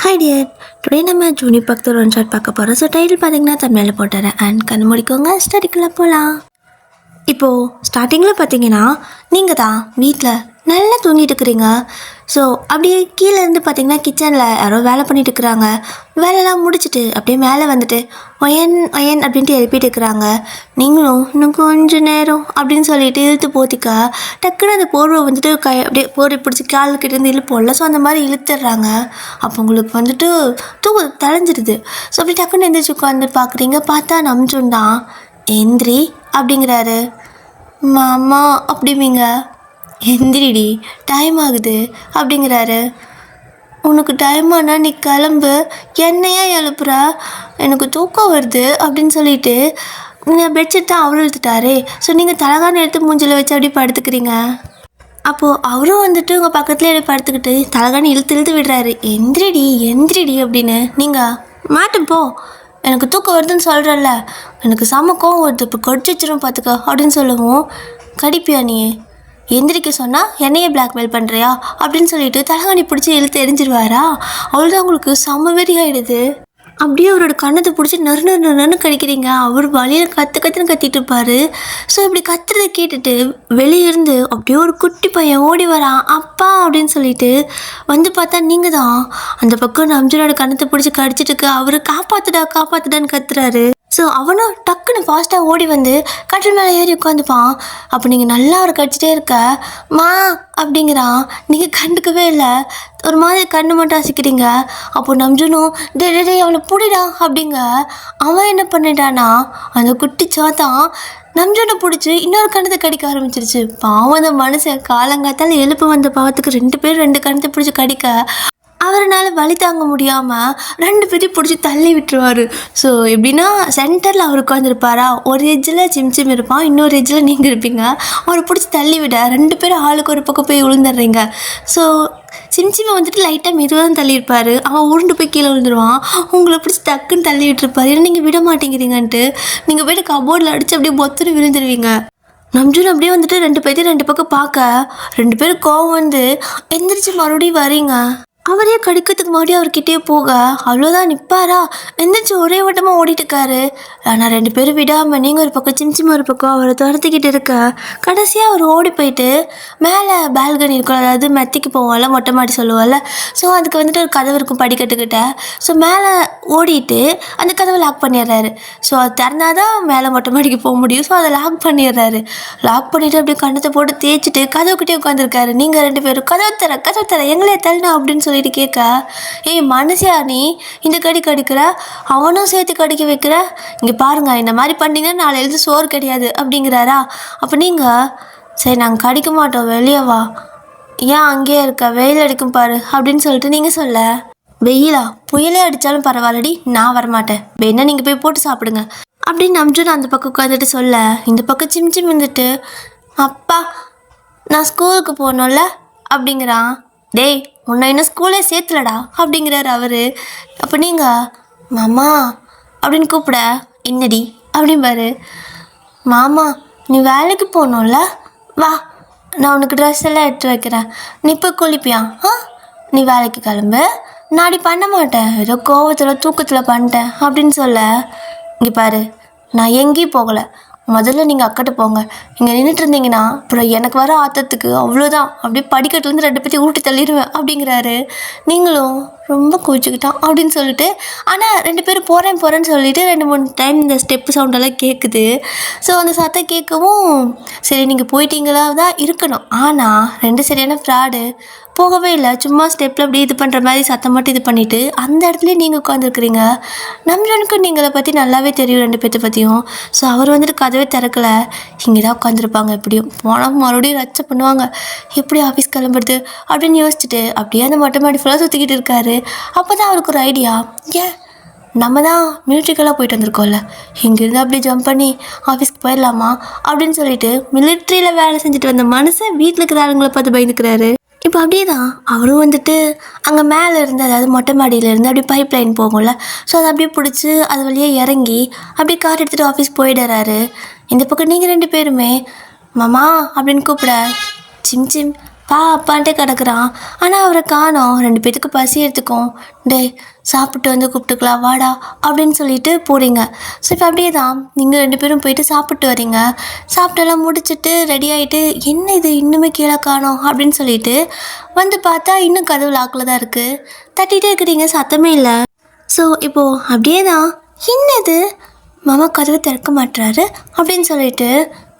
Hi dear, today நம்ம ஜூனி பக்கத்தில் one shot பார்க்க போகிறோம். ஸோ டைட்டில் பார்த்தீங்கன்னா தமிழில் போட்டுறேன் அண்ட் கண்ணு முடிக்கோங்க. ஸ்டடிக்குள்ளே போகலாம். இப்போது ஸ்டார்டிங்கில் பார்த்தீங்கன்னா நீங்கள் தான் வீட்டில் நல்லா தூங்கிட்டு இருக்கிறீங்க. ஸோ அப்படியே கீழே இருந்து பார்த்தீங்கன்னா கிச்சனில் யாரோ வேலை பண்ணிட்டு இருக்கிறாங்க. வேலையெல்லாம் முடிச்சுட்டு அப்படியே மேலே வந்துட்டு ஒயன் ஒயன் அப்படின்ட்டு எழுப்பிட்டு இருக்கிறாங்க. நீங்களும் இன்னும் கொஞ்சம் நேரம் அப்படின்னு சொல்லிட்டு இழுத்து போத்திக்க டக்குன்னு அந்த போர்வை வந்துட்டு அப்படியே போர்வை பிடிச்சி காலுக்கிட்ட இருந்து இழுப்போம்ல. ஸோ அந்த மாதிரி இழுத்துடுறாங்க. அப்போ உங்களுக்கு வந்துட்டு தூக்கம் தலைஞ்சிடுது. ஸோ அப்படி டக்குன்னு எந்திரிச்சு உட்காந்து பார்க்குறீங்க. பார்த்தா நம்ஜுன்தான். எந்திரி அப்படிங்கிறாரு. மாமா அப்படிங்க. எந்திரிடி, டைம் ஆகுது அப்படிங்கிறாரு. உனக்கு டைம் ஆனால் நீ கிளம்பு, என்னையா எழுப்புற, எனக்கு தூக்கம் வருது அப்படின்னு சொல்லிட்டு பெட்ஷீட் தான் அவரும் இழுத்துட்டாரு. ஸோ நீங்கள் தலகான எடுத்து மூஞ்சில் வச்சு அப்படி படுத்துக்கிறீங்க. அப்போது அவரும் வந்துட்டு உங்கள் பக்கத்துலேயே அப்படி படுத்துக்கிட்டு தலகான இழுத்து விடுறாரு. எந்திரிடி அப்படின்னு. நீங்கள் மாட்டும் போ, எனக்கு தூக்கம் வருதுன்னு சொல்கிறல்ல, எனக்கு சமக்கம் வருது, இப்போ கடிச்சு வச்சிரும் பார்த்துக்க அப்படின்னு சொல்லவும், கடிப்பியா நீ, எந்திரிக்க சொன்னால் என்னையே பிளாக்மெயில் பண்ணுறியா அப்படின்னு சொல்லிட்டு தலகாணி பிடிச்சி இழுத்து எரிஞ்சிருவாரா. அவ்வளோதான் உங்களுக்கு செம்ம வெறி ஆகிடுது. அப்படியே அவரோட கண்ணத்தை பிடிச்சி நறுன்னு கடிக்கிறீங்க. அவர் வழியில் கத்துன்னு கத்திட்டு இருப்பார். ஸோ இப்படி கத்துறதை கேட்டுட்டு வெளியே இருந்து அப்படியே ஒரு குட்டி பையன் ஓடி வரான். அப்பா அப்படின்னு சொல்லிட்டு வந்து பார்த்தா நீங்கள் தான். அந்த பக்கம் நம்ஜனோட கண்ணத்தை பிடிச்சி கடிச்சிட்டு இருக்க. அவர் காப்பாத்துடான்னு கத்துறாரு. ஸோ அவனும் டக்குன்னு ஃபாஸ்ட்டாக ஓடி வந்து கட்டில் மேலே ஏறி உட்காந்துப்பான். அப்போ நீங்கள் நல்லா அவரை கடிச்சிட்டே இருக்க, மா அப்படிங்கிறான். நீங்கள் கண்டுக்கவே இல்லை, ஒரு மாதிரி கண்ணு மட்டும் அசிக்கிறீங்க. அப்போ நம்ஜனும் டே அவளை பிடிடா அப்படிங்க. அவன் என்ன பண்ணிட்டானா, அந்த குட்டி சாத்தான் நம்ஜனை பிடிச்சி இன்னொரு கண்ணத்தை கடிக்க ஆரம்பிச்சிருச்சு. பாவம் அந்த மனுஷன் காலங்காத்தால் எழுப்பு வந்த பாவத்துக்கு 2 பேர் 2 கண்ணத்தை பிடிச்சி கடிக்க அவரால் வலி தாங்க முடியாமல் 2 பேரையும் பிடிச்சி தள்ளி விட்டுருவார். ஸோ எப்படின்னா சென்டரில் அவர் உட்காந்துருப்பாரா, ஒரு எஜ்ஜில் சிம்சிம் இருப்பான், இன்னொரு எஜ்ஜில் நீங்கள் இருப்பீங்க. அவரை பிடிச்சி தள்ளி விட 2 பேரும் ஆளுக்கு ஒரு பக்கம் போய் விழுந்துடுறீங்க. ஸோ சிம்சிமை வந்துட்டு லைட்டாக மெதுவாக தான் தள்ளியிருப்பார். அவன் உருண்டு போய் கீழே விழுந்துருவான். உங்களை பிடிச்சி டக்குன்னு தள்ளி விட்டுருப்பார். ஏன்னா நீங்கள் விட மாட்டேங்கிறீங்கன்ட்டு நீங்கள் போய்ட்டு கபோர்டில் அடித்து அப்படியே பொத்துன்னு விழுந்துருவீங்க. நம்ஜூன் அப்படியே வந்துட்டு 2 பேர்த்தையும் 2 பக்கம் பார்க்க 2 பேரும் கோவம் வந்து எந்திரிச்சு மறுபடியும் வரீங்க. அவரே கடிக்கிறதுக்கு முன்னாடி அவர்கிட்டயே போக அவ்வளோதான் நிற்பாரா, எந்திரிச்சு ஒரே வட்டமாக ஓடிட்டுருக்காரு. ஆனால் 2 பேரும் விடாமல் நீங்கள் ஒரு பக்கம் சிம்சிம் ஒரு பக்கம் அவரை துரத்திக்கிட்டு இருக்க. கடைசியாக அவர் ஓடி போயிட்டு மேலே பால்கனி இருக்கும், அதாவது மெத்திக்கு போவோம்ல, மொட்டை மாடி சொல்லுவோம்ல. ஸோ அதுக்கு வந்துட்டு ஒரு கதவு இருக்கும் படிக்கட்டுக்கிட்ட. ஸோ மேலே ஓடிட்டு அந்த கதவை லாக் பண்ணிடுறாரு. ஸோ அது திறந்தாதான் மேலே மொட்டை மாடிக்கு போக முடியும். ஸோ அதை லாக் பண்ணிடுறாரு. லாக் பண்ணிவிட்டு அப்படியே கண்ணத்தை போட்டு தேய்ச்சிட்டு கதவுக்கிட்டே உட்காந்துருக்காரு. நீங்கள் 2 பேரும் கதவு தர எங்களே தள்ளணும் அப்படின்னு சொல்லிட்டு கேட்க, ஏய் மனுஷியா நீ இந்த கடி கடிக்கிற, அவனும் சேர்த்து கடிக்க வைக்கிற, இங்கே பாருங்க இந்த மாதிரி பண்ணிங்கன்னா நாளை எழுது சோறு கிடையாது அப்படிங்கிறாரா. அப்போ நீங்கள் சரி நாங்கள் கடிக்க மாட்டோம், வெளியே வா, ஏன் அங்கேயே இருக்க, வெயில் அடிக்கும் பாரு அப்படின்னு சொல்லிட்டு நீங்கள் சொல்ல, வெயிலா புயலே அடித்தாலும் பரவாயில்லடி, நான் வரமாட்டேன், வேணா நீங்கள் போய் போட்டு சாப்பிடுங்க அப்படின்னு நம்ஜூன் அந்த பக்கம் உட்காந்துட்டு சொல்ல, இந்த பக்கம் சிம்சிம் வந்துட்டு அப்பா நான் ஸ்கூலுக்கு போகணும்ல அப்படிங்கிறான். டேய் உன்னை இன்னும் ஸ்கூலே சேர்த்துலடா அப்படிங்கிறாரு அவர். அப்போ நீங்கள் மாமா அப்படின்னு கூப்பிட, என்னடி அப்படிம்பாரு. மாமா நீ வேலைக்கு போகணும்ல, வா நான் உனக்கு ட்ரெஸ் எல்லாம் எடுத்து வைக்கிறேன், நீ இப்போ குளிப்பியா, நீ வேலைக்கு கிளம்பு, நான் அப்படி பண்ண மாட்டேன், ஏதோ கோவத்தில் தூக்கத்தில் பண்ணிட்டேன் அப்படின்னு சொல்ல, இங்கே பாரு நான் எங்கேயும் போகலை, முதல்ல நீங்கள் அக்கட்ட போங்க, இங்கே நின்றுட்டு இருந்தீங்கன்னா அப்புறம் எனக்கு வர ஆத்தத்துக்கு அவ்வளோதான், அப்படியே படிக்கட்டுலேருந்து 2 பேர்த்தையும் ஊட்டி தள்ளிடுவேன் அப்படிங்கிறாரு. நீங்களும் ரொம்ப கோச்சிக்கிட்டான் அப்படின்னு சொல்லிட்டு, ஆனால் 2 பேரும் போகிறேன்னு சொல்லிட்டு 2-3 டைம் இந்த ஸ்டெப்பு சவுண்டெல்லாம் கேட்குது. ஸோ அந்த சத்தம் கேட்கவும் சரி நீங்கள் போயிட்டீங்களா தான் இருக்கணும். ஆனால் 2 சரியான ஃப்ராடு, போகவே இல்லை, சும்மா ஸ்டெப்பில் அப்படியே இது பண்ணுற மாதிரி சத்தம் மட்டும் இது பண்ணிவிட்டு அந்த இடத்துலேயே நீங்கள் உட்காந்துருக்குறீங்க. நம்ஜனுக்கு நீங்களை பற்றி நல்லாவே தெரியும் 2 பேர்த்த பற்றியும். ஸோ அவர் வந்துட்டு கதவே திறக்கலை, இங்கே தான் உட்காந்துருப்பாங்க, எப்படியும் போனால் மறுபடியும் ரச்சை பண்ணுவாங்க, எப்படி ஆஃபீஸ் கிளம்புறது அப்படின்னு யோசிச்சுட்டு அப்படியே அந்த மொட்டை மாடி ஃபுல்லாக சுற்றிக்கிட்டு இருக்காரு. அப்போ தான் அவருக்கு ஒரு ஐடியா, ஏன் நம்ம தான் மிலிட்ரிக்கெல்லாம் போயிட்டு வந்திருக்கோம்ல, இங்கேருந்து அப்படியே ஜம்ப் பண்ணி ஆஃபீஸ்க்கு போயிடலாமா அப்படின்னு சொல்லிட்டு மிலிட்ரியில் வேலை செஞ்சுட்டு வந்த மனுஷன் வீட்டில் இருக்கிற ஆளுங்களை பார்த்து பயந்துக்கிறாரு. இப்போ அப்படியே தான் அவரும் வந்துட்டு அங்கே மேலே இருந்து, அதாவது மொட்டை மாடியிலேருந்து அப்படியே பைப் லைன் போகும்ல, ஸோ அதை அப்படியே பிடிச்சி அது வழியாக இறங்கி அப்படியே கார் எடுத்துகிட்டு ஆஃபீஸ் போயிடுறாரு. இந்த பக்கம் நீங்கள் 2 பேருமே மாமா அப்படின்னு கூப்பிட, சிம்சிம் அப்பா அப்பான்ட்டே கிடக்குறான். ஆனால் அவரை காணோம். 2 பேத்துக்கு பசி எடுத்துக்கும். டேய் சாப்பிட்டு வந்து கூப்பிட்டுக்கலாம் வாடா அப்படின்னு சொல்லிட்டு போகிறீங்க. ஸோ இப்போ அப்படியே தான் நீங்கள் 2 பேரும் போயிட்டு சாப்பிட்டு வரீங்க. சாப்பிட்டெல்லாம் முடிச்சுட்டு ரெடி ஆகிட்டு என்ன இது இன்னுமே கீழே காணோம் அப்படின்னு சொல்லிட்டு வந்து பார்த்தா இன்னும் கதவு லாக்கில் தான் இருக்குது. தட்டிகிட்டே இருக்கிறீங்க, சத்தமே இல்லை. ஸோ இப்போது அப்படியே தான் என்னது மாமா கதவு திறக்க மாட்டுறாரு அப்படின்னு சொல்லிட்டு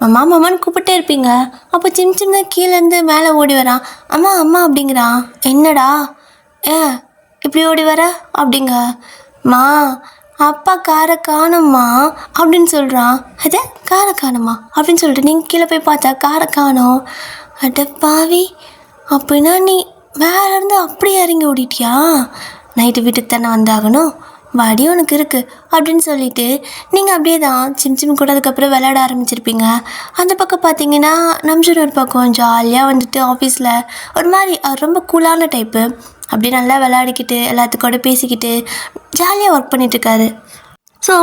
மாமா மாமான்னு கூப்பிட்டே இருப்பீங்க. அப்போ சின்ன கீழேருந்து மேலே ஓடி வரான். அம்மா அம்மா அப்படிங்கிறான். என்னடா இப்படி ஓடி வர அப்படிங்க. மா அப்பா காரை காணும்மா அப்படின்னு சொல்கிறான். அதே காரை காணுமா அப்படின்னு சொல்லிட்டு நீங்கள் கீழே போய் பார்த்தா காரை காணோம். அட பாவி, அப்படின்னா நீ மேலேருந்து அப்படியே இறங்கி ஓடிட்டியா? நைட்டு வீட்டுக்கு தானே வந்தாகணும், வாடி உனக்கு இருக்குது அப்படின்னு சொல்லிட்டு நீங்கள் அப்படியே தான் சிம் கூட அதுக்கப்புறம் விளையாட ஆரம்பிச்சிருப்பீங்க. அந்த பக்கம் பார்த்தீங்கன்னா நம்ஜன் ஒரு பக்கம் ஜாலியாக வந்துட்டு ஆஃபீஸில் ஒரு மாதிரி ரொம்ப கூலான டைப்பு. அப்படியே நல்லா விளையாடிக்கிட்டு எல்லாத்துக்கூட பேசிக்கிட்டு ஜாலியாக ஒர்க் பண்ணிகிட்ருக்காரு. ஸோ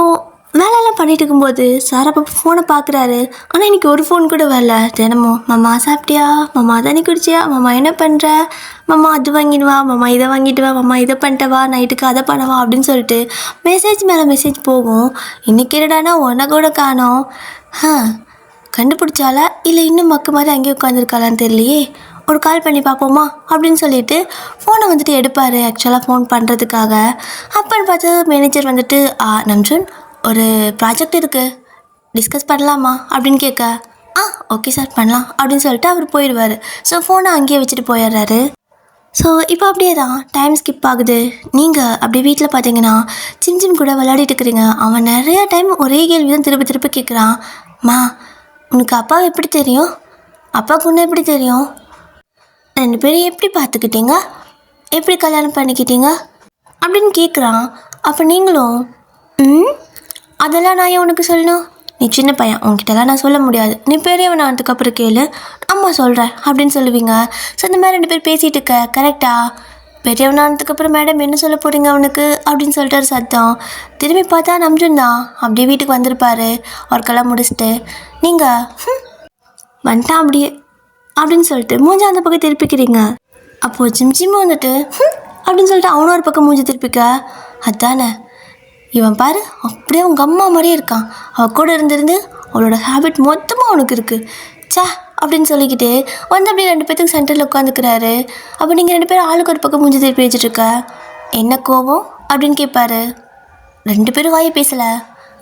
வேலையெல்லாம் பண்ணிகிட்டு இருக்கும்போது சார் அப்போ ஃபோனை பார்க்குறாரு. ஆனால் இன்றைக்கி ஒரு ஃபோன் கூட வரல. தினமும் மாமா சாப்பிட்டியா, மாமா தண்ணி குடிச்சியா, மாமா என்ன பண்ணுற, மாமா அது வாங்கிட்டு வா, மாமா இதை வாங்கிட்டு வா, மாமா இதை பண்ணிட்டவா, நைட்டுக்கு அதை பண்ணவா அப்படின்னு சொல்லிட்டு மெசேஜ் மேலே மெசேஜ் போகும். இன்றைக்கி என்னடானா உன்னை கூட காணோம். கண்டுபிடிச்சாலா இல்லை இன்னும் மக்கு மாதிரி அங்கேயே உட்காந்துருக்காளான்னு தெரியலையே, ஒரு கால் பண்ணி பார்ப்போமா அப்படின்னு சொல்லிட்டு ஃபோனை வந்துட்டு எடுப்பார் ஆக்சுவலாக ஃபோன் பண்ணுறதுக்காக. அப்போன்னு பார்த்து மேனேஜர் வந்துட்டு நம்ஜன் ஒரு ப்ராஜெக்ட் இருக்குது டிஸ்கஸ் பண்ணலாமா அப்படின்னு கேட்க ஓகே சார் பண்ணலாம் அப்படின்னு சொல்லிட்டு அவர் போயிடுவார். ஸோ ஃபோனை அங்கேயே வச்சுட்டு போயிடுறாரு. ஸோ இப்போ அப்படியே தான் டைம் ஸ்கிப் ஆகுது. நீங்கள் அப்படி வீட்டில் பார்த்தீங்கன்னா சிம் கூட விளையாடிட்டு இருக்கிறீங்க. அவன் நிறையா டைம் ஒரே கேள்வி தான் திருப்பி திருப்பி கேட்குறான். மா உனக்கு அப்பாவை எப்படி தெரியும், அப்பாவுக்கு ஒன்று எப்படி தெரியும், 2 பேரும் எப்படி பார்த்துக்கிட்டீங்க, எப்படி கல்யாணம் பண்ணிக்கிட்டீங்க அப்படின்னு கேட்குறான். அப்போ நீங்களும் அதெல்லாம் நான் ஏன் உனக்கு சொல்லணும், நீ சின்ன பையன், உன்கிட்டலாம் நான் சொல்ல முடியாது, நீ பெரியவன் ஆனதுக்கப்புறம் கேளு, அம்மா சொல்கிறேன் அப்படின்னு சொல்லுவீங்க. ஸோ இந்த மாதிரி 2 பேர் பேசிகிட்டு இருக்க கரெக்டாக பெரியவன் ஆனதுக்கப்புறம் மேடம் என்ன சொல்ல போகிறீங்க அவனுக்கு அப்படின்னு சொல்லிட்டு ஒரு சத்தம். திரும்பி பார்த்தா நம்ஜன் தான் அப்படியே வீட்டுக்கு வந்திருப்பார் ஒர்க்கெல்லாம் முடிச்சுட்டு. நீங்கள் வந்துட்டான் அப்படியே அப்படின்னு சொல்லிட்டு மூஞ்சி அந்த பக்கம் திருப்பிக்கிறீங்க. அப்போது சிம் வந்துட்டு அப்படின்னு சொல்லிட்டு அவனும் ஒரு பக்கம் மூஞ்சி திருப்பிக்க. அதானே இவன் பாரு அப்படியே உங்கள் அம்மா மாதிரியே இருக்கான், அவள் கூட இருந்திருந்து அவளோட ஹேபிட் மொத்தமாக அவனுக்கு இருக்குது சே அப்படின்னு சொல்லிக்கிட்டு வந்து அப்படியே 2 பேத்துக்கு சென்டரில் உட்காந்துக்கிறாரு. அப்போ நீங்கள் 2 பேரும் ஆளுக்கு ஒரு பக்கம் மூஞ்சி திருப்பி வச்சுட்ருக்க. என்ன கோவம் அப்படின்னு கேட்பாரு. 2 பேரும் வாயை பேசலை.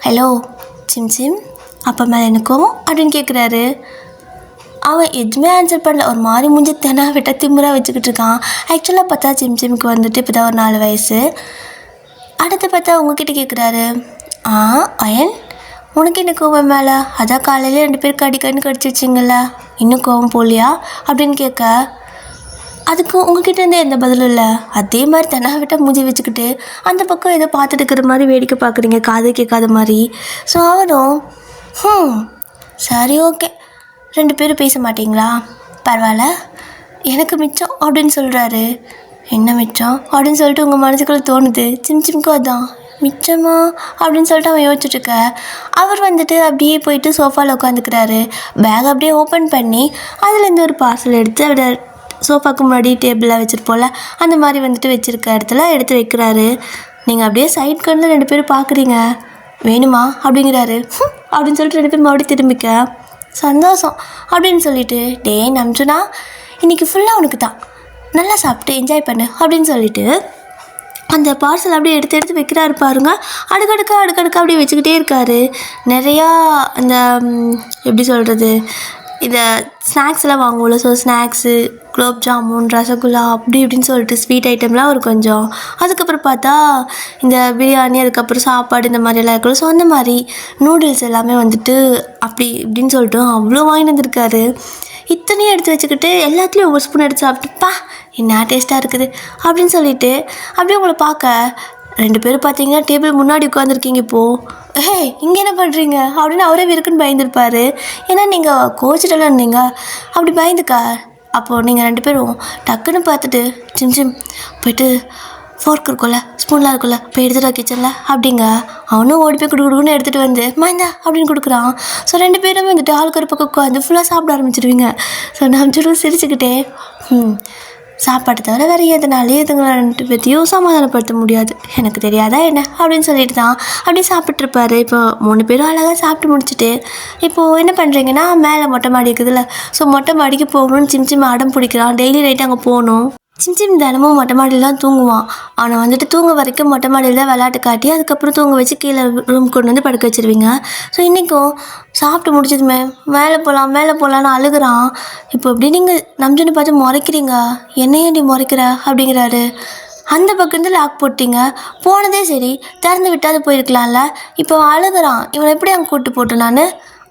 ஹலோ சிம் அப்போ மேலே என்ன கோவம் அப்படின்னு கேட்குறாரு. அவன் எதுவுமே ஆன்சர் பண்ணல, ஒரு மாதிரி மூஞ்சி தெனா விட்ட திமுறாக வச்சுக்கிட்டு இருக்கான். ஆக்சுவலாக பார்த்தா சிம்க்கு வந்துட்டு இப்போ தான் ஒரு 4 வயசு. அடுத்து பார்த்தா உங்ககிட்ட கேட்குறாரு. அயன் உனக்கு என்ன கோவம் மேலே, அதான் காலையில் 2 பேர் கடிக்கன்னு கடிச்சு வச்சிங்கள, இன்னும் கோவம் போலியா அப்படின்னு கேட்க அதுக்கு உங்ககிட்ட இருந்தே எந்த பதிலும் இல்லை. அதே மாதிரி தெனா விட்ட மூஞ்சி வச்சுக்கிட்டு அந்த பக்கம் ஏதோ பார்த்துட்டு இருக்கிற மாதிரி வேடிக்கை பார்க்குறீங்க, காது கேட்காத மாதிரி. ஸோ அவரும் சரி ஓகே 2 பேரும் பேச மாட்டிங்களா, பரவாயில்ல எனக்கு மிச்சம் அப்படின்னு சொல்கிறாரு. என்ன மிச்சம் அப்படின்னு சொல்லிட்டு உங்கள் மனசுக்குள்ளே தோணுது. சிம்க்கும் அதான் மிச்சமா அப்படின்னு சொல்லிட்டு அவன் யோசிச்சுட்ருக்க. அவர் வந்துட்டு அப்படியே போயிட்டு சோஃபாவில் உட்காந்துக்கிறாரு. பேக் அப்படியே ஓப்பன் பண்ணி அதுலேருந்து ஒரு பார்சல் எடுத்து அவட சோஃபாவுக்கு முன்னாடி டேபிளில் வச்சுருப்போல அந்த மாதிரி வந்துட்டு வச்சுருக்க இடத்துல எடுத்து வைக்கிறாரு. நீங்கள் அப்படியே சைட் கண்டு 2 பேரும் பார்க்குறீங்க. வேணுமா அப்படிங்கிறாரு. அப்படின்னு சொல்லிட்டு 2 பேரும் மறுபடியும் திரும்பிக்க சந்தோஷம் அப்படின்னு சொல்லிட்டு நம்ஜனா இன்றைக்கி ஃபுல்லாக உனக்கு தான், நல்லா சாப்பிட்டு என்ஜாய் பண்ணு அப்படின்னு சொல்லிட்டு அந்த பார்சல் அப்படியே எடுத்து வைக்கிறாரு பாருங்க. அடுக்கடுக்கா அப்படியே வச்சுக்கிட்டே இருக்காரு. நிறையா அந்த எப்படி சொல்கிறது, இதை ஸ்நாக்ஸ் எல்லாம் வாங்குவோம்ல, ஸோ ஸ்நாக்ஸு குலோப் ஜாமுன் ரசகுல்லா அப்படி இப்படின்னு சொல்லிட்டு ஸ்வீட் ஐட்டம்லாம் ஒரு கொஞ்சம், அதுக்கப்புறம் பார்த்தா இந்த பிரியாணி, அதுக்கப்புறம் சாப்பாடு இந்த மாதிரியெல்லாம் இருக்கும். ஸோ அந்த மாதிரி நூடுல்ஸ் எல்லாமே வந்துட்டு அப்படி இப்படின்னு சொல்லிட்டு அவ்வளோ வாங்கிட்டு வந்திருக்காரு. இத்தனையும் எடுத்து வச்சுக்கிட்டு எல்லாத்துலேயும் ஒவ்வொரு ஸ்பூன் எடுத்து சாப்பிட்டுப்பா என்ன டேஸ்ட்டாக இருக்குது அப்படின்னு சொல்லிட்டு அப்படியே உங்களை பார்க்க 2 பேரும் பார்த்தீங்கன்னா டேபிள் முன்னாடி உட்காந்துருக்கீங்க. இப்போது இங்கே என்ன பண்ணுறீங்க அப்படின்னு அவரே இருக்குன்னு பயந்துருப்பார். ஏன்னா நீங்கள் கோச்சிட்டெல்லாம் இருந்தீங்க அப்படி பயந்துக்கா. அப்போது நீங்கள் 2 பேரும் டக்குன்னு பார்த்துட்டு சிம் போய்ட்டு ஃபோர்க் இருக்கும்ல, ஸ்பூன்லாம் இருக்கும்ல, போய் எடுத்துகிட்டு கிச்சனில் அப்படிங்க. அவனும் ஓடி போய் கொடுக்குன்னு எடுத்துகிட்டு வந்து மாய்ந்தா அப்படின்னு கொடுக்குறான். ஸோ 2 பேரும் வந்துட்டு ஆளுக்கு ஒரு பக்கம் உட்காந்து ஃபுல்லாக சாப்பிட ஆரம்பிச்சிருவீங்க. ஸோ நம்ஜனும் சிரிச்சுக்கிட்டே ம் சாப்பாட்டை தவிர வேறு எதுனாலே இதுங்களை ரெண்டு பேர்த்தையும் சமாதானப்படுத்த முடியாது, எனக்கு தெரியாதா என்ன அப்படின்னு சொல்லிட்டு தான் அப்படியே சாப்பிட்ருப்பாரு. இப்போ 3 பேரும் அழகாக சாப்பிட்டு முடிச்சுட்டு இப்போது என்ன பண்ணுறீங்கன்னா, மேலே மொட்டை மாடி இருக்குதுல்ல, ஸோ மொட்டை மாடிக்கு போகணும்னு சிம் அடம் பிடிக்கிறான். டெய்லி நைட்டு அங்கே போகணும். சிம் தினமும் மொட்டை மாடியில் தான் தூங்குவான். அவனை வந்துட்டு தூங்க வரைக்கும் மொட்டை மாடியில் தான் விளையாட்டு காட்டி அதுக்கப்புறம் தூங்க வச்சு கீழே ரூம் கொண்டு வந்து படுக்க வச்சுருவீங்க. ஸோ இன்றைக்கும் சாப்பிட்டு முடிச்சதுமே மேலே போகலான்னு அழுகிறான். இப்போ எப்படி நீங்கள் நம்ஜுன்னு பார்த்து முறைக்கிறீங்க, என்னையே நீ முறைக்கிற அப்படிங்கிறாரு. அந்த பக்கம் லாக் போட்டிங்க, போனதே சரி, திறந்து விட்டாது போயிருக்கலாம்ல, இப்போ அழுகிறான், இவனை எப்படி அங்கே கூப்பிட்டு போட்டேன் நான்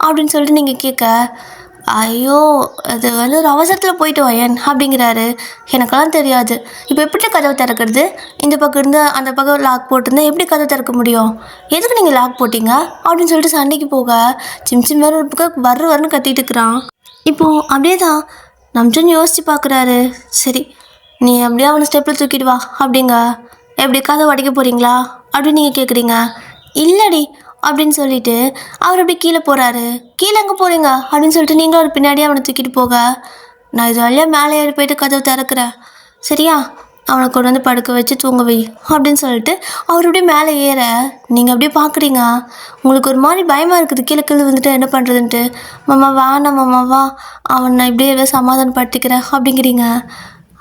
அப்படின்னு சொல்லிட்டு நீங்கள் கேட்க, ஐயோ அது வந்து ஒரு அவசரத்தில் போயிட்டு வாயன் அப்படிங்கிறாரு. எனக்கெல்லாம் தெரியாது, இப்போ எப்படி கதவை திறக்கிறது, இந்த பக்கம் இருந்து அந்த பக்கம் லாக் போட்டிருந்தா எப்படி கதவை திறக்க முடியும், எதுக்கு நீங்கள் லாக் போட்டிங்க அப்படின்னு சொல்லிட்டு சண்டைக்கு போக சிம் வேறு ஒரு பக்கம் வரன்னு கத்திட்டு இருக்கிறான். இப்போது அப்படியே தான் நம்ஜன் யோசித்து பார்க்குறாரு. சரி நீ அப்படியே அவனை ஸ்டெப்பில் தூக்கிட்டு வா அப்படிங்க. எப்படி கதை உடைக்க போகிறீங்களா அப்படின்னு நீங்கள் கேட்குறீங்க. இல்லடி அப்படின்னு சொல்லிட்டு அவர் அப்படி கீழே போகிறாரு. கீழே எங்கே போகிறீங்க அப்படின்னு சொல்லிட்டு நீங்களும் ஒரு பின்னாடியே அவனை தூக்கிட்டு போக, நான் இது வழியாக மேலே ஏறி போயிட்டு கதவை திறக்கிறேன், சரியா, அவனை கொண்டு வந்து படுக்க வச்சு தூங்க வை அப்படின்னு சொல்லிட்டு அவர் அப்படியே மேலே ஏற நீங்கள் அப்படியே பார்க்குறீங்க. உங்களுக்கு ஒரு மாதிரி பயமாக இருக்குது, கீழே வந்துட்டு என்ன பண்ணுறதுன்ட்டு. மாமா மாமா வா, அவன் நான் இப்படியே ஏதோ சமாதானப்படுத்திக்கிறேன் அப்படிங்கிறீங்க.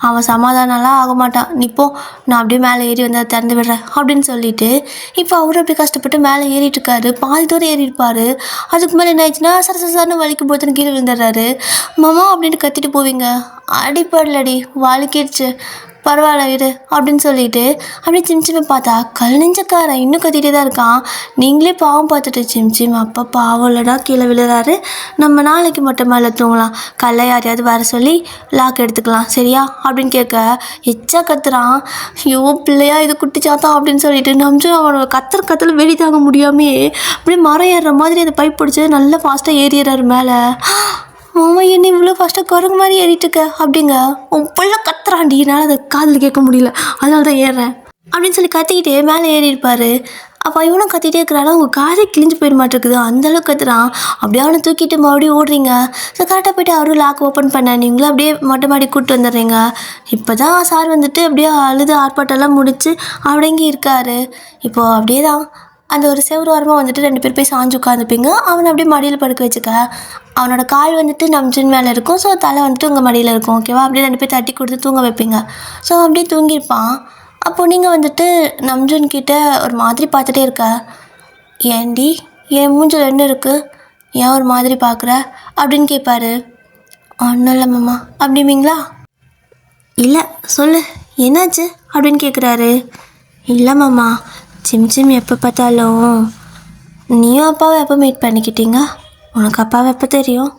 அவன் சமாதானம்லாம் ஆக மாட்டான், நிப்போ, நான் அப்படியே மேலே ஏறி வந்து அதை திறந்து விடுறேன் அப்படின்னு சொல்லிட்டு இப்போ அவரும் அப்படி கஷ்டப்பட்டு மேலே ஏறிட்டுருக்காரு. பாதி தூரம் ஏறியிருப்பார். அதுக்கு மேலே என்ன ஆயிடுச்சுன்னா சரசரன்னு வலிக்கும் போதுன்னு கீழே விழுந்துடுறாரு. மாமா அப்படின்னு கத்திட்டு போவீங்க, அடிப்படலடி வலிக்கிடுச்சு, பரவாயில்ல இரு அப்படின்னு சொல்லிட்டு அப்படியே சிம்சிமை பார்த்தா கல் நெஞ்சக்காரன் இன்னும் கத்திகிட்டே தான் இருக்கான். நீங்களே பாவம் பார்த்துட்டு சிம் அப்பா பாவம் இல்லைடா கீழே விழுறாரு, நம்ம நாளைக்கு மொட்டை மேலே தூங்கலாம், கல்லை யாரையாவது வர சொல்லி லாக் எடுத்துக்கலாம் சரியா அப்படின்னு கேட்க எச்சா கத்துறான். ஐயோ பிள்ளையா இது குட்டிச்சாத்தான் அப்படின்னு சொல்லிட்டு நம்ஜு அவனோட கத்தல வெளி தாங்க முடியாமே அப்படியே மரம் ஏறுற மாதிரி அந்த பைப் பிடிச்சி நல்லா ஃபாஸ்ட்டாக ஏறிடுறாரு மேலே. மாமா என்ன இவ்வளோ ஃபஸ்ட்டாக குரங்கு மாதிரி ஏறிட்டுருக்க அப்படிங்க. உன் பிள்ள கத்துறாண்டி, என்னால் அதை காதில் கேட்க முடியல, அதனால தான் ஏறுறேன் அப்படின்னு சொல்லி கத்திக்கிட்டே மேலே ஏறி இருப்பார். அப்போ இவனும் கத்திகிட்டே இருக்கிறானா உங்கள் காதே கிழிஞ்சு போயிட மாட்டேருக்குது, அந்தளவுக்கு கத்துறான். அப்படியே அவனை தூக்கிட்டு மறுபடியும் ஓடுறீங்க. ஸோ கரெக்டாக போய்ட்டு அவரும் லாக் ஓப்பன் பண்ண நீங்களும் அப்படியே மொட்டை மாடி கூப்பிட்டு வந்துடுறீங்க. இப்போ தான் சார் வந்துட்டு அப்படியே அழுது ஆர்ப்பாட்டெல்லாம் முடித்து அடங்கி இருக்கார். இப்போது அப்படியே தான் அந்த ஒரு செவ்வறு ஓரமாக வந்துட்டு 2 பேர் போய் சாஞ்சு உட்காந்துப்பீங்க. அவனை அப்படியே மடியில் படுக்க வச்சுக்க, அவனோட கால் வந்துட்டு நம்ஜின் மேலே இருக்கும், ஸோ தலை வந்துட்டு உங்கள் மடியில் இருக்கும், ஓகேவா. அப்படியே 2 பேர் தட்டி கொடுத்து தூங்க வைப்பீங்க. ஸோ அப்படியே தூங்கியிருப்பான். அப்போது நீங்கள் வந்துட்டு நம்ஜின் கிட்ட ஒரு மாதிரி பார்த்துட்டே இருக்க, ஏண்டி என் மூஞ்சில் என்ன இருக்குது, ஏன் ஒரு மாதிரி பார்க்குற அப்படின்னு கேட்பாரு. ஒன்றும் இல்லை மாமா அப்படிவீங்களா. இல்லை சொல்லு என்னாச்சு அப்படின்னு கேட்குறாரு. இல்லை மாமா, சிம் எப்போ பார்த்தாலும் நீயும் அப்பாவை எப்போ மீட் பண்ணிக்கிட்டீங்க, உனக்கு அப்பாவை எப்போ தெரியும்,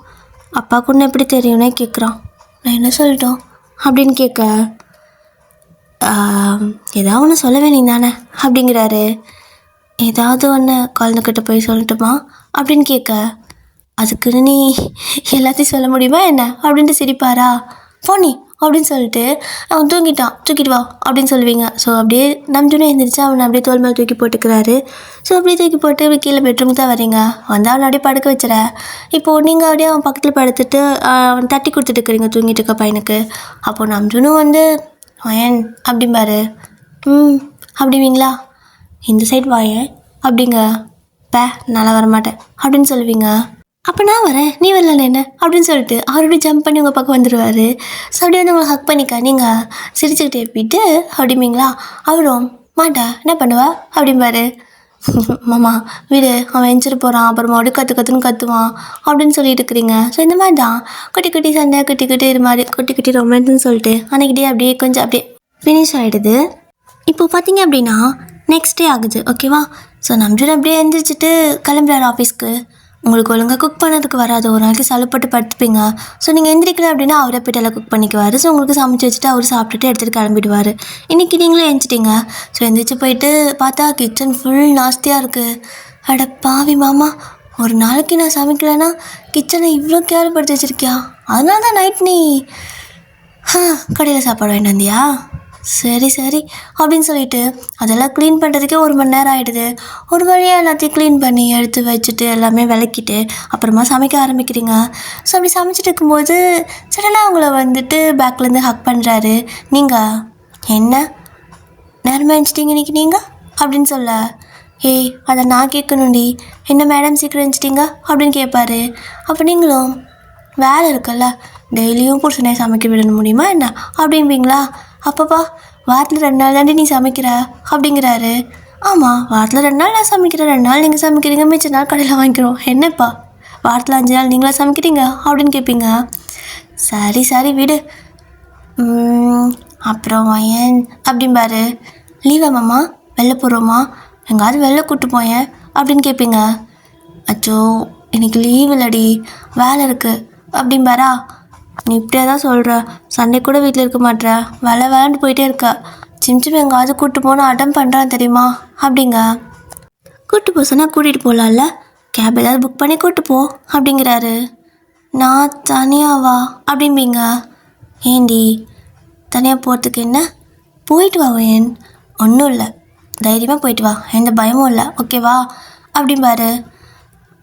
அப்பாவுக்கு ஒன்று எப்படி தெரியும்னே கேட்குறான். நான் என்ன சொல்லிட்டோம் அப்படின்னு கேட்க, ஏதாவது ஒன்று சொல்ல வேண்டிய தானே அப்படிங்கிறாரு. ஏதாவது ஒன்று குழந்தைக்கிட்ட போய் சொல்லட்டுமா அப்படின்னு கேட்க, அதுக்குன்னு நீ எல்லாத்தையும் சொல்ல முடியுமா என்ன அப்படின்ட்டு சிரிப்பாரா. போனி அப்படின்னு சொல்லிட்டு அவன் தூக்கிட்டு வா அப்படின்னு சொல்லுவீங்க. ஸோ அப்படியே நம்ஜுனே எழுந்திரிச்சு அவனை அப்படியே தோல் மேலே தூக்கி போட்டுக்கிறாரு. ஸோ அப்படியே தூக்கி போட்டு கீழே பெட்ரூமுக்கு தான் வரீங்க. வந்து அவனை அப்படியே படுக்க வச்சுற. இப்போது நீங்கள் அப்படியே அவன் பக்கத்தில் படுத்துட்டு அவன் தட்டி கொடுத்துட்டு இருக்கிறீங்க தூங்கிட்டு இருக்க பையனுக்கு. அப்போது நம்ஜுனும் வந்து வாயன் அப்படிம்பாரு. அப்படிவீங்களா, இந்த சைடு வாயன் அப்படிங்க. நல்லா வரமாட்டேன் அப்படின்னு சொல்லுவீங்க. அப்போ நான் வரேன் நீ வரல என்ன அப்படின்னு சொல்லிட்டு அவரோட ஜம்ப் பண்ணி உங்கள் பக்கம் வந்துடுவார். ஸோ அப்படியே வந்து உங்களை ஹக் பண்ணிக்க நீங்கள் சிரிச்சுக்கிட்டே போயிட்டு அப்படிங்களா. அவரும் மாட்டா என்ன பண்ணுவா அப்படிம்பாரு. மாமா வீடு அவன் எஞ்சிட்டு போகிறான், அப்புறம் மறுபடியும் கற்றுன்னு கற்றுவான் அப்படின்னு சொல்லிட்டு இருக்கிறீங்க. ஸோ இந்த மாதிரி தான் குட்டி சண்டை குட்டி இது மாதிரி குட்டி ரொமான்ஸ்னு சொல்லிட்டு அன்றைக்கிட்டே அப்படியே கொஞ்சம் அப்படியே ஃபினிஷ் ஆகிடுது. இப்போது பார்த்தீங்க அப்படின்னா நெக்ஸ்ட் டே ஆகுது, ஓகேவா. ஸோ நம்ஜூர் அப்படியே எழுந்திரிச்சிட்டு கிளம்புறாரு ஆஃபீஸ்க்கு. உங்களுக்கு ஒழுங்காக குக் பண்ணதுக்கு வராது, ஒரு நாளைக்கு சலுப்பட்டு படுத்துப்பீங்க. ஸோ நீங்கள் எந்திரிக்கல அப்படின்னா அவரே போய்ட்டு குக் பண்ணிக்குவார். ஸோ உங்களுக்கு சமைச்சு வச்சுட்டு அவர் சாப்பிட்டுட்டு எடுத்துகிட்டு கிளம்பிடுவார். இன்றைக்கி நீங்களும் எழுந்திரிச்சிட்டிங்க. ஸோ எந்திரிச்சு போயிட்டு பார்த்தா கிச்சன் ஃபுல் நாஸ்தியாக இருக்குது. அட பாவி மாமா, ஒரு நாளைக்கு நான் சமைக்கலைன்னா கிச்சனை இவ்வளோ கேவலப்படுத்தி வச்சுருக்கியா, அதனால தான் நைட் நீ கடையில் சாப்பாடு வாங்கிட்டு வந்தியா, சரி சரி அப்படின்னு சொல்லிட்டு அதெல்லாம் க்ளீன் பண்ணுறதுக்கே 1 மணி நேரம் ஆகிடுது. ஒரு வழியாக எல்லாத்தையும் க்ளீன் பண்ணி எடுத்து வச்சுட்டு எல்லாமே விளக்கிட்டு அப்புறமா சமைக்க ஆரம்பிக்கிறீங்க. ஸோ அப்படி சமைச்சிட்டு இருக்கும்போது சடனாக அவங்கள வந்துட்டு பேக்லேருந்து ஹக் பண்ணுறாரு. நீங்கள் என்ன நேரமாக எழுந்துச்சிட்டிங்க இன்றைக்கி நீங்கள் அப்படின்னு சொல்ல, ஏய் அதை நான் கேட்கணுண்டி, என்ன மேடம் சீக்கிரம் எழுந்துச்சிட்டிங்க அப்படின்னு கேட்பாரு. அப்போ நீங்களும் வேலை இருக்குல்ல, டெய்லியும் புருஷனே சமைக்க விட முடியுமா என்ன அப்படின்பீங்களா? அப்பப்பா வாரத்தில் 2 நாள் தாண்டி நீ சமைக்கிற அப்படிங்கிறாரு. ஆமாம், வாரத்தில் 2 நாள் நான் சமைக்கிறேன், 2 நாள் நீங்கள் சமைக்கிறீங்க, மிச்ச நாள் கடையில் வாங்கிக்கிறோம். என்னப்பா வாரத்தில் 5 நாள் நீங்களா சமைக்கிறீங்க அப்படின்னு கேட்பீங்க. சரி சரி விடு, அப்புறம் ஏன் அப்படிம்பாரு. லீவா மாமா, வெளில போகிறோமா, எங்காவது வெளில கூப்பிட்டு போயேன் அப்படின்னு கேட்பீங்க. அச்சோ இன்னைக்கு லீவ் இல்லடி, வேலை இருக்குது அப்படிம்பாரா. நீ இப்படியே தான் சொல்கிற, சண்டே கூட வீட்டில் இருக்க மாட்டேற, விளாண்டு போயிட்டே இருக்க, சிம்சிம் எங்காவது கூப்பிட்டு போனால் அட்டம் பண்ணுறான் தெரியுமா அப்படிங்க. கூப்பிட்டு போ சொன்னால் கூட்டிகிட்டு போகலாம்ல, கேப் ஏதாவது புக் பண்ணி கூப்பிட்டு போ அப்படிங்கிறாரு. நான் தனியாவா அப்படிம்பீங்க. ஏண்டி தனியாக போகிறதுக்கு என்ன, போயிட்டு வா ஏன், ஒன்றும் இல்லை, தைரியமாக போயிட்டு வா, எந்த பயமும் இல்லை ஓகேவா அப்படிம்பாரு.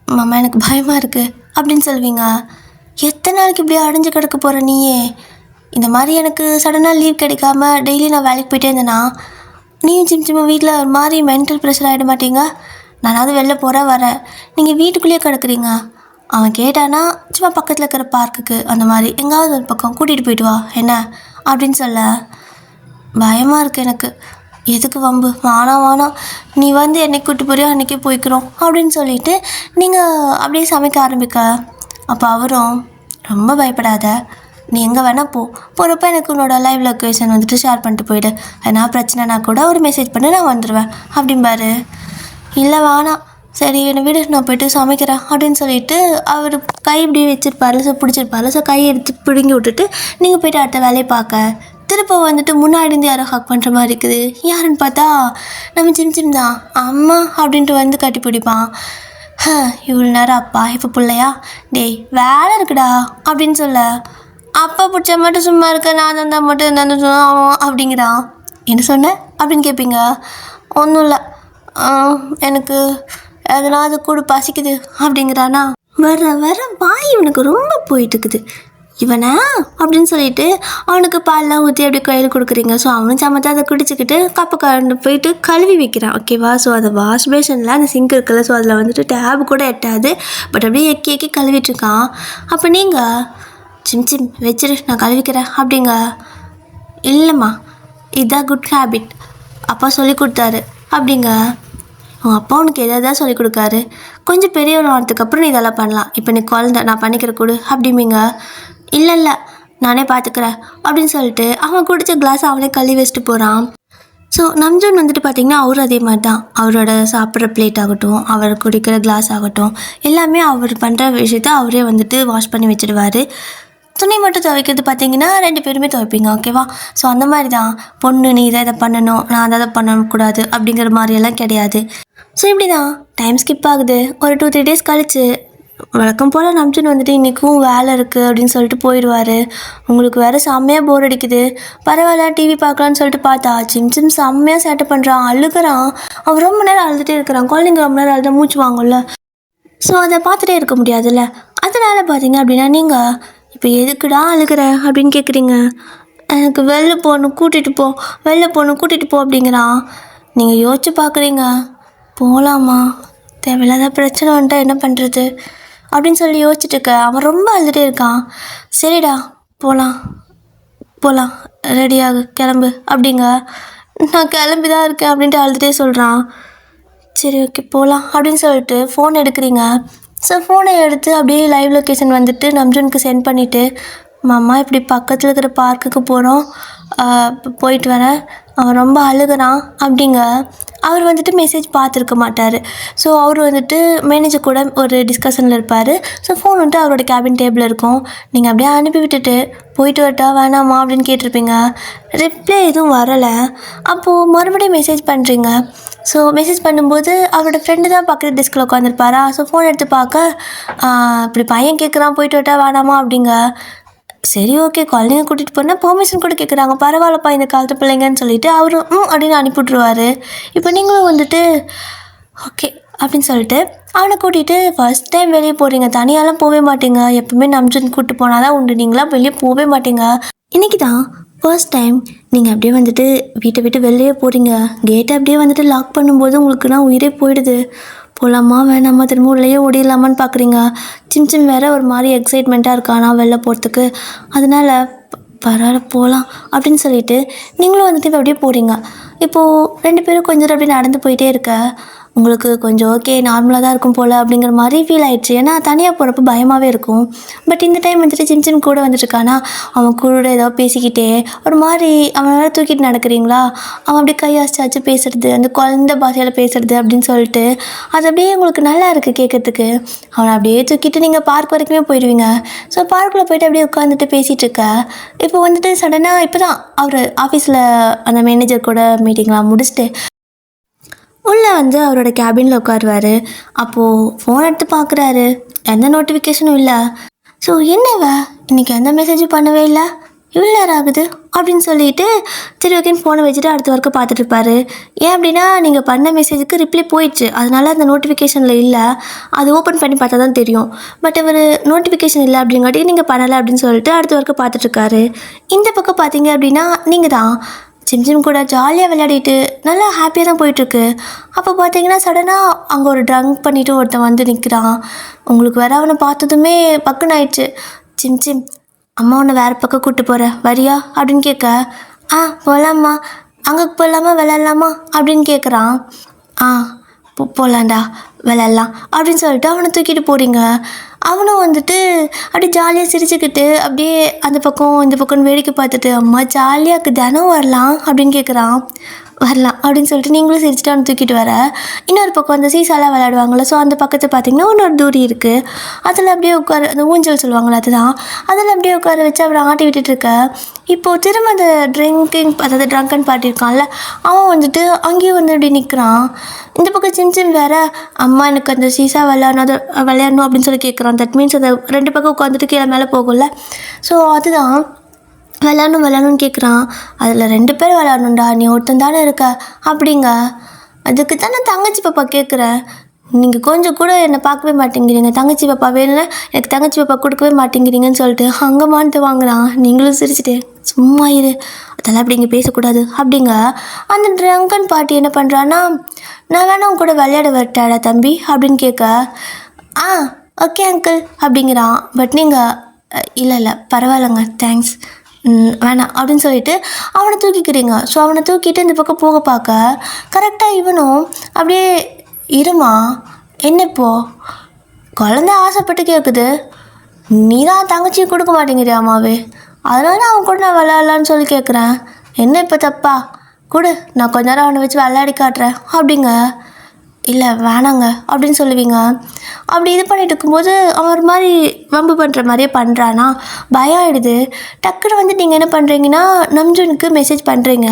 மாமா எனக்கு பயமாக இருக்குது அப்படின்னு சொல்வீங்க. எத்தனை நாளைக்கு இப்படியே அடைஞ்சு கிடக்க போகிற நீயே, இந்த மாதிரி எனக்கு சடனாக லீவ் கிடைக்காம டெய்லி நான் வேலைக்கு போயிட்டே இருந்தேன்னா நீயும் சிம்மா வீட்டில் ஒரு மாதிரி மென்டல் ப்ரெஷர் ஆகிட மாட்டீங்க? நானாவது வெளில போகிறேன் வரேன், நீங்கள் வீட்டுக்குள்ளேயே கிடக்குறீங்க. அவன் கேட்டானா சும்மா பக்கத்தில் இருக்கிற பார்க்குக்கு அந்த மாதிரி எங்காவது ஒரு பக்கம் கூட்டிகிட்டு போயிட்டு வா என்ன அப்படின்னு சொல்ல, பயமாக இருக்குது எனக்கு, எதுக்கு வம்பு, வானாம், நீ வந்து என்னைக்கு கூப்பிட்டு போறியோ அன்றைக்கே போய்க்கிறோம் அப்படின்னு சொல்லிவிட்டு நீங்கள் அப்படியே சமைக்க ஆரம்பிக்க. அப்போ அவரும் ரொம்ப பயப்படாத, நீ எங்கே வேணால் போகிறப்ப எனக்கு உன்னோட லைவ் லொக்கேஷன் வந்துட்டு ஷேர் பண்ணிட்டு போயிடு, ஏன்னா பிரச்சனைனா கூட ஒரு மெசேஜ் பண்ணி நான் வந்துடுவேன் அப்படிம்பாரு. இல்லை வேணாம், சரி என்னை விடு, நான் போய்ட்டு சமைக்கிறேன் அப்படின்னு சொல்லிட்டு அவர் கை இப்படியே வச்சுருப்பார்ல, ஸோ பிடிச்சிருப்பார்ல, ஸோ கையை எடுத்து பிடுங்கி விட்டுட்டு நீங்கள் போய்ட்டு அடுத்த வேலையை பார்க்க திருப்ப வந்துட்டு முன்னாடி இருந்து யாரோ ஹக் பண்ணுற மாதிரி இருக்குது. யாருன்னு பார்த்தா நம்ம சிம் தான். அம்மா அப்படின்ட்டு வந்து கட்டி பிடிப்பான். இவ்வளோ நேரம் அப்பா இப்போ பிள்ளையா, டேய் வேலை இருக்குடா அப்படின்னு சொல்ல, அப்பா பிடிச்சா மட்டும் சும்மா இருக்க, நான் தான் மட்டும் நான் சொன்னோம் அப்படிங்கிறான். என்ன சொன்னேன் அப்படின்னு கேட்பீங்க. ஒன்றும் இல்லை, எனக்கு அதெல்லாம் அது கூட பசிக்குது அப்படிங்கிறானா. வர வாய் இவனுக்கு ரொம்ப போயிட்டுருக்குது, இவனா அப்படின்னு சொல்லிட்டு அவனுக்கு பால்லாம் ஊற்றி அப்படி கையில் கொடுக்குறீங்க. ஸோ அவனும் சமத்தா அதை குடிச்சிக்கிட்டு கப்பு கரண்டு போயிட்டு கழுவி வைக்கிறான் ஓகேவா. ஸோ அந்த வாஷ் பேஷனில் அந்த சிங்க் இருக்குல்ல, ஸோ அதில் வந்துட்டு டேப் கூட எட்டாது, பட் அப்படியே எக்கி கழுவிட்டுருக்கான். அப்போ நீங்கள் சிம் வச்சிரு நான் கழுவிக்கிறேன் அப்படிங்க. இல்லைம்மா இதுதான் குட் ஹேபிட், அப்பா சொல்லி கொடுத்தாரு அப்படிங்க. உன் அப்பா உனக்கு எதாவது சொல்லி கொடுக்காரு, கொஞ்சம் பெரியவன் ஆனதுக்கப்புறம் நீ இதெல்லாம் பண்ணலாம், இப்போ நீ குழந்தை, நான் பண்ணிக்கிற கொடு அப்படிம்பிங்க. இல்லை நானே பார்த்துக்கிறேன் அப்படின்னு சொல்லிட்டு அவன் குடித்த கிளாஸ் அவனே கழுவி வச்சுட்டு போகிறான். ஸோ நம்ஜூன் வந்துட்டு பார்த்திங்கன்னா அவரும் அதே மாதிரி தான், அவரோட சாப்பிட்ற பிளேட் ஆகட்டும், அவர் குடிக்கிற கிளாஸ் ஆகட்டும், எல்லாமே அவர் பண்ணுற விஷயத்த அவரே வந்துட்டு வாஷ் பண்ணி வச்சுடுவார். துணி மட்டும் துவைக்கிறது பார்த்திங்கன்னா 2 பேருமே துவைப்பீங்க ஓகேவா. ஸோ அந்த மாதிரி தான், பொண்ணு நீ இதை பண்ணணும், நான் அதை பண்ணக்கூடாது அப்படிங்கிற மாதிரியெல்லாம் கிடையாது. ஸோ இப்படி தான் டைம் ஸ்கிப் ஆகுது. ஒரு 2-3 டேஸ் கழிச்சு வழக்கம் போல் நம்ஜூன் வந்துட்டு இன்றைக்கும் வேலை இருக்குது அப்படின்னு சொல்லிட்டு போயிடுவார். உங்களுக்கு வேறு செம்மையாக போர் அடிக்குது, பரவாயில்ல டிவி பார்க்கலான்னு சொல்லிட்டு பார்த்தா சிம் செம்மையாக சேட்டை பண்ணுறான், அழுகிறான். அவன் ரொம்ப நேரம் அழுதுகிட்டே இருக்கிறான். குழந்தைங்க ரொம்ப நேரம் அழுத மூச்சு வாங்கும்ல, ஸோ அதை பார்த்துட்டே இருக்க முடியாதுல்ல. அதனால் பார்த்தீங்க அப்படின்னா நீங்கள் இப்போ எதுக்குடா அழுகிற அப்படின்னு கேட்குறீங்க. எனக்கு வெளில போகணும் கூட்டிகிட்டு போ அப்படிங்கிறான். நீங்கள் யோசிச்சு பார்க்குறீங்க, போகலாமா, தேவையில்லாத பிரச்சனை வந்துட்டா என்ன பண்ணுறது அப்படின்னு சொல்லி யோசிச்சுட்டு இருக்க. அவன் ரொம்ப அழுதுகிட்டே இருக்கான். சரிடா போகலாம் ரெடியாகு கிளம்பு அப்படிங்க. நான் கிளம்பி தான் இருக்கேன் அப்படின்ட்டு அழுதுகிட்டே சொல்கிறான். சரி ஓகே போகலாம் அப்படின்னு சொல்லிட்டு ஃபோன் எடுக்கிறீங்க. ஸோ ஃபோனை எடுத்து அப்படியே லைவ் லொக்கேஷன் வந்துட்டு நம்ஜூனுக்கு சென்ட் பண்ணிவிட்டு, மாமா இப்படி பக்கத்தில் இருக்கிற பார்க்குக்கு போகிறோம், போயிட்டு வரேன், அவன் ரொம்ப அழுகிறான் அப்படிங்க. அவர் வந்துட்டு மெசேஜ் பார்த்துருக்க மாட்டார். ஸோ அவர் வந்துட்டு மேனேஜர் கூட ஒரு டிஸ்கஷனில் இருப்பார். ஸோ ஃபோன் வந்துட்டு அவரோட கேபின் டேபிள் இருக்கும். நீங்கள் அப்படியே அனுப்பி விட்டுட்டு போயிட்டு வரட்டா வேணாமா அப்படின்னு கேட்டிருப்பீங்க. ரிப்ளை எதுவும் வரலை. அப்போது மறுபடியும் மெசேஜ் பண்ணுறீங்க. ஸோ மெசேஜ் பண்ணும்போது அவரோட ஃப்ரெண்டு தான் பக்கத்து டெஸ்கில் உட்காந்துருப்பாரா. ஸோ ஃபோன் எடுத்து பார்க்க இப்படி பையன் கேட்குறான் போயிட்டு வரட்டா வேணாமா அப்படிங்க. சரி ஓகே, குழந்தைங்க கூட்டிகிட்டு போனால் பெர்மிஷன் கூட கேட்குறாங்க, பரவாயில்லப்பா இந்த காலத்து பிள்ளைங்கன்னு சொல்லிட்டு அவரும் அப்படின்னு அனுப்பிவிட்ருவாரு. இப்போ நீங்களும் வந்துட்டு ஓகே அப்படின்னு சொல்லிட்டு அவனை கூட்டிகிட்டு ஃபர்ஸ்ட் டைம் வெளியே போகிறீங்க. தனியாலாம் போகவே மாட்டீங்க, எப்பவுமே நம்ஜன் கூப்பிட்டு போனால் தான் உண்டு, நீங்களாம் வெளியே போகவே மாட்டீங்க. இன்றைக்கி தான் ஃபர்ஸ்ட் டைம் நீங்கள் அப்படியே வந்துட்டு வீட்டை விட்டு வெளியே போகிறீங்க. கேட்டை அப்படியே வந்துட்டு லாக் பண்ணும்போது உங்களுக்குனா உயிரே போயிடுது. போகலாமா வேணாமா, திரும்ப உள்ளேயே ஓடிடலாமான்னு பார்க்குறீங்க. சிம் வேறு ஒரு மாதிரி எக்ஸைட்மெண்ட்டாக இருக்கானா வெளில போகிறதுக்கு. அதனால் பரவாயில்ல போகலாம் அப்படின்னு சொல்லிட்டு நீங்களும் வந்துட்டு இப்போ அப்படியே போகிறீங்க. இப்போது 2 பேரும் கொஞ்சம் அப்படியே நடந்து போயிட்டே இருக்க உங்களுக்கு கொஞ்சம் ஓகே நார்மலாக தான் இருக்கும் போல் அப்படிங்கிற மாதிரி ஃபீல் ஆகிடுச்சு. ஏன்னா தனியாக போகிறப்ப பயமாகவே இருக்கும். பட் இந்த டைம் வந்துட்டு சிம் கூட வந்துட்டுருக்கானா அவன் கூட ஏதோ பேசிக்கிட்டே ஒரு மாதிரி அவன் வேறு தூக்கிட்டு நடக்கிறீங்களா, அவன் அப்படியே கையாச்சாச்சு பேசுகிறது, அந்த குழந்த பாஷையில் பேசுகிறது அப்படின்னு சொல்லிட்டு அது அப்படியே உங்களுக்கு நல்லா இருக்குது கேட்குறதுக்கு. அவனை அப்படியே தூக்கிட்டு நீங்கள் பார்க் வரைக்குமே போயிடுவீங்க. ஸோ பார்க்கில் போய்ட்டு அப்படியே உட்காந்துட்டு பேசிகிட்டு இருக்க இப்போ வந்துட்டு சடனாக இப்போ தான் அவர் ஆஃபீஸில் அந்த மேனேஜர் கூட மீட்டிங்லாம் முடிச்சுட்டு உள்ளே வந்து அவரோட கேபினில் உட்காருவார். அப்போது ஃபோன் எடுத்து பார்க்குறாரு, எந்த நோட்டிஃபிகேஷனும் இல்லை. ஸோ என்னவ இன்றைக்கி எந்த மெசேஜும் பண்ணவே இல்லை, இவ்வளோ நேரம் ஆகுது அப்படின்னு சொல்லிட்டு சரி ஓகேன்னு ஃபோனை வச்சுட்டு அடுத்த ஒர்க்கை பார்த்துட்ருப்பாரு. ஏன் அப்படின்னா நீங்கள் பண்ண மெசேஜுக்கு ரிப்ளை போயிடுச்சு, அதனால் அந்த நோட்டிஃபிகேஷனில் இல்லை, அது ஓப்பன் பண்ணி பார்த்தா தான் தெரியும். பட் அவர் நோட்டிஃபிகேஷன் இல்லை அப்படிங்காட்டி நீங்கள் பண்ணலை அப்படின்னு சொல்லிட்டு அடுத்த ஒர்க்கை பார்த்துட்ருக்காரு. இந்த பக்கம் பார்த்தீங்க அப்படின்னா நீங்கள் தான் சிம் கூட ஜாலியாக விளையாடிட்டு நல்லா ஹாப்பியாக தான் போயிட்டுருக்கு. அப்போ பார்த்தீங்கன்னா சடனாக அங்கே ஒரு ட்ரங்க் பண்ணிவிட்டு ஒருத்தன் வந்து நிற்கிறான். உங்களுக்கு வேற அவனை பார்த்ததுமே பக்குன்னு ஆயிடுச்சு. சிம் அம்மா உன்னை வேறு பக்கம் கூப்பிட்டு போகிறேன் வரியா அப்படின்னு கேட்க, போகலாம்மா, அங்கே போகலாமா விளையாடலாமா அப்படின்னு கேட்குறான். போகலாண்டா விளையாடலாம் அப்படின்னு சொல்லிட்டு அவனை தூக்கிட்டு போகிறீங்க. அவனும் வந்துட்டு அப்படியே ஜாலியாக சிரிச்சுக்கிட்டு அப்படியே அந்த பக்கம் இந்த பக்கம் வேடிக்கை பார்த்துட்டு அம்மா ஜாலியாக இருக்குது தினம் வரலாம் அப்படின்னு கேட்குறான். வரலாம் அப்படின்னு சொல்லிட்டு நீங்களும் சிரிச்சுட்டு அவனை தூக்கிட்டு வர இன்னொரு பக்கம் அந்த சீசாலாம் விளையாடுவாங்களே, ஸோ அந்த பக்கத்தை பார்த்திங்கன்னா இன்னொரு தூரி இருக்குது. அதில் அப்படியே உட்கார அந்த ஊஞ்சல் சொல்லுவாங்களே அதுதான், அதில் அப்படியே உட்கார வச்சு அவரை ஆட்டி விட்டுட்டுருக்க. இப்போது திரும்ப அந்த அதாவது ட்ரங்கன் பார்ட்டி இருக்கான்ல, அவன் வந்துட்டு அங்கேயும் வந்து அப்படி நிற்கிறான். இந்த பக்கம் சிம் வேறு அம்மா எனக்கு அந்த சீசா விளையாடணும் அப்படின்னு சொல்லி கேட்குறான். தட் மீன்ஸ் அந்த 2 பக்கம் உட்காந்துட்டு கீழே மேலே போகும்ல, ஸோ அதுதான் விளையாடணும்னு கேட்குறான். அதில் 2 பேர் விளையாடணுண்டா, நீ ஒருத்தன் தானே இருக்க அப்படிங்க. அதுக்கு தான் நான் தங்கச்சி பாப்பா கேட்குறேன், நீங்கள் கொஞ்சம் கூட என்னை பார்க்கவே மாட்டேங்கிறீங்க, தங்கச்சி பாப்பா வேணும்னா எனக்கு தங்கச்சி பாப்பா கொடுக்கவே மாட்டேங்கிறீங்கன்னு சொல்லிட்டு அங்கே மாட்டு வாங்குறான். நீங்களும் சிரிச்சுட்டு சும்மா இரு, அதெல்லாம் அப்படி இங்கே பேசக்கூடாது அப்படிங்க. அந்த ட்ரங்கன் பாட்டி என்ன பண்ணுறான்னா, நான் வேணா உன் கூட விளையாட வரட்டாடா தம்பி அப்படின்னு கேட்க, ஓகே அங்கிள் அப்படிங்கிறான். பட் நீங்கள் இல்லை பரவாயில்லைங்க தேங்க்ஸ் வேணாம் அப்படின்னு சொல்லிட்டு அவனை தூக்கிக்கிறீங்க. ஸோ அவனை தூக்கிட்டு இந்த பக்கம் போக பார்க்க கரெக்டாக இவனும் அப்படியே இருமா, என்ன இப்போது குழந்த ஆசைப்பட்டு கேட்குது, நீ தான் தங்கச்சியும் கொடுக்க மாட்டேங்கிறியாமாவே, அதனால அவன் கூட நான் விளையாடலான்னு சொல்லி கேட்குறேன், என்ன இப்போ தப்பா, கொடு நான் கொஞ்ச நேரம் அவனை வச்சு விளையாடி காட்டுறேன் அப்படிங்க. இல்லை வேணாங்க அப்படின்னு சொல்லுவீங்க. அப்படி இது பண்ணிட்டு இருக்கும்போது அவன் ஒரு மாதிரி வம்பு பண்ணுற மாதிரியே பண்ணுறானா, பயம் ஆகிடுது. டக்குன்னு வந்து நீங்கள் என்ன பண்ணுறீங்கன்னா நம்ஜுனுக்கு மெசேஜ் பண்ணுறீங்க.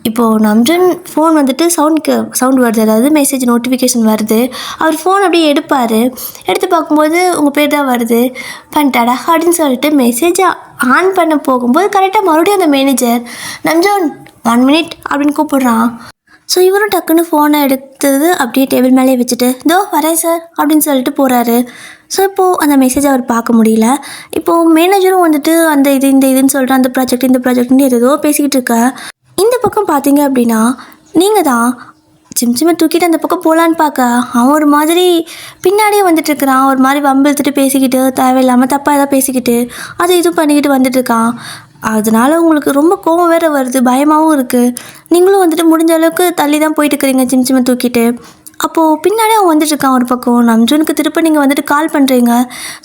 இப்போது நம்ஜுன் ஃபோன் வந்துட்டு சவுண்ட் வருது, அதாவது மெசேஜ் நோட்டிஃபிகேஷன் வருது. அவர் ஃபோன் அப்படியே எடுத்து பார்க்கும்போது உங்கள் பேர் தான் வருது. பண்ணிட்டாடா அப்படின்னு சொல்லிட்டு மெசேஜை ஆன் பண்ண போகும்போது கரெக்டாக மறுபடியும் அந்த மேனேஜர் நம்ஜுன் 1 minute அப்படின்னு கூப்பிடுறான். ஸோ இவரும் டக்குன்னு ஃபோனை எடுத்தது அப்படியே டேபிள் மேலே வச்சுட்டு இதோ வரேன் சார் அப்படின்னு சொல்லிட்டு போகிறாரு. ஸோ இப்போது அந்த மெசேஜ் அவர் பார்க்க முடியல. இப்போது மேனேஜரும் வந்துட்டு அந்த இதுன்னு சொல்லிட்டு அந்த இந்த ப்ராஜெக்ட்னு ஏதோ பேசிக்கிட்டு இருக்க. இந்த பக்கம் பார்த்தீங்க அப்படின்னா நீங்கள் தான் சிம்மை தூக்கிட்டு அந்த பக்கம் போகலான்னு பார்க்க அவன் ஒரு மாதிரி பின்னாடியே வந்துட்டுருக்கிறான். ஒரு மாதிரி வம்பிழுத்துட்டு பேசிக்கிட்டு தேவையில்லாமல் தப்பாக ஏதாவது பேசிக்கிட்டு அதை இது பண்ணிக்கிட்டு வந்துட்டுருக்கான். அதனால் உங்களுக்கு ரொம்ப கோவம் வேறு வருது, பயமாகவும் இருக்குது. நீங்களும் வந்துட்டு முடிஞ்ச அளவுக்கு தள்ளி தான் போயிட்டு இருக்கிறீங்க சிம்மை தூக்கிட்டு. அப்போது பின்னாடியே அவன் வந்துட்டுருக்கான் ஒரு பக்கம். நம்ஜுனுக்கு திருப்ப நீங்கள் வந்துட்டு கால் பண்ணுறீங்க.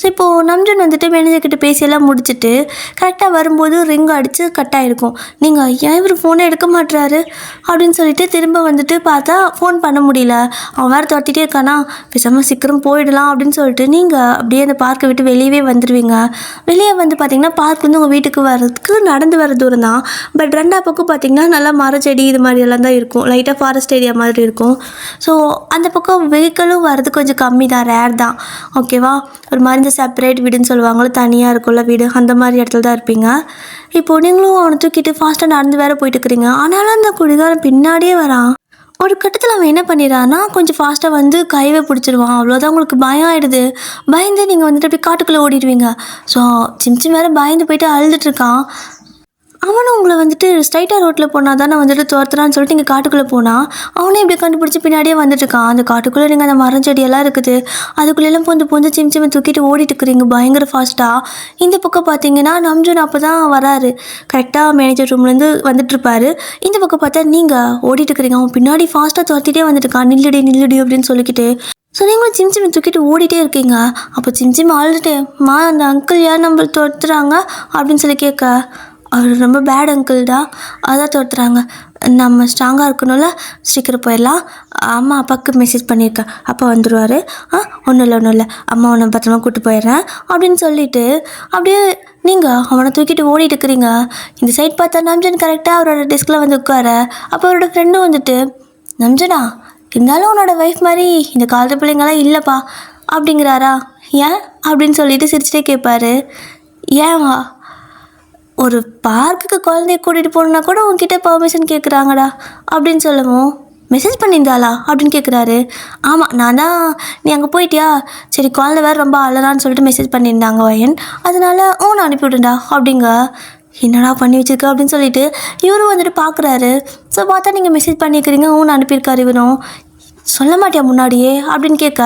ஸோ இப்போது நம்ஜுன் வந்துட்டு மேனேஜர்கிட்ட பேசியெல்லாம் முடிச்சுட்டு கரெக்டாக வரும்போது ரிங் அடித்து கட் ஆகிருக்கும். நீங்கள் ஏன் இவர் ஃபோனை எடுக்க மாட்டுறாரு அப்படின்னு சொல்லிட்டு திரும்ப வந்துட்டு பார்த்தா ஃபோன் பண்ண முடியல. அவன் வேறு துரத்திட்டே இருக்கானா, பேசாமல் சீக்கிரம் போயிடலாம் அப்படின்னு சொல்லிட்டு நீங்கள் அப்படியே அந்த பார்க்கை விட்டு வெளியவே வந்துடுவீங்க. வெளியே வந்து பார்த்திங்கன்னா பார்க் வந்து உங்கள் வீட்டுக்கு வர்றதுக்கு நடந்து வர தூரம் தான். பட் 2 பக்கம் பார்த்திங்கன்னா நல்லா மர செடி இது மாதிரியெல்லாம் தான் இருக்கும், லைட்டாக ஃபாரஸ்ட் ஏரியா மாதிரி இருக்கும். ஸோ அந்த பக்கம் வெஹிக்கிளும் வர்றது கொஞ்சம் கம்மி தான், ரேர் தான். ஓகேவா? ஒரு மாதிரி இந்த செப்பரேட் வீடுன்னு சொல்லுவாங்களோ, தனியாக இருக்குள்ள வீடு, அந்த மாதிரி இடத்துல தான் இருப்பீங்க. இப்போது நீங்களும் அவனை தூக்கிட்டு ஃபாஸ்ட்டாக நடந்து வேறு போயிட்டு இருக்கிறீங்க. ஆனாலும் அந்த குடிகாரன் பின்னாடியே வரான். ஒரு கட்டத்தில் அவன் என்ன பண்ணிடுறான்னா, கொஞ்சம் ஃபாஸ்ட்டாக வந்து கையை பிடிச்சிருவான். அவ்வளோதான், உங்களுக்கு பயம் ஆகிடுது. பயந்து நீங்கள் வந்துட்டு அப்படி காட்டுக்குள்ளே ஓடிடுவீங்க. ஸோ சிம் வேறு பயந்து போயிட்டு அழுதுட்டுருக்கான். அவனும் உங்களை வந்துட்டு ஸ்ட்ரைட்டாக ரோட்டில் போனால் தானே வந்துட்டு துரத்துறான்னு சொல்லிட்டு நீங்கள் காட்டுக்குள்ளே போனால் அவனே இப்படி கண்டுபிடிச்சி பின்னாடியே வந்துட்டுருக்கான். அந்த காட்டுக்குள்ளே நீங்கள் அந்த மரம் செடியெல்லாம் இருக்குது, அதுக்குள்ளெல்லாம் பொந்து சிம் தூக்கிட்டு ஓடிட்டு இருக்கிறீங்க பயங்கர ஃபாஸ்ட்டாக. இந்த பக்கம் பார்த்தீங்கன்னா நம்ஜூன் அப்போ தான் வராரு. கரெக்டாக மேனேஜர் ரூம்லேருந்து வந்துட்டுருப்பாரு. இந்த பக்கம் பார்த்தா நீங்கள் ஓடிட்டு இருக்கிறீங்க. அவன் பின்னாடி ஃபாஸ்ட்டாக துரத்திட்டே வந்துட்டுருக்கான். நில்லுடி அப்படின்னு சொல்லிக்கிட்டு. ஸோ நீங்களும் சிம் தூக்கிட்டு ஓடிட்டே இருக்கீங்க. அப்போ சிம் ஆளுட்டு, அந்த அங்கிள் ஏன் நம்மளை துரத்துறாங்க அப்படின்னு சொல்லி கேட்க, அவர் ரொம்ப பேட் அங்கிள் தான், அதான் துரத்துறாங்க. நம்ம ஸ்ட்ராங்காக இருக்கணும்ல, சீக்கிரம் போயிடலாம். அம்மா அப்பாவுக்கு மெசேஜ் பண்ணியிருக்கேன், அப்பா வந்துடுவார். ஒன்றும் இல்லை, அம்மா உன்னை பத்திரமா கூப்பிட்டு போயிடுறேன் அப்படின்னு சொல்லிவிட்டு அப்படியே நீங்கள் அவனை தூக்கிட்டு ஓடிட்டு இருக்கிறீங்க. இந்த சைட் பார்த்தா நம்ஜன் கரெக்டாக அவரோட டெஸ்கில் வந்து உட்கார. அப்போ அவரோட ஃப்ரெண்டும் வந்துட்டு, நம்ஜனா இருந்தாலும் உன்னோட ஒய்ஃப் மாதிரி இந்த காலத்து பிள்ளைங்களாம் இல்லைப்பா அப்படிங்கிறாரா. ஏன் அப்படின்னு சொல்லிட்டு சிரிச்சிட்டே கேட்பாரு. ஏன்வா, ஒரு பார்க்குக்கு குழந்தைய கூட்டிகிட்டு போகணுன்னா கூட உங்ககிட்ட பர்மிஷன் கேட்குறாங்கடா அப்படின்னு சொல்லவும், மெசேஜ் பண்ணியிருந்தாளா அப்படின்னு கேட்குறாரு. ஆமாம், நான் தான், நீ அங்கே போயிட்டியா, சரி குழந்தை வேறு ரொம்ப அழகான்னு சொல்லிட்டு மெசேஜ் பண்ணியிருந்தாங்க வயன், அதனால நான் அனுப்பிவிடுண்டா அப்படிங்க. என்னடா பண்ணி வச்சிருக்க அப்படின்னு சொல்லிட்டு இவரும் வந்துட்டு பார்க்குறாரு. ஸோ பார்த்தா நீங்கள் மெசேஜ் பண்ணியிருக்கிறீங்க, அனுப்பியிருக்காரு. இவரும் சொல்ல மாட்டியா முன்னாடியே அப்படின்னு கேட்க,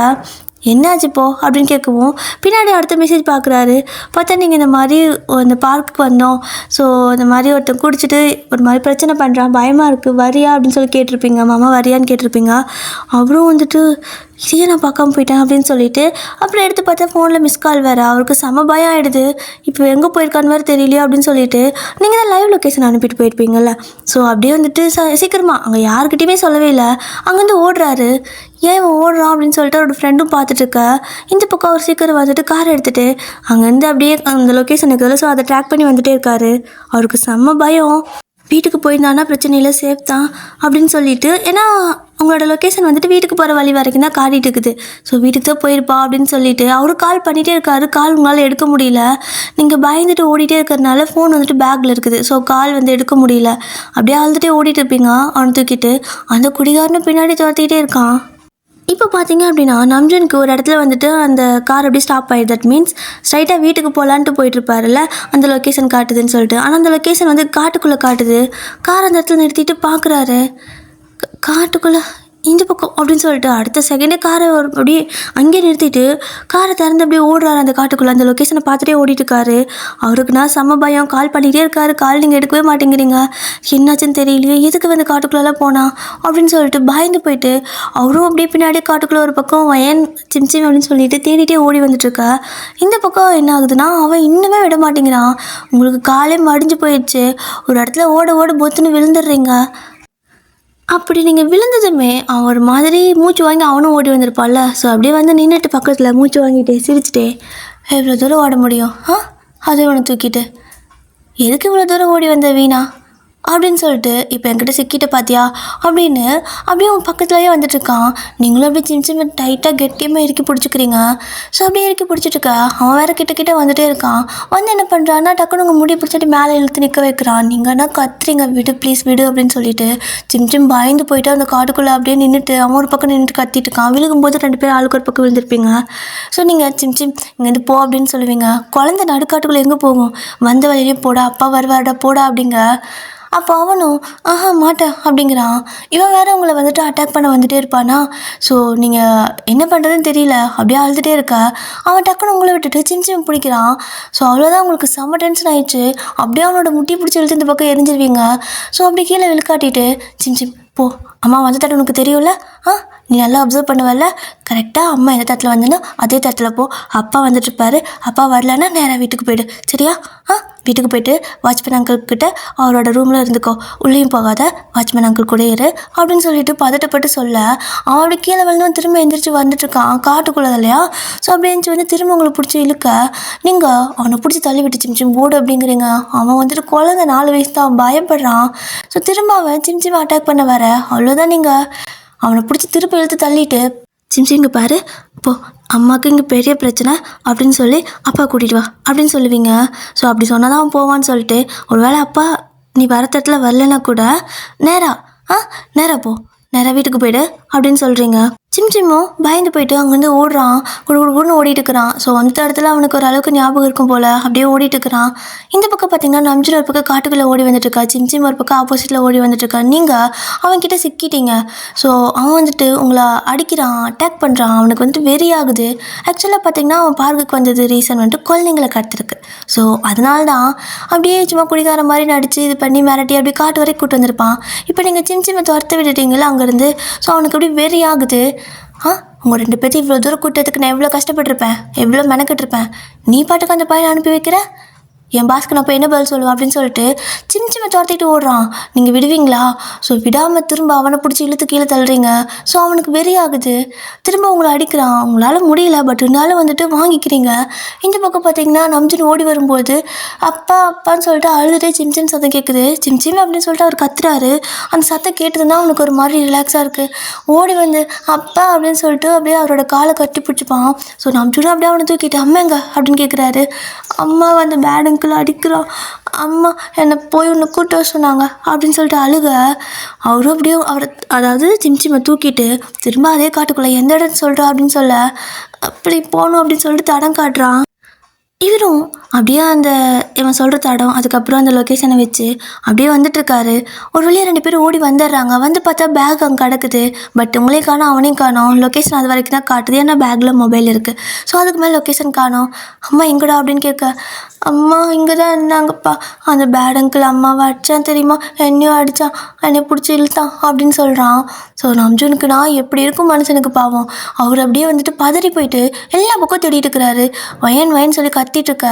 என்னாச்சு இப்போ அப்படின்னு கேட்கவும் பின்னாடி அடுத்த மெசேஜ் பார்க்குறாரு. பார்த்தா நீங்கள் இந்த மாதிரி இந்த பார்க்குக்கு வந்தோம், ஸோ இந்த மாதிரி ஒருத்தன் குடிச்சிட்டு ஒரு மாதிரி பிரச்சனை பண்ணுறான், பயமாக இருக்குது, வரியா அப்படின்னு சொல்லி கேட்டிருப்பீங்க. மாமா வரியான்னு கேட்டிருப்பீங்க. அவரும் வந்துட்டு இதையே நான் பார்க்காம போயிட்டேன் அப்படின்னு சொல்லிட்டு அப்புறம் எடுத்து பார்த்தா ஃபோனில் மிஸ் கால் வேறு. அவருக்கு செம பயம் ஆகிடுது. இப்போ எங்கே போயிருக்கான்னு வேறு தெரியலையா அப்படின்னு சொல்லிட்டு நீங்கள் தான் லைவ் லொக்கேஷன் அனுப்பிட்டு போயிருப்பீங்கள்ல. ஸோ அப்படியே வந்துட்டு சீக்கிரமாக அங்கே யாருக்கிட்டையுமே சொல்லவே இல்லை, அங்கேருந்து ஓடுறாரு. ஏன் இவன் ஓடுறான் அப்படின்னு சொல்லிட்டு அவரோட ஃப்ரெண்டும் பார்த்துட்ருக்க. இந்த பக்கம் அவர் சீக்கிரம் வந்துட்டு கார் எடுத்துகிட்டு அங்கேருந்து அப்படியே அந்த லொக்கேஷன் இருக்குதுல்ல, ஸோ அதை ட்ராக் பண்ணி வந்துட்டே இருக்காரு. அவருக்கு செம்ம பயம். வீட்டுக்கு போயிருந்தானா பிரச்சனை இல்லை, சேஃப் தான் அப்படின்னு சொல்லிட்டு, ஏன்னா அவங்களோட லொக்கேஷன் வந்துட்டு வீட்டுக்கு போகிற வழி வரைக்கும் தான் காட்டிகிட்டு இருக்குது. ஸோ வீட்டுக்கு தான் போயிருப்பா அப்படின்னு சொல்லிட்டு அவரு கால் பண்ணிகிட்டே இருக்காரு. கால் உங்களால் எடுக்க முடியல, நீங்கள் பயந்துட்டு ஓடிட்டே இருக்கிறதுனால ஃபோன் வந்துட்டு பேக்கில் இருக்குது. ஸோ கால் வந்து எடுக்க முடியல. அப்படியே அழுதுகிட்டே ஓடிட்டு இருப்பீங்க அவனை தூக்கிட்டு. அந்த குடிகாரனும் பின்னாடி துரத்திக்கிட்டே இருக்கான். இப்போ பார்த்தீங்க அப்படின்னா நம்ஜனுக்கு ஒரு இடத்துல வந்துட்டு அந்த கார் அப்படி ஸ்டாப் ஆகிடுது. தட் மீன்ஸ் ஸ்ட்ரைட்டாக வீட்டுக்கு போகலான்ட்டு போயிட்டுருப்பாருல்ல, அந்த லொக்கேஷன் காட்டுதுன்னு சொல்லிட்டு. ஆனால் அந்த லொக்கேஷன் வந்து காட்டுக்குள்ளே காட்டுது. கார் அந்த இடத்துல நிறுத்திட்டு பார்க்குறாரு, காட்டுக்குள்ளே இந்த பக்கம் அப்படின்னு சொல்லிட்டு அடுத்த செகண்டே காரை அப்படியே அங்கேயே நிறுத்திட்டு காரை திறந்து அப்படியே ஓடுறாரு அந்த காட்டுக்குள்ளே. அந்த லொக்கேஷனை பார்த்துட்டே ஓடிட்டுருக்காரு. அவருக்கு நான் செம்ம பயம். கால் பண்ணிகிட்டே இருக்காரு, கால் நீங்கள் எடுக்கவே மாட்டேங்கிறீங்க, என்னாச்சுன்னு தெரியலையே, எதுக்கு வந்து காட்டுக்குள்ளெல்லாம் போனா அப்படின்னு சொல்லிட்டு பயந்து போயிட்டு அவரும் அப்படியே பின்னாடியே காட்டுக்குள்ளே ஒரு பக்கம் வயன் சிம் அப்படின்னு சொல்லிட்டு தேடிட்டே ஓடி வந்துட்டுருக்கா. இந்த பக்கம் என்ன ஆகுதுன்னா அவன் இன்னுமே விட மாட்டேங்கிறான். உங்களுக்கு காலே மடிஞ்சு போயிடுச்சு, ஒரு இடத்துல ஓட பொத்துன்னு விழுந்துடுறீங்க. அப்படி நீங்கள் விழுந்ததுமே அவன் ஒரு மாதிரி மூச்சு வாங்கி அவனும் ஓடி வந்திருப்பான்ல. ஸோ அப்படியே வந்து நின்றுட்டு பக்கத்தில் மூச்சு வாங்கிட்டே சிரிச்சிட்டே, எவ்வளோ தூரம் ஓட முடியும் அதை இவனை தூக்கிட்டு, எதுக்கு இவ்வளோ தூரம் ஓடி வந்த வீணா அப்படின்னு சொல்லிட்டு, இப்போ என்கிட்ட சிக்கிட்ட பார்த்தியா அப்படின்னு அப்படியே அவன் பக்கத்துலேயே வந்துட்டுருக்கான். நீங்களும் அப்படியே சின்ன டைட்டாக கெட்டியமாக இறுக்கி பிடிச்சிக்கிறீங்க. ஸோ அப்படியே இறுக்கி பிடிச்சிட்ருக்க. அவன் வேறு கிட்ட வந்துகிட்டே இருக்கான். வந்து என்ன பண்ணுறான்னா டக்குனு உங்கள் முடி பிடிச்சிட்டு மேலே இழுத்து நிற்க வைக்கிறான். நீங்கள் ஆனால் கத்துறீங்க, விடு ப்ளீஸ் விடு அப்படின்னு சொல்லிட்டு. சிம் பயந்து போயிட்டு அந்த காட்டுக்குள்ளே அப்படியே நின்றுட்டு அவன் ஒரு பக்கம் நின்றுட்டு கத்திட்டு இருக்கான். விழுகும்போது 2 பேர் ஆளுக்கு ஒரு பக்கம் விழுந்திருப்பீங்க. ஸோ நீங்கள் சிம் இங்கேருந்து போ அப்படின்னு சொல்லுவீங்க. குழந்தை நடுக்காட்டுக்குள்ளே எங்கே போகும், வந்த வழியிலே போடா, அப்பா வருவாடா போடா அப்படிங்க. அப்போ அவனும் மாட்டேன் அப்படிங்கிறான். இவன் வேறு உங்களை வந்துட்டு அட்டாக் பண்ண வந்துட்டே இருப்பானா. ஸோ நீங்கள் என்ன பண்ணுறதுன்னு தெரியல, அப்படியே அழுதுகிட்டே இருக்க. அவன் டக்குன்னு உங்களை விட்டுட்டு சிம் பிடிக்கிறான். ஸோ அவ்வளோதான், உங்களுக்கு செம்ம டென்ஷன் ஆயிடுச்சு. அப்படியே அவனோட முட்டி பிடிச்சி இழுத்து இந்த பக்கம் எரிஞ்சிருவீங்க. ஸோ அப்படி கீழே விழுக்காட்டிட்டு சிம் போ, அம்மா வந்த தட்டு உனக்கு தெரியும்ல, நீ நல்லா அப்சர்வ் பண்ணுவல, கரெக்டாக அம்மா எந்த தட்டில் வந்தனோ அதே தட்டில் போ. அப்பா வந்துட்டுருப்பாரு, அப்பா வரலன்னா நேராக வீட்டுக்கு போய்டு சரியா. வீட்டுக்கு போய்ட்டு வாட்ச்மேன் அங்கிள்கிட்ட அவரோட ரூமில் இருந்துக்கோ, உள்ளேயும் போகாத, வாட்ச்மேன் அங்கிள் கூட இரு அப்படின்னு சொல்லிட்டு பதட்டப்பட்டு சொல்ல, அவனோட கீழே விழுந்து திரும்ப எந்திரிச்சு வந்துட்டுருக்கான் காட்டுக்குள்ளே இல்லையா. ஸோ அப்படி எழுந்துச்சு வந்து திரும்ப உங்களை பிடிச்சி இழுக்க, நீங்கள் அவனை பிடிச்சி தள்ளி விட்டு சிம் ஓடு அப்படிங்கிறீங்க. அவன் வந்துட்டு குழந்தை 4 வயசு தான், பயப்படுறான். ஸோ திரும்ப அவன் சிம் அட்டாக் பண்ண வர, அவ்வளோதான், நீங்கள் அவனை பிடிச்சி திருப்பி இழுத்து தள்ளிட்டு, சிம்சி இங்கே பாரு, இப்போ அம்மாவுக்கு இங்கே பெரிய பிரச்சனை அப்படின்னு சொல்லி அப்பா கூட்டிகிட்டு வா அப்படின்னு சொல்லுவீங்க. ஸோ அப்படி சொன்னால் தான் அவன் போவான்னு சொல்லிட்டு, ஒரு வேளை அப்பா நீ வர தட்டில் வரலன்னா கூட நேரா போ, நேராக வீட்டுக்கு போயிடு அப்படின்னு சொல்கிறீங்க. சிம்சிமும் பயந்து போயிட்டு அங்கேருந்து ஓடுறான், குடுன்னு ஓடிட்டு இருக்கிறான். ஸோ அந்த இடத்துல அவனுக்கு ஒரு அளவுக்கு ஞாபகம் இருக்கும் போல் அப்படியே ஓடிட்டு இருக்கிறான். இந்த பக்கம் பார்த்தீங்கன்னா நம்ஜன் ஒரு பக்கம் காட்டுக்குள்ளே ஓடி வந்துட்டுருக்கா, சிம்சிம் ஒரு பக்கம் ஆப்போசிட்டில் ஓடி வந்துட்டுருக்கா. நீங்கள் அவன்கிட்ட சிக்கிட்டீங்க. ஸோ அவன் வந்துட்டு உங்களை அடிக்கிறான், அட்டாக் பண்ணுறான். அவனுக்கு வந்துட்டு வெறி ஆகுது. ஆக்சுவலாக பார்த்தீங்கன்னா அவன் பார்க்குக்கு வந்தது ரீசன் வந்துட்டு குழந்தைங்களை கடத்திருக்கு. ஸோ அதனால தான் அப்படியே சும்மா குடிக்கார மாதிரி நடித்து இது பண்ணி மிரட்டி அப்படி காட்டு வரைக்கும் கூட்டு வந்திருப்பான். இப்போ நீங்கள் சிம்சிமை துரத்த விட்டுட்டீங்களா அங்கேருந்து. ஸோ அவனுக்கு அப்படி வெறி ஆகுது. உங்கள் 2 பேர்த்தையும் இவ்வளோ தூரம் கூட்டத்துக்கு நான் எவ்வளோ கஷ்டப்பட்டிருப்பேன், எவ்வளோ மெனக்கிட்டிருப்பேன், நீ பாட்டுக்கு அந்த பையனை அனுப்பி வைக்கிற, என் பாஸ்க்கு நான் போய் என்ன பதில் சொல்லுவேன் அப்படின்னு சொல்லிட்டு சிம்சிமை துரத்திட்டு ஓடுறான். நீங்கள் விடுவீங்களா? ஸோ விடாமல் திரும்ப அவனை பிடிச்சி இழுத்து கீழே தள்ளுறீங்க. ஸோ அவனுக்கு வெறி ஆகுது, திரும்ப உங்களை அடிக்கிறான். உங்களால் முடியல, பட் இருந்தாலும் வந்துட்டு வாங்கிக்கிறீங்க. இந்த பக்கம் பார்த்தீங்கன்னா நம்ஜன் ஓடி வரும்போது அப்பா அப்பான்னு சொல்லிட்டு அழுதுகிட்டே சிம்சிம் சத்தம் கேட்குது. சிம்சிம் அப்படின்னு சொல்லிட்டு அவர் கத்துறாரு. அந்த சத்தம் கேட்டதுன்னா அவனுக்கு ஒரு மாதிரி ரிலாக்ஸாக இருக்குது. ஓடி வந்து அப்பா அப்படின்னு சொல்லிட்டு அப்படியே அவரோட காலை கட்டி பிடிச்சிப்பான். ஸோ நம்ஜனும் அப்படியே அவனை தூக்கிட்டு அம்மாங்க அப்படின்னு கேட்குறாரு. அம்மா வந்து பேடுங்க அடிக்கிறான், அம்மா என்னை போய் ஒன்று கூட்ட சொன்னாங்க அப்படின்னு சொல்லிட்டு அழுக. அவரும் அப்படியே அதாவது சிம்சிமை தூக்கிட்டு திரும்ப அதே காட்டுக்குள்ளே எந்த இடம்னு சொல்கிறா அப்படின்னு சொல்ல அப்படி போகணும் அப்படின்னு சொல்லிட்டு தடம் காட்டுறான். இவரும் அப்படியே அந்த இவன் சொல்கிற தடம் அதுக்கப்புறம் அந்த லொக்கேஷனை வச்சு அப்படியே வந்துட்டுருக்காரு. ஒரு வழியாக 2 பேரும் ஓடி வந்துடுறாங்க. வந்து பார்த்தா பேக் அங்கே கிடக்குது. பட் உங்களையும் காணோம், அவனையும் காணோம். லொக்கேஷன் அது வரைக்கும் தான் காட்டுது, ஏன்னா பேக்கில் மொபைல் இருக்குது. ஸோ அதுக்கு மேலே லொக்கேஷன் காணோம். அம்மா எங்கடா அப்படின்னு கேட்க, அம்மா இங்கே தான் இருந்தாங்கப்பா, அந்த பேட் அங்கிள் அம்மாவை அடித்தான் தெரியுமா, என்னையும் அடித்தான், என்னை பிடிச்சி இழுத்தான் அப்படின்னு சொல்கிறான். ஸோ நம்ஜனுக்கு நான் எப்படி இருக்கும் மனுஷனுக்கு பாவம். அவர் அப்படியே வந்துட்டு பதறி போயிட்டு எல்லா பக்கம் தேடிட்டு இருக்கிறாரு. வயன் சொல்லி கத்திட்டு இருக்க.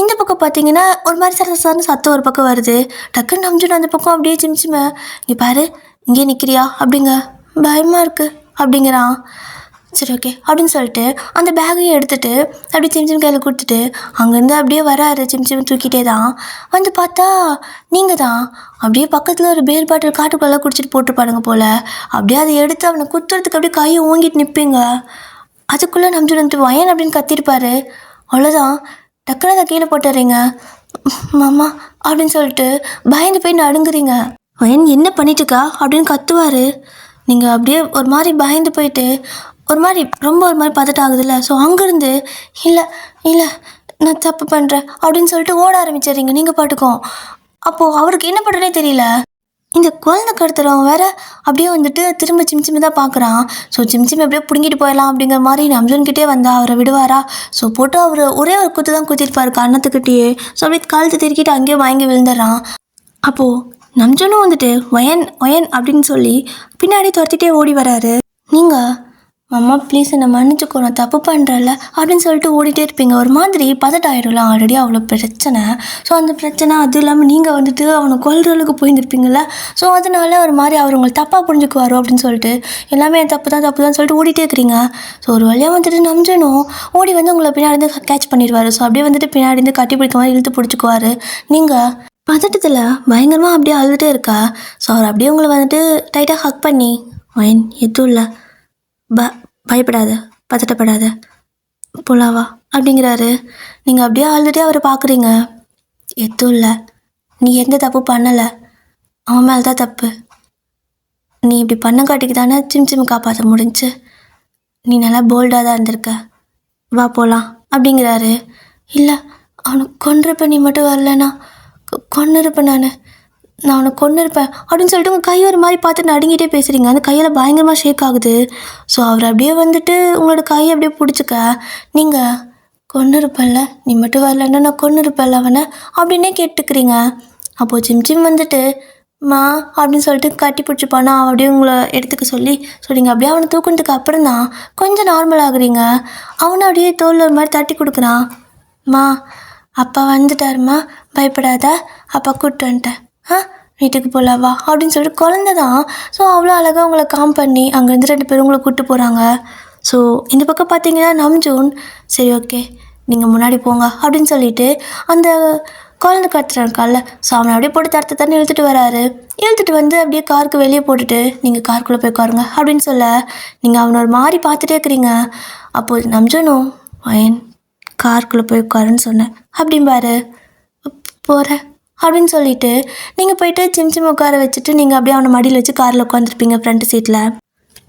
இந்த பக்கம் பார்த்தீங்கன்னா ஒரு மாதிரி சரசான சத்தம் ஒரு பக்கம் வருது. டக்குன்னு நம்ஜன் அந்த பக்கம் அப்படியே சிம்சிமை, இங்கே பாரு இங்கே நிற்கிறியா அப்படிங்க, பயமாக இருக்குது அப்படிங்கிறான். சரி ஓகே அப்படின்னு சொல்லிட்டு அந்த பேக்கையும் எடுத்துகிட்டு அப்படியே சிம்சிம் கையில் கொடுத்துட்டு அங்கேருந்து அப்படியே வராரு. சிம்சிம் தூக்கிட்டே தான் வந்து பார்த்தா நீங்கள் தான் அப்படியே பக்கத்தில் ஒரு பேர் பாட்டில் காட்டுக்குள்ளே குடிச்சிட்டு போட்டுருப்பானுங்க போல். அப்படியே அதை எடுத்து அவனை குத்துறதுக்கு அப்படியே கையை ஓங்கிட்டு நிற்பீங்க. அதுக்குள்ளே நம்ஜன் வந்துட்டு வயன் அப்படின்னு கத்திருப்பாரு. அவ்வளோதான், டக்குன்னு அதை கீழே போட்டுறீங்க. மாமா அப்படின்னு சொல்லிட்டு பயந்து போய் நடுங்குறீங்க. வயன் என்ன பண்ணிட்டுக்கா அப்படின்னு கத்துவார். நீங்கள் அப்படியே ஒரு மாதிரி பயந்து போயிட்டு ஒரு மாதிரி ரொம்ப ஒரு மாதிரி பதட்டம் ஆகுதுல்ல. ஸோ அங்கேருந்து இல்லை நான் தப்பு பண்ணுறேன் அப்படின்னு சொல்லிட்டு ஓட ஆரம்பிச்சிடுறீங்க நீங்கள் பாட்டுக்கும். அப்போது அவருக்கு என்ன பண்ணுறதே தெரியல. இந்த குழந்தை கடத்துறவன் வேற அப்படியே வந்துட்டு திரும்ப சிம்சிமை தான் பார்க்குறான். ஸோ சிம்சிமை எப்படியோ பிடுங்கிட்டு போயிடலாம் அப்படிங்கிற மாதிரி நம்ஜன்கிட்டே வந்தா அவரை விடுவாரா? ஸோ போட்டு அவர் ஒரே ஒரு குத்து தான் குத்திருப்பாரு கண்ணத்துக்கிட்டேயே. ஸோ அப்படியே கழுத்து திருக்கிட்டு அங்கேயே வாங்கி விழுந்துடுறான். அப்போது நம்ஜனும் வந்துட்டு ஒயன் அப்படின்னு சொல்லி பின்னாடி துரத்திட்டே ஓடி வராரு. நீங்கள் அம்மா ப்ளீஸ் என்னை மன்னிச்சுக்கோ, நான் தப்பு பண்ணுறல அப்படின்னு சொல்லிட்டு ஓடிட்டே இருப்பீங்க. ஒரு மாதிரி பதட்டம் ஆகிடும்ல, ஆல்ரெடி அவ்வளோ பிரச்சனை. ஸோ அந்த பிரச்சனை அது இல்லாமல் நீங்கள் வந்துட்டு அவனை கொல்ற அளவுக்கு போயிருந்துருப்பீங்கள. ஸோ அதனால ஒரு மாதிரி அவர் உங்களை தப்பாக புரிஞ்சுக்குவாரோ அப்படின்னு சொல்லிட்டு எல்லாமே தப்பு தான் சொல்லிட்டு ஓடிட்டே இருக்கிறீங்க. ஸோ ஒரு வழியாக வந்துட்டு நம்ஜனும் ஓடி வந்து உங்களை பின்னாடி இருந்து கேட்ச் பண்ணிடுவார். ஸோ அப்படியே வந்துட்டு பின்னாடி இருந்து கட்டி பிடிக்க மாதிரி இழுத்து பிடிச்சிக்குவார். நீங்கள் பதட்டத்தில் பயங்கரமாக அப்படியே அழுதுகிட்டே இருக்கா. ஸோ அவர் அப்படியே உங்களை வந்துட்டு டைட்டாக ஹக் பண்ணி வயன் எதுவும் இல்லை, பயப்படாத, பதட்டப்படாத, போலாவா அப்படிங்கிறாரு. நீங்கள் அப்படியே ஆல்ரெடி அவரை பார்க்குறீங்க. எதுவும் இல்லை, நீ எந்த தப்பு பண்ணலை, அவன் மேலே தான் தப்பு. நீ இப்படி பண்ண காட்டிக்கு தானே சிம்சிம் காப்பாற்ற முடிஞ்சு. நீ நல்லா போல்டாக தான் இருந்திருக்க, வா போகலாம் அப்படிங்கிறாரு. இல்லை அவனுக்கு கொன்றிருப்பேன், நீ மட்டும் வரலன்னா கொன்னிருப்பேன், நான் அவனை கொன்னிருப்பேன் அப்படின்னு சொல்லிட்டு உங்கள் கை ஒரு மாதிரி பார்த்து நடுங்கிட்டே பேசுகிறீங்க. அந்த கையில் பயங்கரமாக ஷேக் ஆகுது. ஸோ அவர் அப்படியே வந்துட்டு உங்களோட கையை அப்படியே பிடிச்சிக்க, நீங்கள் கொன்னிருப்பேன்ல, நீ மட்டும் வரலன்னா நான் கொன்னிருப்பேன்ல அவனை அப்படின்னே கேட்டுக்கிறீங்க. அப்போது சிம்சிம் வந்துட்டு மா அப்படின்னு சொல்லிட்டு கட்டி பிடிச்சிப்பானா அப்படியே உங்களை எடுத்துக்க சொல்லி. ஸோ நீங்கள் அப்படியே அவனை தூக்குனதுக்கு அப்புறம் தான் கொஞ்சம் நார்மல் ஆகுறீங்க. அவனை அப்படியே தோல் ஒரு மாதிரி தட்டி கொடுக்குறான். மா அப்பா வந்துட்டாருமா, பயப்படாத, அப்பா கூப்பிட்டு வந்துட்டேன், வீட்டுக்கு போகலாவா அப்படின்னு சொல்லிட்டு குழந்த தான். ஸோ அவ்வளோ அழகாக உங்களை காம் பண்ணி அங்கேருந்து 2 பேரும் உங்களை கூப்பிட்டு போகிறாங்க. ஸோ இந்த பக்கம் பார்த்தீங்கன்னா நம்ஜூன் சரி ஓகே நீங்கள் முன்னாடி போங்க அப்படின்னு சொல்லிட்டு அந்த குழந்தை கத்துறான் காலைல. ஸோ அவனை அப்படியே போட்டு தரத்தை தண்ணி இழுத்துட்டு வராரு. இழுத்துட்டு வந்து அப்படியே காருக்கு வெளியே போட்டுட்டு நீங்கள் காருக்குள்ளே போய் உட்காருங்க அப்படின்னு சொல்ல நீங்கள் அவனை ஒரு மாதிரி பார்த்துட்டே இருக்கிறீங்க. அப்போது நம்ஜனும் வயன் காருக்குள்ளே போய் உட்காருன்னு சொன்னேன் அப்படிம்பாரு. போகிறேன் அப்படின்னு சொல்லிட்டு நீங்கள் போயிட்டு சிம் உட்கார வச்சுட்டு நீங்கள் அப்படியே அவனை மடியில் வச்சு காரில் உட்காந்துருப்பீங்க ஃப்ரண்ட் சீட்டில்.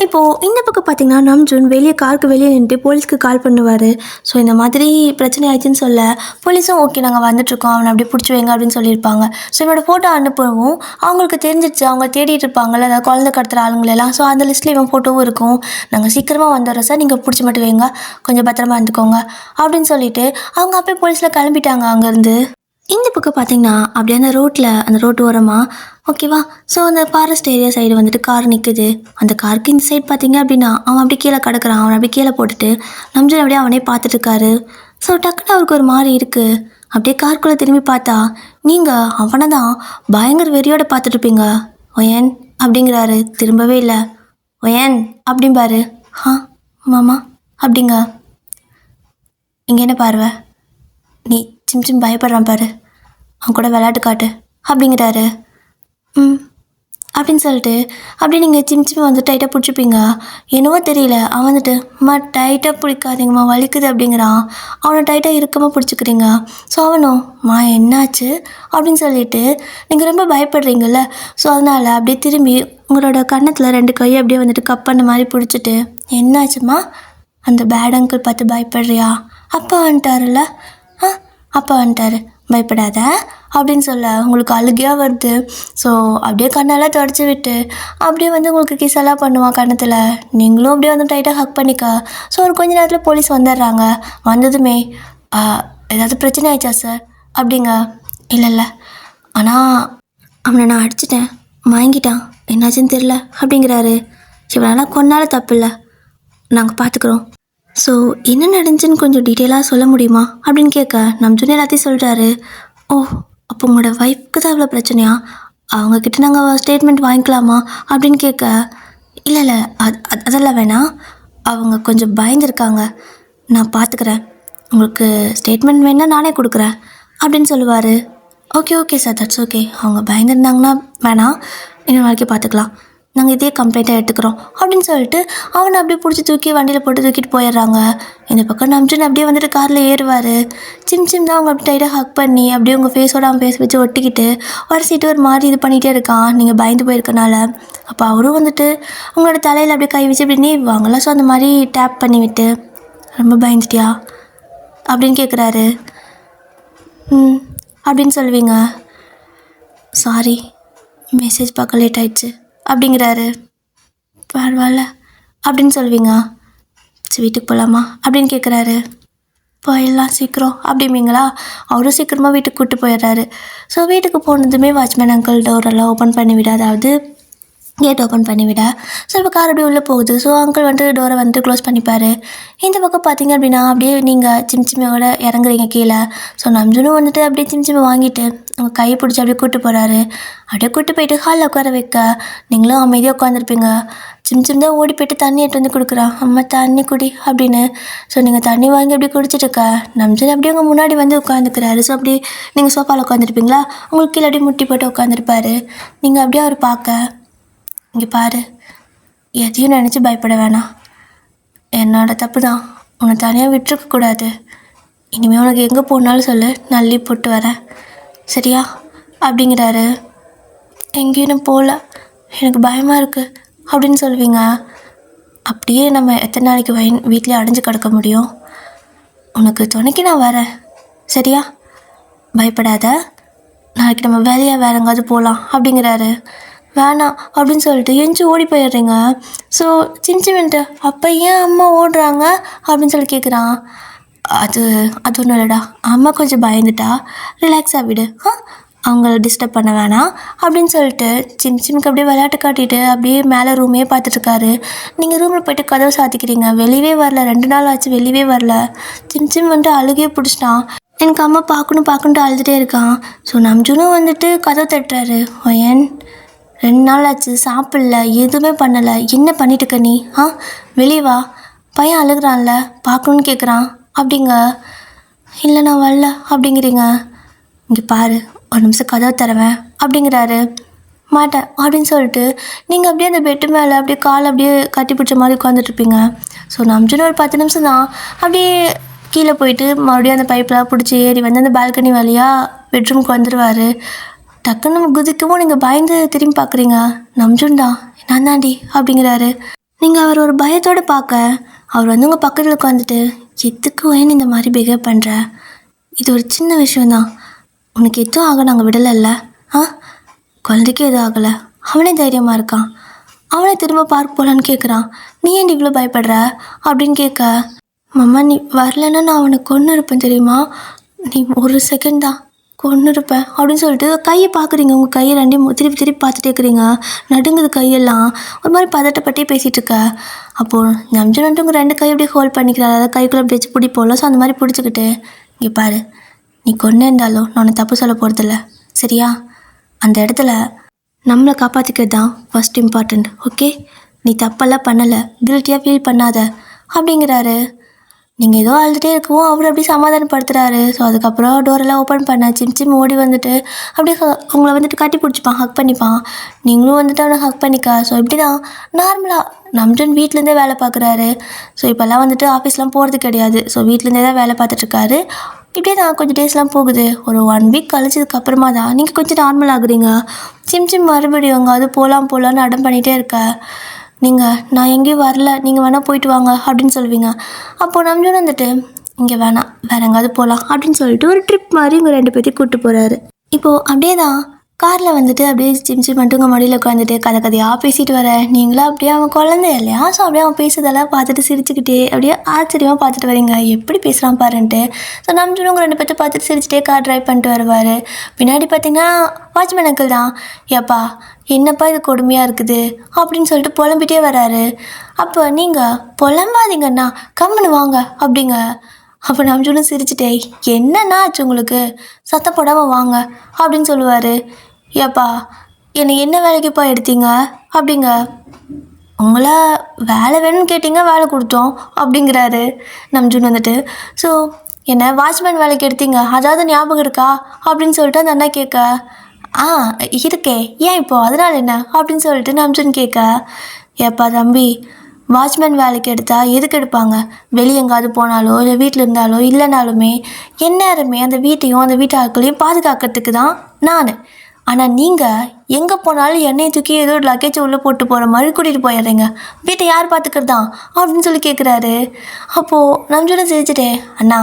இப்போது இந்த பக்கம் பார்த்தீங்கன்னா நம்ஜூன் வெளியே காருக்கு வெளியே நின்றுட்டு போலீஸ்க்கு கால் பண்ணுவார். ஸோ இந்த மாதிரி பிரச்சனை ஆயிடுச்சுன்னு சொல்ல போலீஸும் ஓகே நாங்கள் வந்துட்டுருக்கோம் அவனை அப்படியே பிடிச்சி வைங்க அப்படின்னு சொல்லியிருப்பாங்க. ஸோ என்னோடய ஃபோட்டோ அனுப்பவும் அவங்களுக்கு தெரிஞ்சிடுச்சு, அவங்க தேடிட்டு இருப்பாங்கள்ல அதாவது குழந்தை கடத்துகிற ஆளுங்களெல்லாம். ஸோ அந்த லிஸ்ட்டில் இவன் ஃபோட்டோவும் இருக்கும். நாங்கள் சீக்கிரமாக வந்துடுறோம் சார், நீங்கள் பிடிச்சி மட்டும் வைங்க, கொஞ்சம் பத்திரமா இருந்துக்கோங்க அப்படின்னு சொல்லிட்டு அவங்க அப்படியே போலீஸில் கிளம்பிட்டாங்க அங்கேருந்து. இந்த பக்கம் பார்த்தீங்கன்னா அப்படியே அந்த ரோட்டு ஓரமாக ஓகேவா. ஸோ அந்த ஃபாரஸ்ட் ஏரியா சைடு வந்துட்டு கார் நிற்குது. அந்த காருக்கு இந்த சைடு பார்த்தீங்க அப்படின்னா அவன் அப்படியே கீழே கிடக்குறான். அவனை அப்படியே கீழே போட்டுட்டு நம்ஜன் அப்படியே அவனே பார்த்துட்ருக்காரு. ஸோ டக்குன்னு அவருக்கு ஒரு மாதிரி இருக்குது. அப்படியே காருக்குள்ளே திரும்பி பார்த்தா நீங்கள் அவனை தான் பயங்கர வெறியோட பார்த்துட்ருப்பீங்க. ஒயன் அப்படிங்கிறாரு. திரும்பவே இல்லை. ஒயன் அப்படிம்பாரு. மாமா அப்படிங்க. இங்கே என்ன பார்வை, நீ சிம் பயப்படுறான் பாரு, அவன் கூட விளையாட்டு காட்டு அப்படிங்கிறாரு. அப்படின்னு சொல்லிட்டு அப்படியே நீங்கள் சிம் வந்து டைட்டாக பிடிச்சிப்பீங்க. என்னவோ தெரியல அவன் வந்துட்டு டைட்டாக பிடிக்காதீங்கம்மா வலிக்குது அப்படிங்கிறான். அவனை டைட்டாக இறுக்கமாக பிடிச்சிக்கிறீங்க. ஸோ அவனும் என்னாச்சு அப்படின்னு சொல்லிட்டு நீங்கள் ரொம்ப பயப்படுறீங்கல்ல. ஸோ அதனால் அப்படியே திரும்பி உங்களோட கன்னத்தில் 2 கையை அப்படியே வந்துட்டு கப் பண்ண மாதிரி பிடிச்சிட்டு என்னாச்சுமா, அந்த பேட் அங்கிள் பார்த்து பயப்படுறியா, அப்பா வந்துட்டாருல்ல, அப்பா வந்துட்டாரு பயப்படாத அப்படின்னு சொல்ல உங்களுக்கு அழுகையாக வருது. ஸோ அப்படியே கண்ணெல்லாம் தொடச்சி விட்டு அப்படியே வந்து உங்களுக்கு கிஸ்ஸெல்லாம் பண்ணுவான் கன்னத்தில். நீங்களும் அப்படியே வந்து டைட்டாக ஹக் பண்ணிக்க. ஸோ ஒரு கொஞ்ச நேரத்தில் போலீஸ் வந்துடுறாங்க. வந்ததுமே ஏதாவது பிரச்சனை ஆயிடுச்சா சார் அப்படிங்க. இல்லை ஆனால் அவனை நான் அடிச்சிட்டேன், வாங்கிட்டான், என்னாச்சுன்னு தெரில அப்படிங்கிறாரு. இவனெல்லாம் கொன்னாலும் தப்பு இல்லை, நாங்கள் பார்த்துக்குறோம். ஸோ என்ன நடந்துச்சுன்னு கொஞ்சம் டீட்டெயிலாக சொல்ல முடியுமா அப்படின்னு கேட்க நம்ஜூன் எல்லாத்தையும் சொல்கிறாரு. ஓ அப்போ உங்களோட ஒய்ஃப்க்கு தான் இவ்வளோ பிரச்சனையா, அவங்கக்கிட்ட நாங்கள் ஸ்டேட்மெண்ட் வாங்கிக்கலாமா அப்படின்னு கேட்க இல்லை அதெல்லாம் வேணாம், அவங்க கொஞ்சம் பயந்துருக்காங்க, நான் பார்த்துக்கிறேன், உங்களுக்கு ஸ்டேட்மெண்ட் வேணால் நானே கொடுக்குறேன் அப்படின்னு சொல்லுவார். ஓகே சார், தட்ஸ் ஓகே, அவங்க பயந்துருந்தாங்கன்னா வேணாம், இன்னும் நாளைக்கு பார்த்துக்கலாம், நாங்கள் இதே கம்ப்ளைண்ட்டாக எடுத்துக்கிறோம் அப்படின்னு சொல்லிட்டு அவனை அப்படியே பிடிச்சி தூக்கி வண்டியில் போட்டு தூக்கிட்டு போயிடுறாங்க. இந்த பக்கம் நம்ஜன் அப்படியே வந்துட்டு காரில் ஏறுவார். சிம் தான் அவங்க அப்படி டைட்டாக ஹக் பண்ணி அப்படியே உங்கள் ஃபேஸோடு அவன் ஃபேஸ் வச்சு ஒட்டிக்கிட்டு உரசிட்டு ஒரு மாதிரி இது பண்ணிகிட்டே இருக்கான் நீங்கள் பயந்து போயிருக்கனால. அப்போ அவரும் வந்துட்டு உங்களோட தலையில் அப்படியே கை வச்சு அப்படி நீவாங்கள்ல, ஸோ அந்த மாதிரி டேப் பண்ணி விட்டு ரொம்ப பயந்துட்டியா அப்படின்னு கேட்குறாரு. அப்படின்னு சொல்லுவீங்க. சாரி மெசேஜ் பார்க்க லேட் ஆயிடுச்சு அப்படிங்கிறாரு. பரவாயில்ல அப்படின்னு சொல்லுவீங்க. சரி வீட்டுக்கு போகலாமா அப்படின்னு கேட்குறாரு. போயிடலாம் சீக்கிரம் அப்படிம்பீங்களா. அவரும் சீக்கிரமாக வீட்டுக்கு கூப்பிட்டு போயிடுறாரு. ஸோ வீட்டுக்கு போனதுமே வாட்ச்மேன் அங்கிள் டோரெல்லாம் ஓப்பன் பண்ணி விட, அதாவது கேட் ஓப்பன் பண்ணிவிட. ஸோ இப்போ கார் அப்படியே உள்ளே போகுது. ஸோ அங்கிள் வந்துட்டு டோரை வந்துட்டு க்ளோஸ் பண்ணிப்பார். இந்த பக்கம் பார்த்தீங்க அப்படின்னா அப்படியே நீங்கள் சிம்சிமையோட இறங்குறீங்க கீழே. ஸோ நம்ஜனும் வந்துட்டு அப்படியே சிம்சிமை வாங்கிட்டு உங்கள் கையை பிடிச்சி அப்படியே கூப்பிட்டு போகிறாரு. அப்படியே கூப்பிட்டு போயிட்டு ஹாலில் உட்கார வைக்க நீங்களும் அமைதியாக உட்காந்துருப்பீங்க. சிம் தான் ஓடி போய்ட்டு தண்ணி எடுத்து வந்து கொடுக்குறான். அம்மா தண்ணி குடி அப்படின்னு. ஸோ நீங்கள் தண்ணி வாங்கி அப்படியே குடிச்சிட்டு இருக்க நம்ஜன் அப்படியே உங்கள் முன்னாடி வந்து உட்காந்துக்கிறாரு. ஸோ அப்படியே நீங்கள் சோஃபாவில் உட்காந்துருப்பீங்களா, உங்களுக்கு கீழே அப்படியே முட்டி போட்டு உட்காந்துருப்பாரு. நீங்கள் அப்படியே அவர் பார்க்க, இங்கே பாரு, எதையும் நினச்சி பயப்பட வேணாம், என்னோட தப்பு தான், உன்னை தனியாக விட்டுருக்கக்கூடாது, இனிமேல் உனக்கு எங்கே போனாலும் சொல்லு, நான் லீவ் போட்டு வரேன் சரியா அப்படிங்கிறாரு. எங்கேயும் நான் போகல, எனக்கு பயமாக இருக்குது அப்படின்னு சொல்லுவீங்க. அப்படியே நம்ம எத்தனை நாளைக்கு வீட்டிலே அடைஞ்சு கிடக்க முடியும், உனக்கு துணைக்கு நான் வரேன் சரியா, பயப்படாத, நாளைக்கு நம்ம வேலையாக வேற எங்காவது போகலாம் அப்படிங்கிறாரு. வேணாம் அப்படின்னு சொல்லிட்டு எஞ்சி ஓடி போயிடுறீங்க. ஸோ சின்சிமெண்ட்டு அப்போ ஏன் அம்மா ஓடுறாங்க அப்படின்னு சொல்லி கேட்குறான். அது ஒன்றும் இல்லைடா, அம்மா கொஞ்சம் பயந்துட்டா, ரிலாக்ஸாக விடு, அவங்கள டிஸ்டர்ப் பண்ண வேணாம் அப்படின்னு சொல்லிட்டு சிம்சிமுக்கு அப்படியே விளையாட்டு காட்டிட்டு அப்படியே மேலே ரூமே பார்த்துட்ருக்காரு. நீங்கள் ரூமில் போய்ட்டு கதவை சாத்திக்கிறீங்க. வெளியவே வரல, 2 நாள் ஆச்சு வெளியவே வரல. சிம் வந்துட்டு அழுகே பிடிச்சிட்டான். எனக்கு அம்மா பார்க்கணுன்ட்டு அழுதுகிட்டே இருக்கான். ஸோ நம்ஜுனும் வந்துட்டு கதவை தட்டுறாரு. ஒயன் 2 நாள் ஆச்சு, சாப்பிடல, எதுவுமே பண்ணலை, என்ன பண்ணிட்டு இருக்க நீ, வெளியே வா, பையன் அழுகிறான்ல பார்க்கணுன்னு கேட்குறான் அப்படிங்க. இல்லை நான் வரல அப்படிங்கிறீங்க. இங்கே பாரு, ஒரு நிமிஷம் கதவை தரவேன் அப்படிங்கிறாரு. மாட்டேன் அப்படின்னு சொல்லிட்டு நீங்கள் அப்படியே அந்த பெட்டு மேலே அப்படியே கால் அப்படியே கட்டி பிடிச்ச மாதிரி உட்காந்துட்ருப்பீங்க. ஸோ நம்ஜுன்னு ஒரு 10 நிமிஷம் தான் அப்படியே கீழே போயிட்டு மறுபடியும் அந்த பைப்பெலாம் பிடிச்சி ஏறி வந்து அந்த பால்கனி வழியாக பெட்ரூமுக்கு வந்துடுவார். டக்குன்னு நம்ம குதிக்கவும் நீங்கள் பயந்து திரும்பி பார்க்குறீங்க. நம்ஜுன்டா நான் தாண்டி அப்படிங்கிறாரு. நீங்கள் அவர் ஒரு பயத்தோடு பார்க்க அவர் வந்து உங்கள் பக்கத்தில் உட்காந்துட்டு எதுக்கு ஏன் இந்த மாதிரி பிஹேவ் பண்ணுற, இது ஒரு சின்ன விஷயந்தான், உனக்கு எதுவும் ஆக நாங்கள் விடலைல்ல, குழந்தைக்கு எதுவும் ஆகலை, அவனே தைரியமாக இருக்கான், அவனை திரும்ப பார்க்க போகலான்னு கேட்குறான், நீ ஏன் இவ்வளோ பயப்படுற அப்படின்னு கேட்க, மாமா நீ வரலன்னா நான் அவனை கொன்று இருப்பேன் தெரியுமா, நீ ஒரு செகண்ட் தான் கொன்று இருப்பேன் அப்படின்னு சொல்லிட்டு கையை பார்க்குறீங்க. உங்கள் கையை ரெண்டையும் திருப்பி திருப்பி பார்த்துட்டே இருக்கிறீங்க. நடுங்குது கையெல்லாம், ஒரு மாதிரி பதட்டப்பட்டே பேசிகிட்டு இருக்க. அப்போது நம்ஜுன்ட்டு உங்கள் 2 கை அப்படியே ஹோல்ட் பண்ணிக்கிறாரு. அதாவது கைக்குள்ளே அப்படி வச்சு பிடிப்போம்ல, ஸோ அந்த மாதிரி பிடிச்சிக்கிட்டு, இங்கே பாரு, நீ கொண்டு இருந்தாலும் நான் உன்னை தப்பு சொல்ல போகிறதில்ல சரியா, அந்த இடத்துல நம்மளை காப்பாற்றிக்கிறது தான் ஃபஸ்ட் இம்பார்ட்டண்ட், ஓகே, நீ தப்பெல்லாம் பண்ணலை, கில்ட்டியாக ஃபீல் பண்ணாத அப்படிங்கிறாரு. நீங்கள் ஏதோ அழுதுகிட்டே இருக்கவும் அவர் அப்படியே சமாதானப்படுத்துகிறாரு. ஸோ அதுக்கப்புறம் டோரெல்லாம் ஓப்பன் பண்ண சிம் ஓடி வந்துட்டு அப்படியே உங்களை வந்துட்டு கட்டி பிடிச்சிப்பான், ஹக் பண்ணிப்பான். நீங்களும் வந்துட்டு அவனை ஹக் பண்ணிக்க. ஸோ இப்படி தான் நார்மலாக நம்ஜுன் வீட்டிலேருந்தே வேலை பார்க்குறாரு. ஸோ இப்போல்லாம் வந்துட்டு ஆஃபீஸ்லாம் போகிறது கிடையாது. ஸோ வீட்டிலேருந்தே தான் வேலை பார்த்துட்ருக்காரு. இப்படியே தான் கொஞ்சம் டேஸ்லாம் போகுது. ஒரு 1 வீக் கழிச்சதுக்கப்புறமா தான் நீங்கள் கொஞ்சம் நார்மல் ஆகுறீங்க. சிம் மறுபடியும் எங்காவது போகலான்னு அடம் பண்ணிகிட்டே இருக்க. நீங்கள் நான் எங்கேயும் வரல, நீங்கள் வேணால் போயிட்டு வாங்க அப்படின்னு சொல்லுவீங்க. அப்போது நம்ஜுன் வந்துட்டு இங்கே வேணாம், வேறு எங்காவது போகலாம் அப்படின்னு சொல்லிட்டு ஒரு ட்ரிப் மாதிரி இங்கே 2 பேர்த்தையும் கூப்பிட்டு போகிறாரு. இப்போது அப்படியே தான் காரில் வந்துட்டு அப்படியே சிம் மட்டும் உங்கள் மடியில் உட்காந்துட்டு கதையாக பேசிட்டு வர. நீங்களும் அப்படியே அவன் குழந்தை இல்லையா, ஸோ அப்படியே அவன் பேசுறதெல்லாம் பார்த்துட்டு சிரிச்சுக்கிட்டே அப்படியே ஆச்சரியமாக பார்த்துட்டு வரீங்க, எப்படி பேசுகிறான் பாருன்ட்டு. ஸோ நம்ஜுன் உங்கள் 2 பேர்த்தை பார்த்துட்டு சிரிச்சுட்டே கார் ட்ரைவ் பண்ணிட்டு வருவார். பின்னாடி பார்த்தீங்கன்னா வாட்ச்மேன் அங்கிள் தான். ஏப்பா என்னப்பா இது கொடுமையாக இருக்குது அப்படின்னு சொல்லிட்டு புலம்பிட்டே வராரு. அப்போ நீங்கள் புலம்பாதீங்கண்ணா, கம்முன்னு வாங்க அப்படிங்க. அப்போ நம்ஜுனும் சிரிச்சுட்டே என்னன்னா ஆச்சு உங்களுக்கு, சத்தம் போடாமல் வாங்க அப்படின்னு சொல்லுவார். ஏப்பா என்னை என்ன வேலைக்குப்பா எடுத்தீங்க அப்படிங்க. உங்களை வேலை வேணும்னு கேட்டிங்க, வேலை கொடுத்தோம் அப்படிங்கிறாரு நம்ஜுன் வந்துட்டு. ஸோ என்ன வாட்ச்மேன் வேலைக்கு எடுத்தீங்க, அதாவது ஞாபகம் இருக்கா அப்படின்னு சொல்லிட்டு அந்த அண்ணா கேட்க, இருக்கே, ஏன் இப்போது அதனால் என்ன அப்படின்னு சொல்லிட்டு நம்ஜுன் கேட்க, ஏப்பா தம்பி, வாட்ச்மேன் வேலைக்கு எடுத்தால் எதுக்கு எடுப்பாங்க, வெளியே எங்காவது போனாலோ இல்லை வீட்டில் இருந்தாலோ இல்லைனாலுமே எந்நேரமே அந்த வீட்டையும் அந்த வீட்டு ஆட்களையும் பாதுகாக்கிறதுக்கு தான் நான். ஆனால் நீங்கள் எங்கே போனாலும் எண்ணெயை தூக்கி ஏதோ ஒரு லக்கேஜை உள்ளே போட்டு போகிற மாதிரி கூட்டிகிட்டு போயிடுறீங்க, வீட்டை யார் பார்த்துக்கிறதான் அப்படின்னு சொல்லி கேட்குறாரு. அப்போது நம்ஜுன் சிரிச்சுட்டே, அண்ணா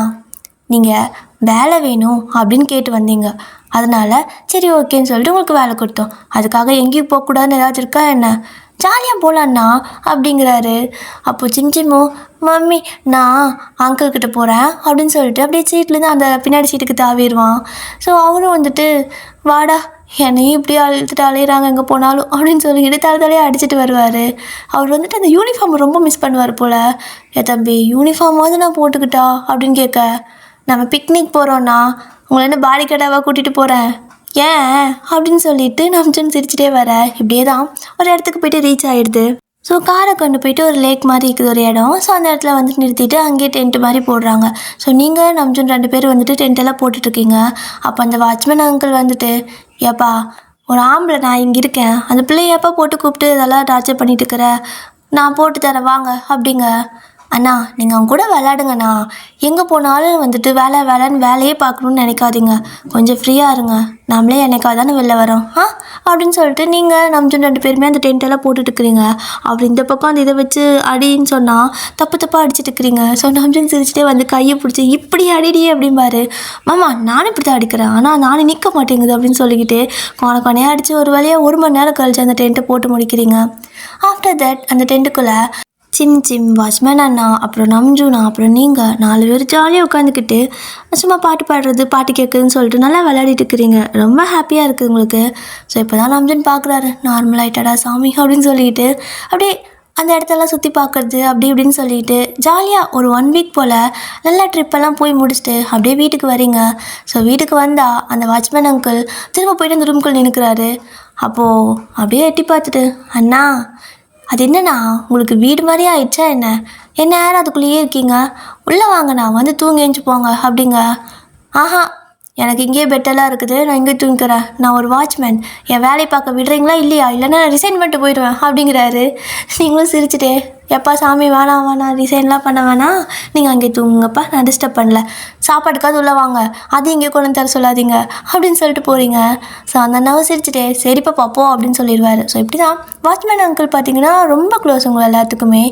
நீங்கள் வேலை வேணும் அப்படின்னு கேட்டு வந்தீங்க, அதனால் சரி ஓகேன்னு சொல்லிட்டு உங்களுக்கு வேலை கொடுத்தோம், அதுக்காக எங்கேயும் போகக்கூடாதுன்னு ஏதாச்சும் இருக்கா என்ன, ஜாலியாக போகலான்னா அப்படிங்கிறாரு. அப்போது சிம்மும் மம்மி நான் அங்கிள்கிட்ட போகிறேன் அப்படின்னு சொல்லிட்டு அப்படியே சீட்லேருந்து அந்த பின்னாடி சீட்டுக்கு தாவிடுவான். ஸோ அவரும் வந்துட்டு வாடா, என்னையும் இப்படி அழுத்துட்டு அலையிறாங்க எங்கே போனாலும் அப்படின்னு சொல்லிக்கிட்டு தலையாக அடிச்சுட்டு வருவார். அவர் வந்துட்டு அந்த யூனிஃபார்ம் ரொம்ப மிஸ் பண்ணுவார் போல். தம்பி யூனிஃபார்மாவது நான் போட்டுக்கிட்டா அப்படின்னு கேட்க, நம்ம பிக்னிக் போகிறோன்னா உங்களை என்ன பாடிகேடாவாக கூட்டிகிட்டு போகிறேன் ஏன் அப்படின்னு சொல்லிட்டு நம்ஜுன் சிரிச்சிட்டே வர. இப்படியே தான் ஒரு இடத்துக்கு போய்ட்டு ரீச் ஆகிடுது. ஸோ காரை கொண்டு போயிட்டு ஒரு லேக் மாதிரி இருக்குது ஒரு இடம். ஸோ அந்த இடத்துல வந்துட்டு நிறுத்திட்டு அங்கேயே டென்ட் மாதிரி போடுறாங்க. ஸோ நீங்கள் நம்ஜுன் 2 பேர் வந்துட்டு டென்ட்டெல்லாம் போட்டுட்ருக்கீங்க. அப்போ அந்த வாட்ச்மேன் அங்கிள் வந்துட்டு, ஏப்பா ஒரு ஆம்பளை நான் இங்கே இருக்கேன், அந்த பிள்ளையப்பா போட்டு கூப்பிட்டு இதெல்லாம் டார்ச்சர் பண்ணிட்டு இருக்கிற, நான் போட்டு தரேன் வாங்க அப்படிங்க. அண்ணா நீங்கள் அவங்க கூட விளையாடுங்கண்ணா, எங்கே போனாலும் வந்துட்டு வேலைன்னு வேலையே பார்க்கணுன்னு நினைக்காதீங்க, கொஞ்சம் ஃப்ரீயாக இருங்க, நம்மளே என்னைக்காவது தானே வெளில வரோம் அப்படின்னு சொல்லிட்டு நீங்கள் நம்ஜுன் 2 பேருமே அந்த டென்ட்டெல்லாம் போட்டுட்ருக்குறீங்க. அப்படி இந்த பக்கம் அந்த இதை வச்சு அடின்னு சொன்னால் தப்பாக அடிச்சுட்டு இருக்கிறீங்க. ஸோ நம்ஜுன் சிரிச்சிட்டே வந்து கையை பிடிச்சி இப்படி அடிடியே அப்படிம்பாரு. மாமா நானும் இப்படி தான் அடிக்கிறேன், ஆனால் நானும் நிற்க மாட்டேங்குது அப்படின்னு சொல்லிக்கிட்டு கொனையாக அடித்து ஒரு வழியாக 1 மணி நேரம் கழிச்சு அந்த டென்ட்டை போட்டு முடிக்கிறீங்க. ஆஃப்டர் தட் அந்த டென்ட்டுக்குள்ளே சிம் வாட்ச்மேன் அண்ணா அப்புறம் நம்ஜுனா அப்புறம் நீங்கள் 4 பேர் ஜாலியாக உட்காந்துக்கிட்டு சும்மா பாட்டு பாடுறது பாட்டு கேட்குதுன்னு சொல்லிட்டு நல்லா விளையாடிட்டு இருக்கிறீங்க. ரொம்ப ஹாப்பியாக இருக்குது உங்களுக்கு. ஸோ இப்போ தான் நம்ஜுன் பார்க்குறாரு, நார்மல் ஆகிட்டடா சாமி அப்படின்னு சொல்லிட்டு அப்படியே அந்த இடத்தெல்லாம் சுற்றி பார்க்குறது அப்படி இப்படின்னு சொல்லிட்டு ஜாலியாக ஒரு 1 வீக் போல் நல்லா ட்ரிப்பெல்லாம் போய் முடிச்சுட்டு அப்படியே வீட்டுக்கு வரீங்க. ஸோ வீட்டுக்கு வந்தால் அந்த வாட்ச்மேன் அங்கிள் திரும்ப போய்ட்டு அந்த ரூம்குள்ளே நின்றுக்கிறாரு. அப்போது அப்படியே எட்டி பார்த்துட்டு, அண்ணா அது என்னண்ணா உங்களுக்கு வீடு மாதிரியே ஆயிடுச்சா என்ன யாரும் அதுக்குள்ளேயே இருக்கீங்க, உள்ளே வாங்கண்ணா வந்து தூங்கி எழுந்து போங்க அப்படிங்க. எனக்கு இங்கேயே பெட்டெல்லாம் இருக்குது, நான் இங்கே தூங்கிக்கிறேன், நான் ஒரு வாட்ச்மேன், என் வேலையை பார்க்க விடுறீங்களா இல்லையா, இல்லைன்னா நான் ரிசைன் பண்ணிட்டு போயிடுவேன் அப்படிங்கிறாரு. நீங்களும் சிரிச்சுட்டே, எப்பா சாமி வேணாம் வேணாம் ரிசைன்லாம் பண்ண வேணாம், நீங்கள் அங்கே தூங்குங்கப்பா, நான் டிஸ்டர்ப் பண்ணல, சாப்பாட்டுக்காவது உள்ள வாங்க, அது இங்கே கொண்டு தர சொல்லாதீங்க அப்படின்னு சொல்லிட்டு போகிறீங்க. ஸோ அந்த அண்ணாவும் சிரிச்சுட்டே சரிப்பா பார்ப்போம் அப்படின்னு சொல்லிடுவார். ஸோ இப்படி தான் வாட்ச்மேன் அங்கிள் பார்த்தீங்கன்னா ரொம்ப க்ளோஸ் உங்களை எல்லாத்துக்குமே.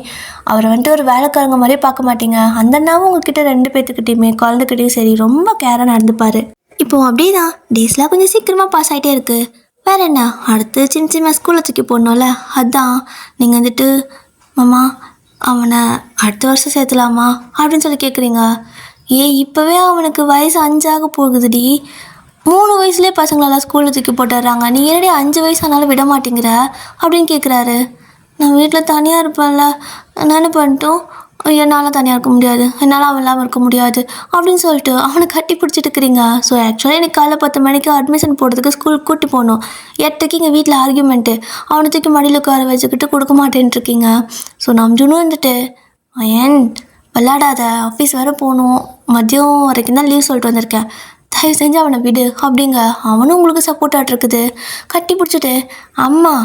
அவரை வந்துட்டு ஒரு வேலைக்காரங்க மாதிரியே பார்க்க மாட்டீங்க. அந்த அண்ணாவும் உங்ககிட்ட 2 பேர்த்துக்கிட்டையுமே குழந்தைகிட்டையும் சரி ரொம்ப கேராக நடந்துப்பார். இப்போது அப்படியே தான் டேஸ்லாம் கொஞ்சம் சீக்கிரமாக பாஸ் ஆகிட்டே இருக்குது. வேறு என்ன, அடுத்து சின்ன சின்ன ஸ்கூலில் தூக்கி போடணும்ல, அதுதான் நீங்கள் வந்துட்டு மாமா அவனை அடுத்த வருஷம் சேர்த்துலாமா அப்படின்னு சொல்லி கேட்குறீங்க. இப்போவே அவனுக்கு வயசு 5 ஆக போகுதுடி, 3 வயசுலேயே பசங்களெல்லாம் ஸ்கூலில் தூக்கி போட்டுடுறாங்க, நீ ஏறடி 5 வயசு ஆனாலும் விட மாட்டேங்கிற அப்படின்னு கேட்குறாரு. நான் வீட்டில் தனியாக இருப்பேன்ல, நான் என்ன பண்ணிட்டோம், என்னால் தனியாக இருக்க முடியாது, என்னால் அவன் இல்லாமல் இருக்க முடியாது அப்படின்னு சொல்லிட்டு அவனை கட்டி பிடிச்சிட்டு இருக்கிறீங்க. ஸோ ஆக்சுவலாக எனக்கு காலைல 10 மணிக்கு அட்மிஷன் போடுறதுக்கு ஸ்கூலுக்கு கூட்டி போகணும். 8க்கு எங்கள் வீட்டில் ஆர்கியூமெண்ட்டு, அவனை தூக்கி மடியில் உட்கார வச்சுக்கிட்டு கொடுக்க மாட்டேன்ட்டு இருக்கீங்க. ஸோ நம்ஜுனும் வந்துட்டு ஏன் விளாடாத, ஆஃபீஸ் வேறு போகணும், மதியம் வரைக்கும் தான் லீவ் சொல்லிட்டு வந்திருக்கேன், தயவு செஞ்சு அவனை விடு அப்படிங்க. அவனும் உங்களுக்கு சப்போர்ட்டாக இருக்குது. கட்டி பிடிச்சிட்டு அம்மா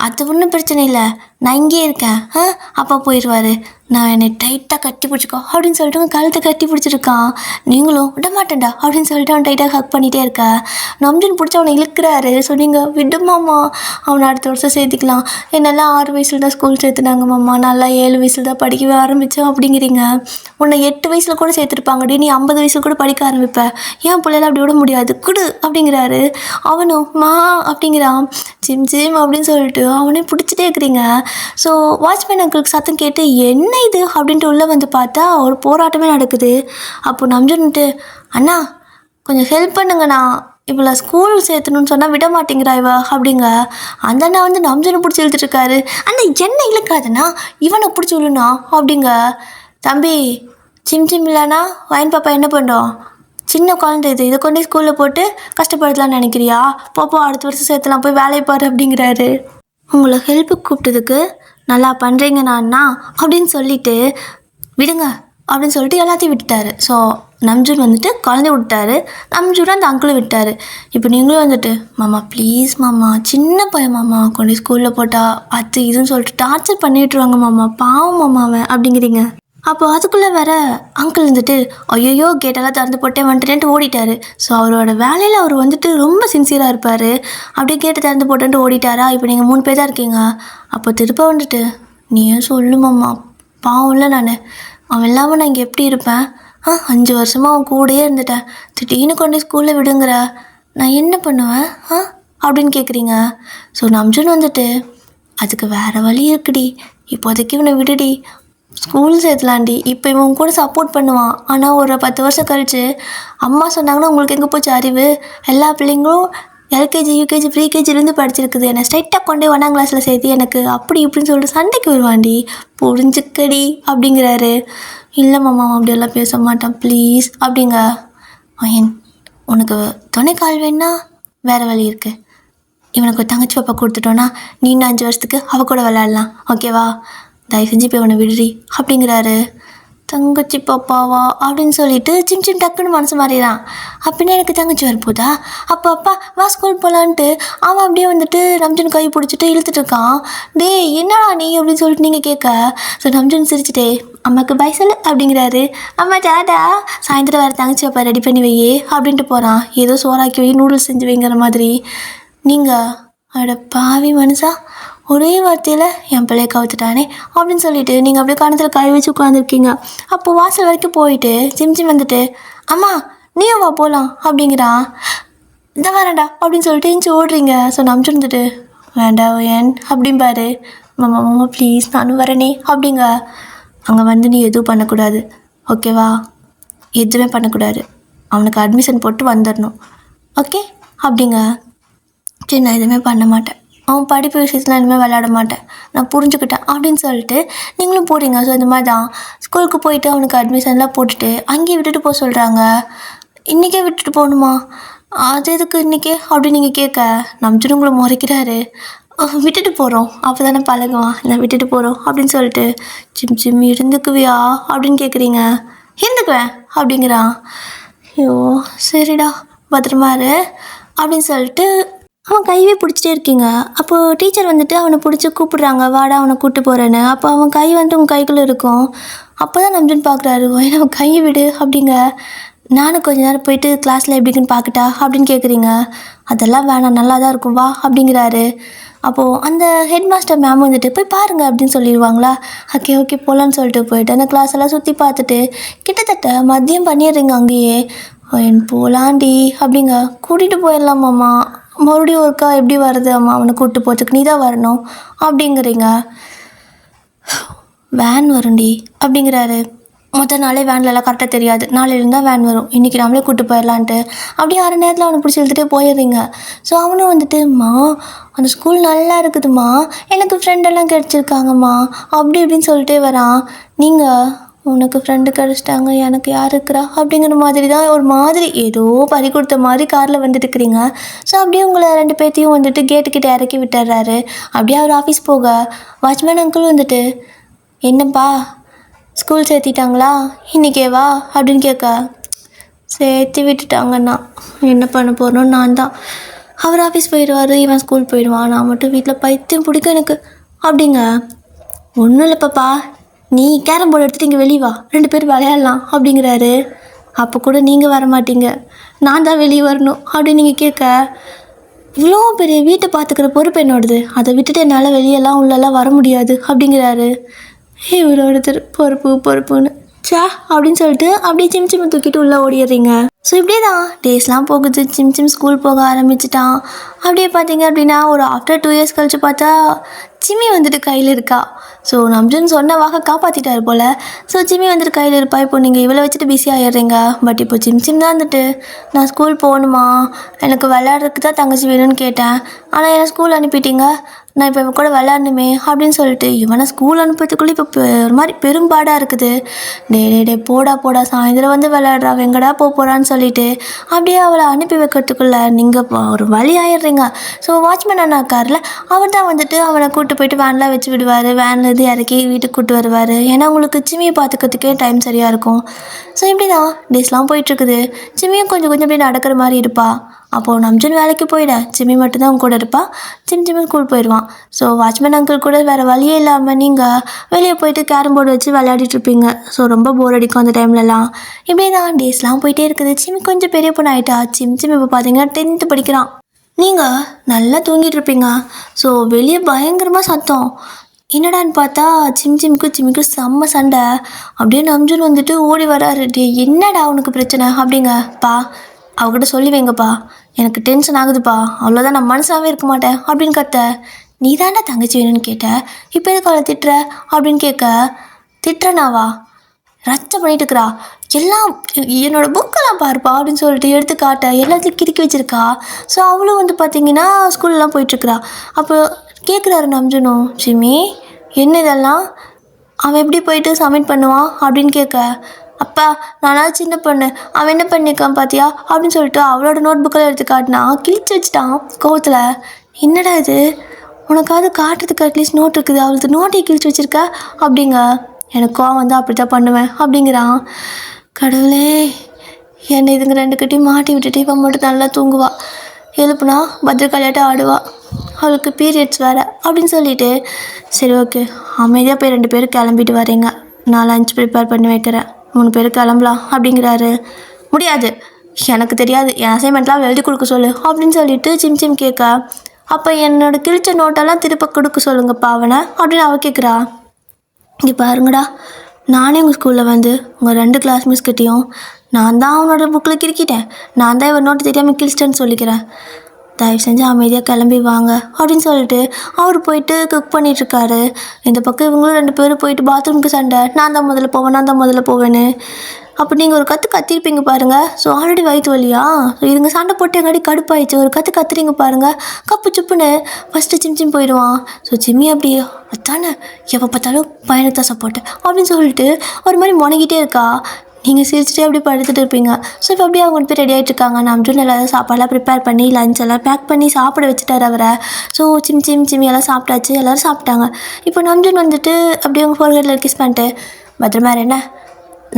அது ஒன்றும் பிரச்சனை இல்லை, நான் இங்கே இருக்கேன், அப்பா போயிடுவார், நான் என்னை டைட்டாக கட்டி பிடிச்சிக்கோ அப்படின்னு சொல்லிட்டு அவன் கழுத்தை கட்டி பிடிச்சிருக்கான். நீங்களும் விட மாட்டேன்டா அப்படின்னு சொல்லிட்டு அவன் டைட்டாக ஹக் பண்ணிகிட்டே இருக்கா. நம்ஜன் பிடிச்சி அவனை இழுக்கிறாரு. ஸோ நீங்கள் விடுமாம்மா, அவனை அடுத்த வருஷம் சேர்த்துக்கலாம், என்னெல்லாம் 6 வயசில் தான் ஸ்கூல் சேர்த்துனாங்க மாமா, நல்லா 7 வயசில் தான் படிக்கவே ஆரம்பித்தோம் அப்படிங்கிறீங்க. உன்னை 8 வயசில் கூட சேர்த்துருப்பாங்கடி, நீ 50 வயசில் கூட படிக்க ஆரம்பிப்ப, ஏன் பிள்ளைலாம் அப்படி விட முடியாது குடு அப்படிங்கிறாரு. அவனும் மா அப்படிங்கிறான். ஜிம் ஜிம் அப்படின்னு சொல்லிட்டு அவனே பிடிச்சிட்டே இருக்கிறீங்க. ஸோ வாட்ச்மேன் அங்கிளுக்கு சத்தம் கேட்டு என்ன இது அப்படின்ட்டு உள்ளே வந்து பார்த்தா ஒரு போராட்டமே நடக்குது. அப்போ நம்ஜன்ட்டு அண்ணா கொஞ்சம் ஹெல்ப் பண்ணுங்கண்ணா, இவளை ஸ்கூல் சேர்த்தணுன்னு சொன்னால் விட மாட்டேங்கிறா இவ அப்படிங்க. அந்த அண்ணா வந்து நம்ஜனை பிடிச்சி இழுத்துட்ருக்காரு. அண்ணா என்ன இழுக்காதுண்ணா, இவனை பிடிச்சி விழுண்ணா அப்படிங்க. தம்பி சிம் சிம் இல்லைண்ணா வைன் பாப்பா என்ன பண்ணுறோம், சின்ன குழந்தை இதை கொண்டு ஸ்கூலில் போட்டு கஷ்டப்படுத்தலான்னு நினைக்கிறியா, போப்போ அடுத்த வருஷம் சேர்த்துலாம், போய் வேலையை பாரு அப்படிங்கிறாரு. உங்களை ஹெல்ப்புக்கு கூப்பிட்டதுக்கு நல்லா பண்ணுறீங்கண்ணா அண்ணா அப்படின்னு சொல்லிட்டு விடுங்க அப்படின்னு சொல்லிட்டு எல்லாத்தையும் விட்டுட்டாரு. ஸோ நம்ஜூன் வந்துட்டு குழந்தைய விட்டாரு, நம்ஜூன் அந்த அங்கிளை விட்டார். இப்போ நீங்களும் வந்துட்டு மாமா ப்ளீஸ் மாமா, சின்ன பையன் மாமா, கொண்டு ஸ்கூலில் போட்டால் அது இதுன்னு சொல்லிட்டு டார்ச்சர் பண்ணிட்டுருவாங்க மாமா, பாவம் மாமா அவன் அப்படிங்கிறீங்க. அப்போ அதுக்குள்ளே வேற அங்கிள் வந்துட்டு ஐயோ கேட்டெல்லாம் திறந்து போட்டே வந்துட்டேன்ட்டு ஓடிட்டார். ஸோ அவரோட வேலையில் அவர் வந்துட்டு ரொம்ப சின்சியராக இருப்பார். அப்படியே கேட்டு திறந்து போட்டேன்ட்டு ஓடிட்டாரா. இப்போ நீங்கள் 3 பேர் தான் இருக்கீங்க. அப்போ திருப்ப வந்துட்டு நீ ஏன் சொல்லுமாம்மா, பாவம் இல்லை நான், அவன் இல்லாமல் நான் இங்கே எப்படி இருப்பேன், 5 வருஷமாக அவன் கூடயே இருந்துட்டேன், திடீர்னு கொண்டு ஸ்கூலில் விடுங்கிற, நான் என்ன பண்ணுவேன் அப்படின்னு கேட்குறீங்க. ஸோ நம்ஜன் வந்துட்டு அதுக்கு வேறு வழி இருக்குடி, இப்போதைக்கு இவனை விடுடி, ஸ்கூல் சேர்த்துலாண்டி, இப்போ இவன் கூட சப்போர்ட் பண்ணுவான், ஆனால் ஒரு 10 வருஷம் கழிச்சு அம்மா சொன்னாங்கன்னா உங்களுக்கு எங்கே போச்சு அறிவு, எல்லா பிள்ளைங்களும் எல்கேஜி யூகேஜி ப்ரீகேஜிலேருந்து படிச்சிருக்குது, என்னை ஸ்ட்ரைட்டாக கொண்டே 1ஆம் கிளாஸில் சேர்த்து எனக்கு அப்படி இப்படின்னு சொல்லிட்டு சண்டைக்கு வருவாண்டி, புரிஞ்சுக்கடி அப்படிங்கிறாரு. இல்லை மாமா அப்படியெல்லாம் பேச மாட்டான் ப்ளீஸ் அப்படிங்க. ஏன் உனக்கு துணை கால் வேணா வேறு வழி இருக்குது, இவனுக்கு ஒரு தங்கச்சி பாப்பா கொடுத்துட்டோன்னா நீ இன்னும் 5 வருஷத்துக்கு அவ கூட விளையாடலாம், ஓகேவா, தயவு செஞ்சு இப்போ இவனை விடுறி அப்படிங்கிறாரு. தங்கச்சி பாப்பாவா அப்படின்னு சொல்லிட்டு சிம் சிம் டக்குன்னு மனசு மாறிடான். அப்படின்னா எனக்கு தங்கச்சி வரப்போதா, அப்போ அப்பா வா ஸ்கூல் போகலான்ட்டு அவன் அப்படியே வந்துட்டு நம்ஜன் கை பிடிச்சிட்டு இழுத்துட்டு இருக்கான். டே என்னடா நீ அப்படின்னு சொல்லிட்டு நீங்கள் கேட்க. ஸோ நம்ஜன் சிரிச்சுட்டே அம்மாவுக்கு பை சொல்லு அப்படிங்கிறாரு. அம்மா டாடா, சாயந்தரம் வேறு தங்கச்சி பாப்பா ரெடி பண்ணி வையே அப்படின்ட்டு போகிறான். ஏதோ சோறாக்கி வை, நூடுல்ஸ் செஞ்சு வைங்கிற மாதிரி. நீங்கள் அட பாவி மனுஷா, ஒரே வார்த்தையில் என் பிள்ளைய கவுத்துட்டானே அப்படின்னு சொல்லிட்டு நீங்கள் அப்படியே கணத்தில் கை வச்சு உட்காந்துருக்கீங்க. அப்போது வாசல் வரைக்கும் போயிட்டு சிம் சிம் வந்துட்டு அம்மா நீயும் வா போகலாம் அப்படிங்கிறான். இந்த வரேன்டா அப்படின்னு சொல்லிட்டு எஞ்சி ஓடுறீங்க. ஸோ நம்பிச்சு வந்துட்டு வேண்டாம் ஏன் அப்படிம்பாரு. மாமா மாமா ப்ளீஸ் நானும் வரேனே அப்படிங்க. அங்கே வந்து நீ எதுவும் பண்ணக்கூடாது, ஓகேவா, எதுவுமே பண்ணக்கூடாது, அவனுக்கு அட்மிஷன் போட்டு வந்துடணும், ஓகே அப்படிங்க. சரி நான் எதுவுமே பண்ண மாட்டேன், அவன் படிப்பு விஷயத்தில் இனிமேல் விளையாட மாட்டேன், நான் புரிஞ்சுக்கிட்டேன் அப்படின்னு சொல்லிட்டு நீங்களும் போகிறீங்க. ஸோ இந்த மாதிரி தான் ஸ்கூலுக்கு போயிட்டு அவனுக்கு அட்மிஷன்லாம் போட்டுட்டு அங்கேயே விட்டுட்டு போக சொல்கிறாங்க. இன்றைக்கே விட்டுட்டு போகணுமா, அது எதுக்கு இன்றைக்கே அப்படின்னு நீங்கள் கேட்க நம்பிச்சுட்டு உங்களை முறைக்கிறாரு. விட்டுட்டு போகிறோம் அப்போ தானே பழகுவான், இல்லை விட்டுட்டு போகிறோம் அப்படின்னு சொல்லிட்டு சிம் சிம் இருந்துக்குவியா அப்படின்னு கேட்குறீங்க. இருந்துக்குவேன் அப்படிங்கிறான். ஐயோ சரிடா பத்திரமா இரு அப்படின்னு சொல்லிட்டு அவன் கையவே பிடிச்சிட்டே இருக்கீங்க. அப்போது டீச்சர் வந்துட்டு அவனை பிடிச்சி கூப்பிடுறாங்க, வாடா அவனை கூப்பிட்டு போகிறேன்னு. அப்போ அவன் கை வந்துட்டு உங்கள் கைக்குள்ளே இருக்கும். அப்போ தான் நம்ஜன் பார்க்குறாரு, நம்ம கையை விடு அப்படிங்க. நானும் கொஞ்ச நேரம் போயிட்டு கிளாஸில் எப்படிக்குன்னு பார்க்கட்டா அப்படின்னு கேட்குறீங்க. அதெல்லாம் வேணாம், நல்லா தான் இருக்கும் வா அப்படிங்கிறாரு. அப்போது அந்த ஹெட் மாஸ்டர் மேம் வந்துட்டு போய் பாருங்கள் அப்படின்னு சொல்லிடுவாங்களா. ஓகே ஓகே போகலான்னு சொல்லிட்டு போயிட்டு அந்த கிளாஸ் எல்லாம் சுற்றி பார்த்துட்டு கிட்டத்தட்ட மதியம் பண்ணிடுறீங்க அங்கேயே. என் போகலாண்டி அப்படிங்க. கூட்டிகிட்டு போயிடலாமாம்மா, மறுபடியும் ஒருக்கா எப்படி வருது அம்மா அவனை கூப்பிட்டு போகிறதுக்கு, நீ தான் வரணும் அப்படிங்கிறீங்க. வேன் வரும்டி அப்படிங்கிறாரு. மொதல் நாளே வேன்லலாம் கரெக்டாக தெரியாது, நாளையிலேருந்து தான் வேன் வரும், இன்றைக்கி நம்மளே கூப்பிட்டு போயிடலான்ட்டு அப்படியே 1/2 நேரத்தில் அவனை பிடிச்சி இழுத்துட்டே போயிடுறீங்க. ஸோ அவனும் வந்துட்டுமா அந்த ஸ்கூல் நல்லா இருக்குதுமா, எனக்கு ஃப்ரெண்டெல்லாம் கிடச்சிருக்காங்கம்மா அப்படி இப்படின்னு சொல்லிட்டே வரான். நீங்கள் உனக்கு ஃப்ரெண்டு கிடச்சிட்டாங்க, எனக்கு யார் இருக்கிறா அப்படிங்கிற மாதிரி தான் ஒரு மாதிரி ஏதோ பறி கொடுத்த மாதிரி காரில் வந்துட்டு இருக்கிறீங்க. ஸோ அப்படியே உங்களை 2 பேர்த்தையும் வந்துட்டு கேட்டுக்கிட்ட இறக்கி விட்டுறாரு. அப்படியே அவர் ஆஃபீஸ் போக வாட்ச்மேன் அங்கிள் வந்துட்டு, என்னப்பா ஸ்கூல் சேர்த்திட்டாங்களா இன்றைக்கேவா அப்படின்னு கேட்க, சேர்த்து விட்டுட்டாங்கண்ணா, என்ன பண்ண போகிறோம் நான் தான். அவர் ஆஃபீஸ் போயிடுவார், இவன் ஸ்கூல் போயிடுவான், நான் மட்டும் வீட்டில் பைத்தியம் பிடிக்கும் எனக்கு அப்படிங்க. ஒன்றும் இல்லை பாப்பா, நீ கேரம் போர்டு எடுத்துகிட்டு இங்கே வெளியே வா, 2 பேர் விளையாடலாம் அப்படிங்கிறாரு. அப்போ கூட நீங்கள் வர மாட்டீங்க, நான் தான் வெளியே வரணும் அப்படின்னு நீங்கள் கேட்க, இவ்வளோ பெரிய வீட்டை பார்த்துக்கிற பொறுப்பு என்னோடது, அதை விட்டுட்டு என்னால் வெளியெல்லாம் உள்ளெல்லாம் வர முடியாது அப்படிங்கிறாரு. இவர் ஒருத்தர் பொறுப்புன்னு சா அப்படின்னு சொல்லிட்டு அப்படியே சிம் தூக்கிட்டு உள்ளே ஓடிடுறீங்க. ஸோ இப்படியே தான் டேஸ்லாம் போகுது. சிம் ஸ்கூல் போக ஆரம்பிச்சிட்டான். அப்படியே பார்த்தீங்க அப்படின்னா ஒரு ஆஃப்டர் 2 இயர்ஸ் கழிச்சு பார்த்தா சிம்மி வந்துட்டு கையில் இருக்கா. ஸோ நம்ஜன் சொன்ன வாக காப்பாற்றிட்டார் போல். ஸோ சிம்மி வந்துட்டு கையில் இருப்பா. இப்போ நீங்கள் இவ்வளோ வச்சுட்டு பிஸி ஆகிடுறீங்க. பட் இப்போ சிம் தான் வந்துட்டு, நான் ஸ்கூல் போகணுமா, எனக்கு விளையாடுறதுக்கு தான் தங்கச்சி வேணும்னு கேட்டேன், ஆனால் என்னை ஸ்கூல் அனுப்பிட்டீங்க, நான் இப்போ இவன் கூட விளையாடணுமே அப்படின்னு சொல்லிட்டு இவனை ஸ்கூல் அனுப்புறதுக்குள்ளே இப்போ ஒரு மாதிரி பெரும்பாடாக இருக்குது. டே போடா சாயந்தரம் வந்து விளையாடுறா, வெங்கடா போகிறான்னு சொல்லிட்டு அப்படியே அவளை அனுப்பி வைக்கிறதுக்குள்ளே நீங்கள் ஒரு வழி ஆயிடுறீங்க. ஸோ வாட்ச்மேன் அண்ணா காரில் அவர் தான் வந்துட்டு அவனை கூப்பிட்டு போயிட்டு வேன்லாம் வச்சு விடுவார், வேன்லேருந்து இறக்கி வீட்டுக்கு கூப்பிட்டு வருவார். ஏன்னா உங்களுக்கு சிம்மியை பார்த்துக்கிறதுக்கே டைம் சரியாக இருக்கும். ஸோ இப்படி தான் டேஸ்லாம் போயிட்டுருக்குது. சிம்மியும் கொஞ்சம் அப்படியே நடக்கிற மாதிரி இருப்பாள். அப்போது நம்ஜன் வேலைக்கு போயிட சிம்மி மட்டும்தான் அவங்க கூட இருப்பாள். சிம்மி ஸ்கூல் போயிடுவான். ஸோ வாட்ச்மேன் அங்கிள் கூட வேறு வழியே இல்லாமல் நீங்கள் வெளியே போயிட்டு கேரம் போர்டு வச்சு விளையாடிட்டுருப்பீங்க. ஸோ ரொம்ப போர் அடிக்கும் அந்த டைம்லலாம். இப்படியே தான் டேஸ்லாம் போயிட்டே இருக்குது. சிம்மி கொஞ்சம் பெரிய பொண்ணு ஆகிட்டா. சிம்மி இப்போ பார்த்தீங்கன்னா 10th படிக்கிறான். நீங்கள் நல்லா தூங்கிட்டு இருப்பீங்க. ஸோ வெளியே பயங்கரமாக சத்தம். என்னடான்னு பார்த்தா சிம்மிக்கும் செம்ம சண்டை. அப்படியே நம்ஜன் வந்துட்டு ஓடி வராரு. டே என்னடா உனக்கு பிரச்சனை அப்படிங்க. பா அவகிட்ட சொல்லி வைங்கப்பா, எனக்கு டென்ஷன் ஆகுதுப்பா, அவ்வளோதான், நான் மனசாகவே இருக்க மாட்டேன் அப்படின்னு கத்த. நீ தாண்டா தங்கச்சி வேணும்னு கேட்ட, இப்போ எதுக்கு அவளை திட்டுற அப்படின்னு கேட்க, திட்டுறனாவா ரச்சை பண்ணிட்டு இருக்கிறா, எல்லாம் என்னோட புக்கெல்லாம் பாருப்பா அப்படின்னு சொல்லிட்டு எடுத்து காட்ட எல்லாத்தையும் கிறுக்கி வச்சுருக்கா. ஸோ அவளும் வந்து பார்த்தீங்கன்னா ஸ்கூல்லாம் போயிட்டுருக்குறா. அப்போ கேட்குறாரு நம்ஜனும், சிம்மி என்ன இதெல்லாம், அவன் எப்படி போயிட்டு சப்மிட் பண்ணுவான் அப்படின்னு கேட்க, அப்பா நானாவது சின்ன பொண்ணு, அவன் என்ன பண்ணியிருக்கான் பார்த்தியா அப்படின்னு சொல்லிட்டு அவளோட நோட் புக்கெல்லாம் எடுத்து காட்டினா கிழிச்சு வச்சுட்டான் கோவத்தில். என்னடா இது, உனக்காவது காட்டுறதுக்கு அட்லீஸ்ட் நோட் இருக்குது, அவளுக்கு நோட்டையை கிழிச்சு வச்சுருக்க அப்படிங்க. எனக்கு கோவம் வந்து அப்படி தான் பண்ணுவேன் அப்படிங்கிறான். கடவுளே, என்னை இதுங்க 2 கிட்டையும் மாட்டி விட்டுட்டு இவன் மட்டும் நல்லா தூங்குவா, எழுப்புனா பத்திரக்காளியாட்ட ஆடுவா, அவளுக்கு பீரியட்ஸ் வேறு அப்படின்னு சொல்லிட்டு, சரி ஓகே அமைதியாக போய் 2 பேரும் கிளம்பிட்டு வரீங்க, நான் லஞ்ச் ப்ரிப்பேர் பண்ணி வைக்கிறேன், 3 பேர் கிளம்பலாம் அப்படிங்கிறாரு. முடியாது, எனக்கு தெரியாது, என் அசைன்மெண்ட்லாம் எழுதி கொடுக்க சொல்லு அப்படின்னு சொல்லிட்டு சிம் கேட்க, அப்போ என்னோட கிழிச்ச நோட்டெல்லாம் திருப்ப கொடுக்க சொல்லுங்கப்பா அவனை அப்படின்னு அவ கேட்குறா. இங்கே பாருங்கடா, நானே உங்கள் ஸ்கூலில் வந்து உங்கள் 2 கிளாஸ் மிஸ்கிட்டையும் நான் தான் அவனோட புக்கில் கிறுக்கிட்டேன், நான் தான் இவன் நோட்டு தெரியாமல் கிழிச்சிட்டேன்னு சொல்லிக்கிறேன், தயவு செஞ்சு அமைதியாக கிளம்பி வாங்க அப்படின்னு சொல்லிட்டு அவர் போயிட்டு குக் பண்ணிகிட்ருக்காரு. இந்த பக்கம் இவங்களும் 2 பேரும் போயிட்டு பாத்ரூமுக்கு சண்டை, நான் தான் முதல்ல போவேன்னு. அப்போ நீங்கள் ஒரு கத்திருப்பீங்க பாருங்கள். ஸோ ஆல்ரெடி வயிற்று வலியா, ஸோ இதுங்க சண்டை போட்டு எங்காடி கடுப்பாயிடுச்சு, ஒரு கத்துறீங்க பாருங்கள், கப்பு சுப்புன்னு ஃபஸ்ட்டு சிம் போயிடுவான். ஸோ சிம்மி அப்படியே அதானே எப்போ பார்த்தாலும் பையனுக்கு தான் சப்போர்ட்டு அப்படின்னு சொல்லிட்டு ஒரு மாதிரி முனகிட்டே இருக்கா. நீங்கள் சிரிச்சுட்டே அப்படி படுத்துட்டு இருப்பீங்க. ஸோ இப்போ அப்படியே அவங்க போய் ரெடி ஆகிட்ருக்காங்க. நம்ஜன் எல்லோரும் சாப்பாடெல்லாம் ப்ரிப்பேர் பண்ணி லஞ்ச் எல்லாம் பேக் பண்ணி சாப்பிட வச்சுட்டார் அவரை. ஸோ சிம்மி எல்லாம் சாப்பிட்டாச்சு, எல்லோரும் சாப்பிட்டாங்க. இப்போ நம்ஜன் வந்துட்டு அப்படியே அவங்க ஃபோர்ஹெட்டில் கிஸ் பண்ணிட்டு, பத்திரமா என்ன,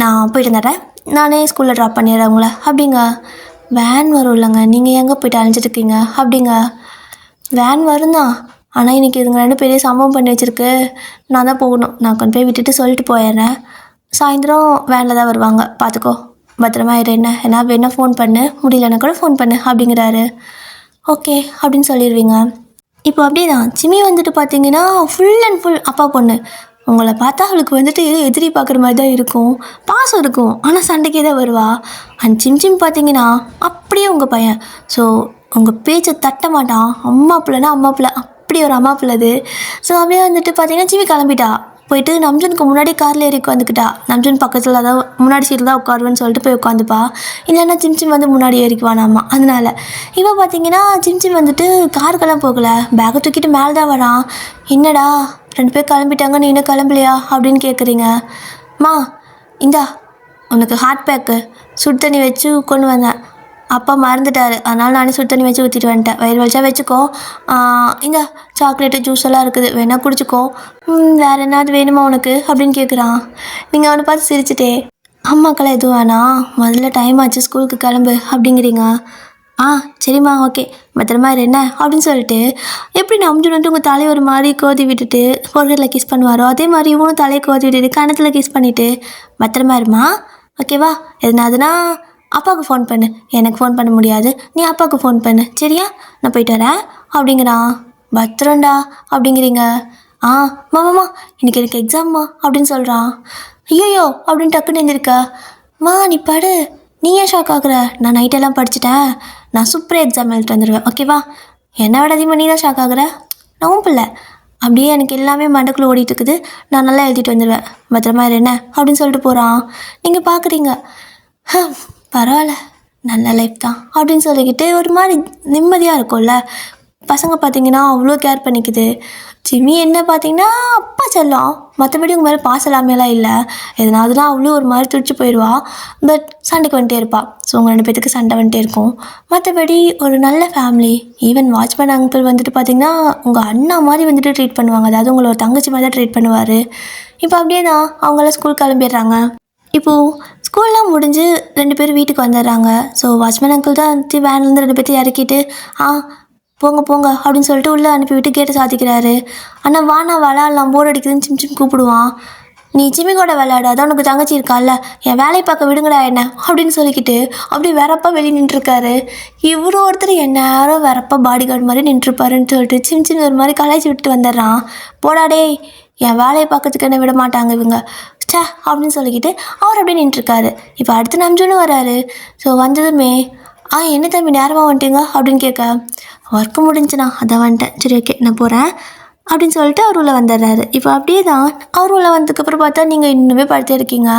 நான் போயிட்டு வந்துடுறேன், நானே ஸ்கூலில் ட்ராப் பண்ணிடுறேன் உங்களை அப்படிங்க. வேன் வரும் இல்லைங்க, நீங்கள் எங்கே போய்ட்டு அலைஞ்சிட்டு இருக்கீங்க அப்படிங்க. வேன் வரும் தான், ஆனால் இன்றைக்கி இதுங்க 2 பெரிய சம்பவம் பண்ணி வச்சுருக்கு. நான் தான் போகணும். நான் கொண்டு போய் விட்டுட்டு சொல்லிட்டு போயிடுறேன். சாயந்தரம் வேனில் தான் வருவாங்க, பார்த்துக்கோ, பத்திரமா இரு. என்ன வேணா ஃபோன் பண்ணு, முடியலன்னா கூட ஃபோன் பண்ணு அப்படிங்கிறாரு. ஓகே அப்படின்னு சொல்லிடுவீங்க. இப்போ அப்படியே தான் சிமி வந்துட்டு பார்த்தீங்கன்னா ஃபுல் அண்ட் ஃபுல் அப்பா பொண்ணு. உங்களை பார்த்தா அவளுக்கு வந்துட்டு எதிரி பார்க்குற மாதிரி தான் இருக்கும், பாசம் இருக்கும், ஆனால் சண்டைக்கே தான் வருவா. அண்ட் சிம் பார்த்தீங்கன்னா அப்படியே உங்கள் பையன். ஸோ உங்கள் பேச்சை தட்ட மாட்டான். அம்மா பிள்ளைனா அம்மா பிள்ளை, அப்படி ஒரு அம்மா பிள்ளை அது. ஸோ அப்படியே வந்துட்டு பார்த்தீங்கன்னா சிமி கிளம்பிட்டா, போயிட்டு நம்ஜனுக்கு முன்னாடி காரில் ஏறி உட்காந்துக்கிட்டா. நம்ஜன் பக்கத்தில் அதாவது முன்னாடி சீட்டில் தான் உட்காருவேன்னு சொல்லிட்டு போய் உட்காந்துப்பா. இல்லைன்னா சிம் வந்து முன்னாடி ஏறிக்குவானாம்மா. அதனால இப்போ பார்த்தீங்கன்னா சிம் வந்துட்டு காருக்கெல்லாம் போகலை, பேக்கை தூக்கிட்டு மேலே தான் வரான். என்னடா 2 பேர் கிளம்பிட்டாங்க, நீ இன்னும் கிளம்பலையா அப்படின்னு கேட்குறீங்க. இந்தா உனக்கு ஹாட் பேக்கு சுடு தண்ணி வச்சு கொண்டு வந்தேன். அப்பா மறந்துட்டார், அதனால் நானே சுடு தண்ணி வச்சு ஊற்றிட்டு வந்துட்டேன். வயிறு வலிச்சா வச்சுக்கோ. இந்த சாக்லேட்டு ஜூஸ் எல்லாம் இருக்குது, வேணா குடிச்சிக்கோ. வேறு என்னது வேணுமா உனக்கு அப்படின்னு கேட்குறான். நீங்கள் அவனை பார்த்து சிரிச்சிட்டே, அம்மாக்கெல்லாம் எதுவும் வேணாம், முதல்ல டைம் ஆச்சு, ஸ்கூலுக்கு கிளம்பு அப்படிங்கிறீங்க. சரிம்மா, ஓகே, பத்திரமா இரு என்ன அப்படின்னு சொல்லிட்டு, எப்படி நம்ஜன் வந்துட்டு உங்கள் தலையை ஒரு மாதிரி கோதி விட்டுட்டு பொருளில் கிஸ் பண்ணுவாரோ அதே மாதிரி இவனும் தலையை கோதி விட்டுட்டு கணத்தில் கிஸ் பண்ணிவிட்டு, பத்திரமா இருமா, ஓகேவா, எதுனாதுன்னா அப்பாவுக்கு ஃபோன் பண்ணு, எனக்கு ஃபோன் பண்ண முடியாது, நீ அப்பாவுக்கு ஃபோன் பண்ணு, சரியா, நான் போயிட்டு வரேன் அப்படிங்கிறான். பத்திரம்டா அப்படிங்கிறீங்க. மாமாம்மா இன்றைக்கி எனக்கு எக்ஸாம்மா அப்படின்னு சொல்கிறான். ஐயோயோ அப்படின்னு டக்குன்னு எழுந்திருக்கா. நீ படு, நீ ஏன் ஷாக் ஆகுற, நான் நைட்டெல்லாம் படிச்சுட்டேன், நான் சூப்பராக எக்ஸாம் எழுதிட்டு வந்துடுவேன், ஓகேவா. என்னை விட அதிகமாக நீ தான் ஷாக் ஆகுற, நான் பிள்ளை, அப்படியே எனக்கு எல்லாமே மண்டக்குள்ளே ஓடிட்டு இருக்குது, நான் நல்லா எழுதிட்டு வந்துடுவேன், பத்திரமா இரு என்ன அப்படின்னு சொல்லிட்டு போகிறான். நீங்கள் பார்க்குறீங்க, பரவாயில்ல, நல்ல லைஃப் தான் அப்படின்னு சொல்லிக்கிட்டு ஒரு மாதிரி நிம்மதியாக இருக்கும்ல. பசங்க பார்த்தீங்கன்னா அவ்வளோ கேர் பண்ணிக்குது. சிமி என்ன பார்த்தீங்கன்னா அப்பா செல்லம், மற்றபடி உங்கள் மேலே பாசம் எல்லாமேலாம் இல்லை. எதனால்தான் அவ்வளோ ஒரு மாதிரி துடிச்சு போயிடுவா. பட் சண்டைக்கு வந்துட்டே இருப்பாள். ஸோ உங்கள் 2 பேத்துக்கு சண்டை வந்துட்டே இருக்கும். மற்றபடி ஒரு நல்ல ஃபேமிலி. ஈவன் வாட்ச்மேன் அங்கிள் வந்துட்டு பார்த்திங்கன்னா உங்கள் அண்ணா மாதிரி வந்துட்டு ட்ரீட் பண்ணுவாங்க. அதாவது உங்களை ஒரு தங்கச்சி மாதிரி தான் ட்ரீட் பண்ணுவார். இப்போ அப்படியே தான் அவங்களாம் ஸ்கூல் கிளம்பிடுறாங்க. இப்போது ஸ்கூல்லாம் முடிஞ்சு 2 பேரும் வீட்டுக்கு வந்துடுறாங்க. ஸோ வாட்ச்மேன் அங்கிள் தான் வேன்லேருந்து 2 பேர்த்தையும் இறக்கிட்டு போங்க அப்படின்னு சொல்லிட்டு உள்ளே அனுப்பிவிட்டு கேட்டை சாத்திக்கிறாரு. ஆனால் வானா விளாட்லாம், போர் அடிக்குதுன்னு சிம் கூப்பிடுவான். நீ சிமி கூட விளையாடு, அதான் உனக்கு தங்கச்சி இருக்கால்ல, என் வேலையை பார்க்க விடுங்கடா என்ன அப்படின்னு சொல்லிக்கிட்டு அப்படியே வேறப்பா வெளியே நின்றுருக்காரு. இவரு ஒருத்தர் எந்நேரம் வேறப்பா பாடி கார்டு மாதிரி நின்றுருப்பாருன்னு சொல்லிட்டு சிம் ஒரு மாதிரி கலாய்ச்சி விட்டுட்டு வந்துடுறான். போடாடே, என் வேலையை பார்க்கறதுக்கு என்ன விட மாட்டாங்க இவங்க அப்படின்னு சொல்லிக்கிட்டு அவர் அப்படியே நின்றுருக்காரு. இப்போ அடுத்து நம்ஜுன்னு வராரு. ஸோ வந்ததுமே என்ன தம்பி நேரமாக வந்துட்டீங்க அப்படின்னு கேட்க, ஒர்க்கு முடிஞ்சுண்ணா அதான் வந்துட்டேன், சரி ஓகே நான் போகிறேன் அப்படின்னு சொல்லிட்டு அவர் உள்ள வந்துடுறாரு. இப்போ அப்படியே தான் அவர் உள்ள வந்ததுக்கப்புறம் பார்த்தா நீங்கள் இன்னுமே படுத்தே இருக்கீங்க.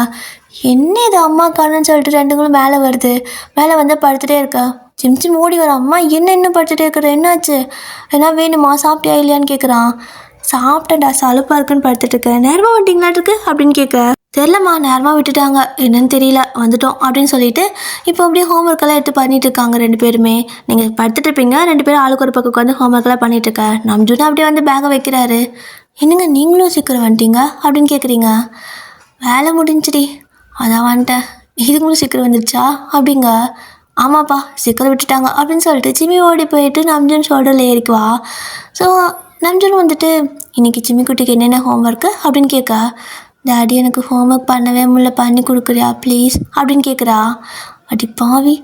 என்ன இது அம்மா காணுன்னு சொல்லிட்டு 2ங்களும் மேலே வருது. மேலே வந்து படுத்துகிட்டே இருக்கா. சிம் ஓடி வர, அம்மா என்ன இன்னும் படுத்துகிட்டே இருக்கிற, என்னாச்சு, என்ன வேணுமா, சாப்பிட்டியா இல்லையான்னு கேட்குறான். சாப்பிட்டேன்டா, சலுப்பாக இருக்குன்னு படுத்துட்டு இருக்கேன். நேரமாக வந்துட்டீங்களாட்டுருக்கு அப்படின்னு கேட்க, தெரிலம்மா நேரமாக விட்டுட்டாங்க, என்னன்னு தெரியல, வந்துட்டோம் அப்படின்னு சொல்லிட்டு இப்போ அப்படியே ஹோம்ஒர்க்கெல்லாம் எடுத்து பண்ணிட்டு இருக்காங்க 2 பேருமே. நீங்கள் படுத்துட்டு இருப்பீங்க, 2 பேரும் ஆளுக்கு ஒரு பக்கம் உட்காந்து ஹோம்ஒர்க்கெல்லாம் பண்ணிட்டு இருக்க. நம்ஜுனா அப்படியே வந்து பேகை வைக்கிறாரு. என்னங்க நீங்களும் சீக்கிரம் வந்துட்டீங்க அப்படின்னு கேட்குறீங்க. வேலை முடிஞ்சிடி அதான் வந்துட்டேன், இதுங்களும் சீக்கிரம் வந்துடுச்சா அப்படிங்க. ஆமாப்பா சீக்கிரம் விட்டுட்டாங்க அப்படின்னு சொல்லிட்டு சிமி ஓடி போயிட்டு நம்ஜன் ஷோல்டரில் ஏறிக்குவா. ஸோ நம்ஜன் வந்துட்டு இன்றைக்கி சிமி குட்டிக்கு என்னென்ன ஹோம்ஒர்க்கு அப்படின்னு கேட்க, டாடி எனக்கு ஹோம்ஒர்க் பண்ணவே முடியல, பண்ணி கொடுக்குறியா ப்ளீஸ் அப்படின்னு கேட்குறா. அடி பாவி,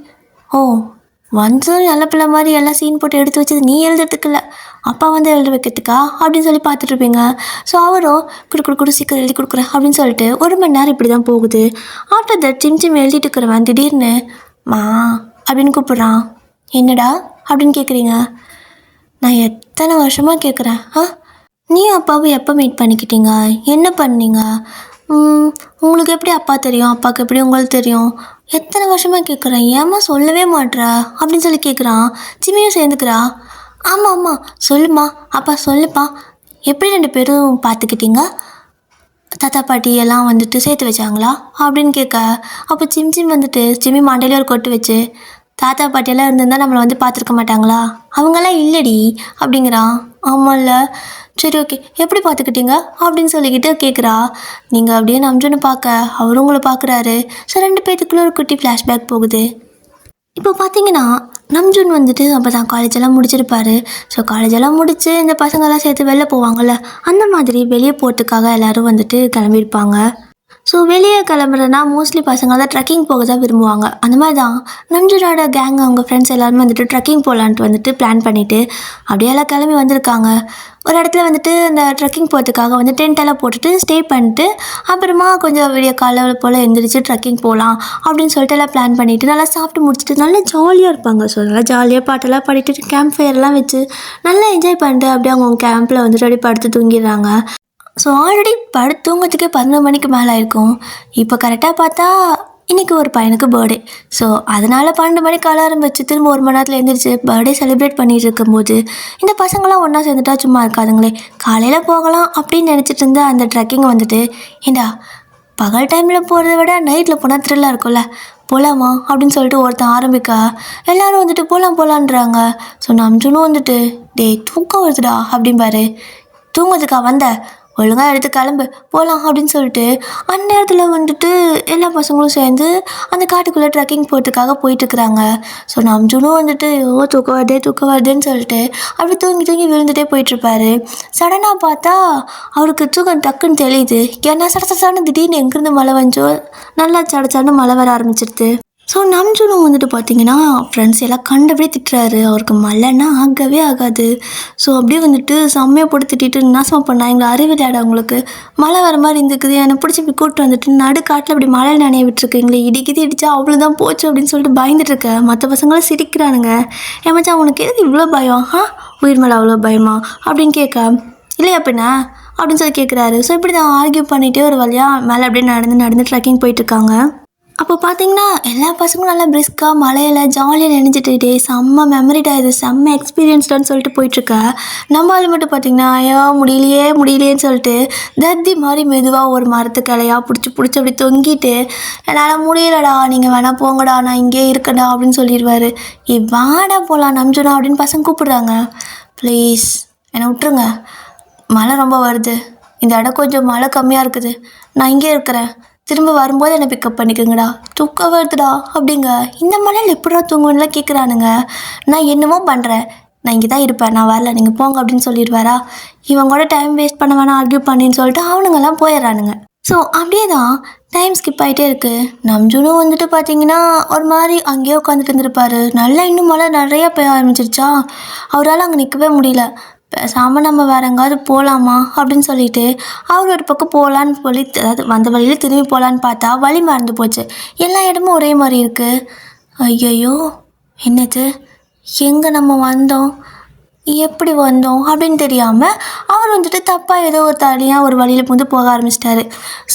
வந்ததும் நல்ல பிள்ளை மாதிரி எல்லாம் சீன் போட்டு எடுத்து வச்சது நீ எழுதுறதுக்குல்ல, அப்பா வந்து எழுத வைக்கிறதுக்கா அப்படின்னு சொல்லி பார்த்துட்ருப்பீங்க. ஸோ அவரும் குடு சீக்கிரம் எழுதி கொடுக்குறேன் அப்படின்னு சொல்லிட்டு 1 மணி நேரம் இப்படி தான் போகுது. ஆஃப்டர் தட் சிம் எழுதிட்டு இருக்கிறவன் திடீர்னு மா அப்படின்னு கூப்பிட்றான். என்னடா அப்படின்னு கேட்குறீங்க. நான் எத்தனை வருஷமாக கேட்குறேன், நீ அப்பாவும் எப்போ மீட் பண்ணிக்கிட்டீங்க, என்ன பண்ணீங்க, உங்களுக்கு எப்படி அப்பா தெரியும், அப்பாவுக்கு எப்படி உங்களுக்கு தெரியும், எத்தனை வருஷமாக கேட்குறேன், ஏம்மா சொல்லவே மாட்ற அப்படின்னு சொல்லி கேட்குறான். சிமியும் சேர்ந்துக்கிறா. ஆமாம் சொல்லுமா அப்பா சொல்லுப்பா, எப்படி 2 பேரும் பார்த்துக்கிட்டீங்க, தாத்தா பாட்டி எல்லாம் வந்துட்டு சேர்த்து வச்சாங்களா அப்படின்னு கேட்க, அப்போ சிம் வந்துட்டு சிமி மண்டையிலே ஒரு கொட்டு வச்சு, தாத்தா பாட்டியெல்லாம் இருந்திருந்தால் நம்மளை வந்து பார்த்துருக்க மாட்டாங்களா, அவங்கெல்லாம் இல்லடி அப்படிங்கிறான். ஆமாம்ல, சரி ஓகே எப்படி பார்த்துக்கிட்டீங்க அப்படின்னு சொல்லிக்கிட்டு கேட்குறா. நீங்கள் அப்படியே நம்ஜுன்னு பார்க்க அவரும் உங்களை பார்க்குறாரு. ஸோ 2 பேத்துக்குள்ளே ஒரு குட்டி ஃப்ளாஷ்பேக் போகுது. இப்போ பார்த்தீங்கன்னா நம்ஜூன் வந்துட்டு அப்போ தான் காலேஜெல்லாம் முடிச்சிருப்பாரு. ஸோ காலேஜெல்லாம் முடித்து இந்த பசங்கள்லாம் சேர்த்து வெளில போவாங்கள்ல, அந்த மாதிரி வெளியே போகிறதுக்காக எல்லோரும் வந்துட்டு கிளம்பியிருப்பாங்க. ஸோ வெளியே கிளம்புறதுனா மோஸ்ட்லி பசங்க தான் ட்ரெக்கிங் போக தான் விரும்புவாங்க. அந்த மாதிரி தான் நம்ஜூனோட கேங் அவங்க ஃப்ரெண்ட்ஸ் எல்லாருமே வந்துட்டு ட்ரெக்கிங் போகலான்ட்டு வந்துட்டு பிளான் பண்ணிவிட்டு அப்படியே எல்லாம் கிளம்பி வந்திருக்காங்க. ஒரு இடத்துல வந்துட்டு அந்த ட்ரெக்கிங் போகிறதுக்காக வந்து டென்ட்டெல்லாம் போட்டுட்டு ஸ்டே பண்ணிட்டு அப்புறமா கொஞ்சம் விடிய காலையில் போல் எழுந்திரிச்சு ட்ரெக்கிங் போகலாம் அப்படின்னு சொல்லிட்டு எல்லாம் பிளான் பண்ணிவிட்டு நல்லா சாப்பிட்டு முடிச்சுட்டு நல்லா ஜாலியாக இருப்பாங்க. ஸோ நல்லா ஜாலியாக பாட்டெல்லாம் பாடிட்டு கேம்ப் ஃபயர்லாம் வச்சு நல்லா என்ஜாய் பண்ணிட்டு அப்படியே அவங்க கேம்பில் வந்துட்டு அப்படியே படுத்து தூங்கிடுறாங்க. ஸோ ஆல்ரெடி படுத்து தூங்கிறதுக்கே 11 மணிக்கு மேலே ஆயிருக்கும். இப்போ கரெக்டாக பார்த்தா இன்றைக்கி ஒரு பையனுக்கு பர்த்டே. ஸோ அதனால் 12 மணிக்கு அலாரம் வச்சு திரும்ப 1 மணி நேரத்தில் எழுந்திரிச்சு பர்த்டே செலிப்ரேட் பண்ணிகிட்டு இருக்கும்போது இந்த பசங்களாம் ஒன்றா சேர்ந்துட்டா சும்மா இருக்காதுங்களே. காலையில் போகலாம் அப்படின்னு நினச்சிட்டு இருந்த அந்த ட்ரெக்கிங் வந்துட்டு ஏண்டா பகல் டைமில் போகிறத விட நைட்டில் போனால் த்ரில்லாக இருக்கும்ல, போகலாமா அப்படின்னு சொல்லிட்டு ஒருத்தன் ஆரம்பிக்க எல்லோரும் வந்துட்டு போகலான்றாங்க. ஸோ நம்ஜுனும் வந்துட்டு டேய் தூக்கம் வருதுடா அப்படிம்பாரு. தூங்குறதுக்கா வந்த ஒழுங்காக எடுத்து கிளம்பு போகலாம் அப்படின்னு சொல்லிட்டு அந்நேரத்தில் வந்துட்டு எல்லா பசங்களும் சேர்ந்து அந்த காட்டுக்குள்ளே ட்ரெக்கிங் போகிறதுக்காக போயிட்டுருக்குறாங்க. ஸோ நம்ஜுனும் வந்துட்டு தூக்கம் வருதுன்னு சொல்லிட்டு அப்படி தூங்கி விழுந்துகிட்டே போயிட்டுருப்பாரு. சடனாக பார்த்தா அவருக்கு தூக்கம் டக்குன்னு தெரியுது. ஏன்னா சடன்னு திடீர்னு எங்கேருந்து மழை வந்துச்சோ நல்லா சடன்னு மழை வர ஆரம்பிச்சிடுது. ஸோ நம்ஜுனும் வந்துட்டு பார்த்தீங்கன்னா ஃப்ரெண்ட்ஸ் எல்லாம் கண்டபடியே திட்டுறாரு. அவருக்கு மழைன்னா ஆகவே ஆகாது. ஸோ அப்படியே வந்துட்டு செம்மையாக போட்டு திட்டிட்டு நாசமாக பண்ணா எங்களை அறிவில்லாட அவங்களுக்கு மழை வர மாதிரி இருந்துக்குது, என்னை பிடிச்சி இப்படி கூப்பிட்டு வந்துட்டு நடுக்காட்டில் அப்படி மழை நனைய விட்டுருக்கீங்களே, இடிக்குது இடிச்சா அவ்வளோதான் போச்சு அப்படின்னு சொல்லிட்டு பயந்துட்டு இருக்க. மற்ற பசங்களும் சிரிக்கிறானுங்க. ஏமாச்சா உனக்கு எதுக்கு இவ்வளோ பயம்? உயிர் மேலே அவ்வளோ பயமா அப்படின்னு கேட்க, இல்லையா பின்ன அப்படின்னு சொல்லி கேட்குறாரு. ஸோ இப்படி தான் ஆர்கியூ பண்ணிகிட்டே ஒரு வழியாக மேலே அப்படியே நடந்து ட்ரெக்கிங் போயிட்டுருக்காங்க. அப்போ பார்த்தீங்கன்னா எல்லா பசங்களும் நல்லா பிரிஸ்காக மலையில் ஜாலியாக நினைச்சிட்டு செம்ம மெமரிடா, இது செம்ம எக்ஸ்பீரியன்ஸ்டான்னு சொல்லிட்டு போயிட்டுருக்க. நம்ம அது மட்டும் பார்த்திங்கன்னா ஐயோ முடியலையேன்னு சொல்லிட்டு தத்தி மாதிரி மெதுவாக ஒரு மரத்து கிளையாக பிடிச்சி அப்படி தொங்கிட்டு என்னால் முடியலடா நீங்கள் வேணா போங்கடா நான் இங்கே இருக்கடா அப்படின்னு சொல்லிடுவார். வாடா போகலாம் நம்ஜுனா அப்படின்னு பசங்க கூப்பிடுறாங்க. ப்ளீஸ் என்னை விட்டுருங்க, மழை ரொம்ப வருது, இந்த இடம் கொஞ்சம் மழை கம்மியாக இருக்குது, நான் இங்கே இருக்கிறேன், திரும்ப வரும்போது என்னை பிக்கப் பண்ணிக்கோங்கடா, தூக்கம் வருதுடா அப்படிங்க. இந்த மலையில் எப்படா தூங்குவேன்லாம் கேட்குறானுங்க. நான் என்னமோ பண்ணுறேன், நான் இங்கே தான் இருப்பேன், நான் வரல, நீங்கள் போங்க அப்படின்னு சொல்லிடுவாரா. இவங்க கூட டைம் வேஸ்ட் பண்ண வேணாம் ஆர்கியூ பண்ணின்னு சொல்லிட்டு அவனுங்கெல்லாம் போயிடுறானுங்க. ஸோ அப்படியே தான் டைம் ஸ்கிப் ஆகிட்டே இருக்குது. நம்ஜுனும் வந்துட்டு பார்த்தீங்கன்னா ஒரு மாதிரி அங்கேயே உட்காந்துட்டு இருந்திருப்பாரு. நல்லா இன்னும் மழை நிறையா பெய்ய ஆரம்பிச்சிருச்சா, அவரால் அங்கே நிற்கவே முடியல. பேசாமல் நம்ம வேறு எங்காவது போகலாமா அப்படின்னு சொல்லிட்டு அவர் ஒரு பக்கம் போகலான்னு சொல்லி, அதாவது வந்த வழியில் திரும்பி போகலான்னு பார்த்தா வழி மறந்து போச்சு. எல்லா இடமும் ஒரே மாதிரி இருக்குது. ஐயையோ என்னது, எங்கே நம்ம வந்தோம், எப்படி வந்தோம் அப்படின்னு தெரியாமல் அவர் வந்துட்டு தப்பாக ஏதோ ஒரு தனியாக ஒரு வழியில் வந்து போக ஆரம்பிச்சிட்டாரு.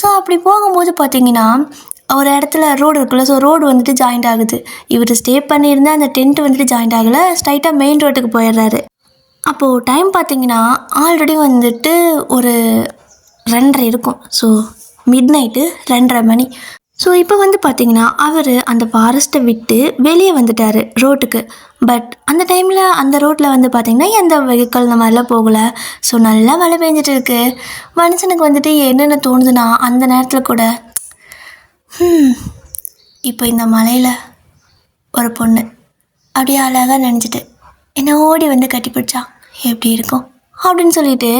ஸோ அப்படி போகும்போது பார்த்தீங்கன்னா ஒரு இடத்துல ரோடு இருக்குல்ல, ஸோ ரோடு வந்துட்டு ஜாயிண்ட் ஆகுது. இவர் ஸ்டே பண்ணியிருந்தால் அந்த டென்ட் வந்துட்டு ஜாயிண்ட் ஆகலை, ஸ்ட்ரைட்டாக மெயின் ரோட்டுக்கு போயிடுறாரு. அப்போது டைம் பார்த்திங்கன்னா ஆல்ரெடி வந்துட்டு ஒரு 2:30 இருக்கும். ஸோ மிட் நைட்டு 2:30 மணி. ஸோ இப்போ வந்து பார்த்திங்கன்னா அவர் அந்த ஃபாரஸ்ட்டை விட்டு வெளியே வந்துட்டார் ரோட்டுக்கு. பட் அந்த டைமில் அந்த ரோட்டில் வந்து பார்த்திங்கன்னா எந்த வெஹிக்கிள் இந்த மாதிரிலாம் போகலை. ஸோ நல்லா மழை பெஞ்சிட்டு இருக்கு. மனுஷனுக்கு வந்துட்டு என்னென்ன தோணுதுன்னா அந்த நேரத்தில் கூட இப்போ இந்த மலையில் ஒரு பொண்ணு அப்படியே அழகாக நினச்சிட்டு என்னை ஓடி வந்து கட்டி பிடிச்சா எப்படி இருக்கும் அப்படின்னு சொல்லிட்டு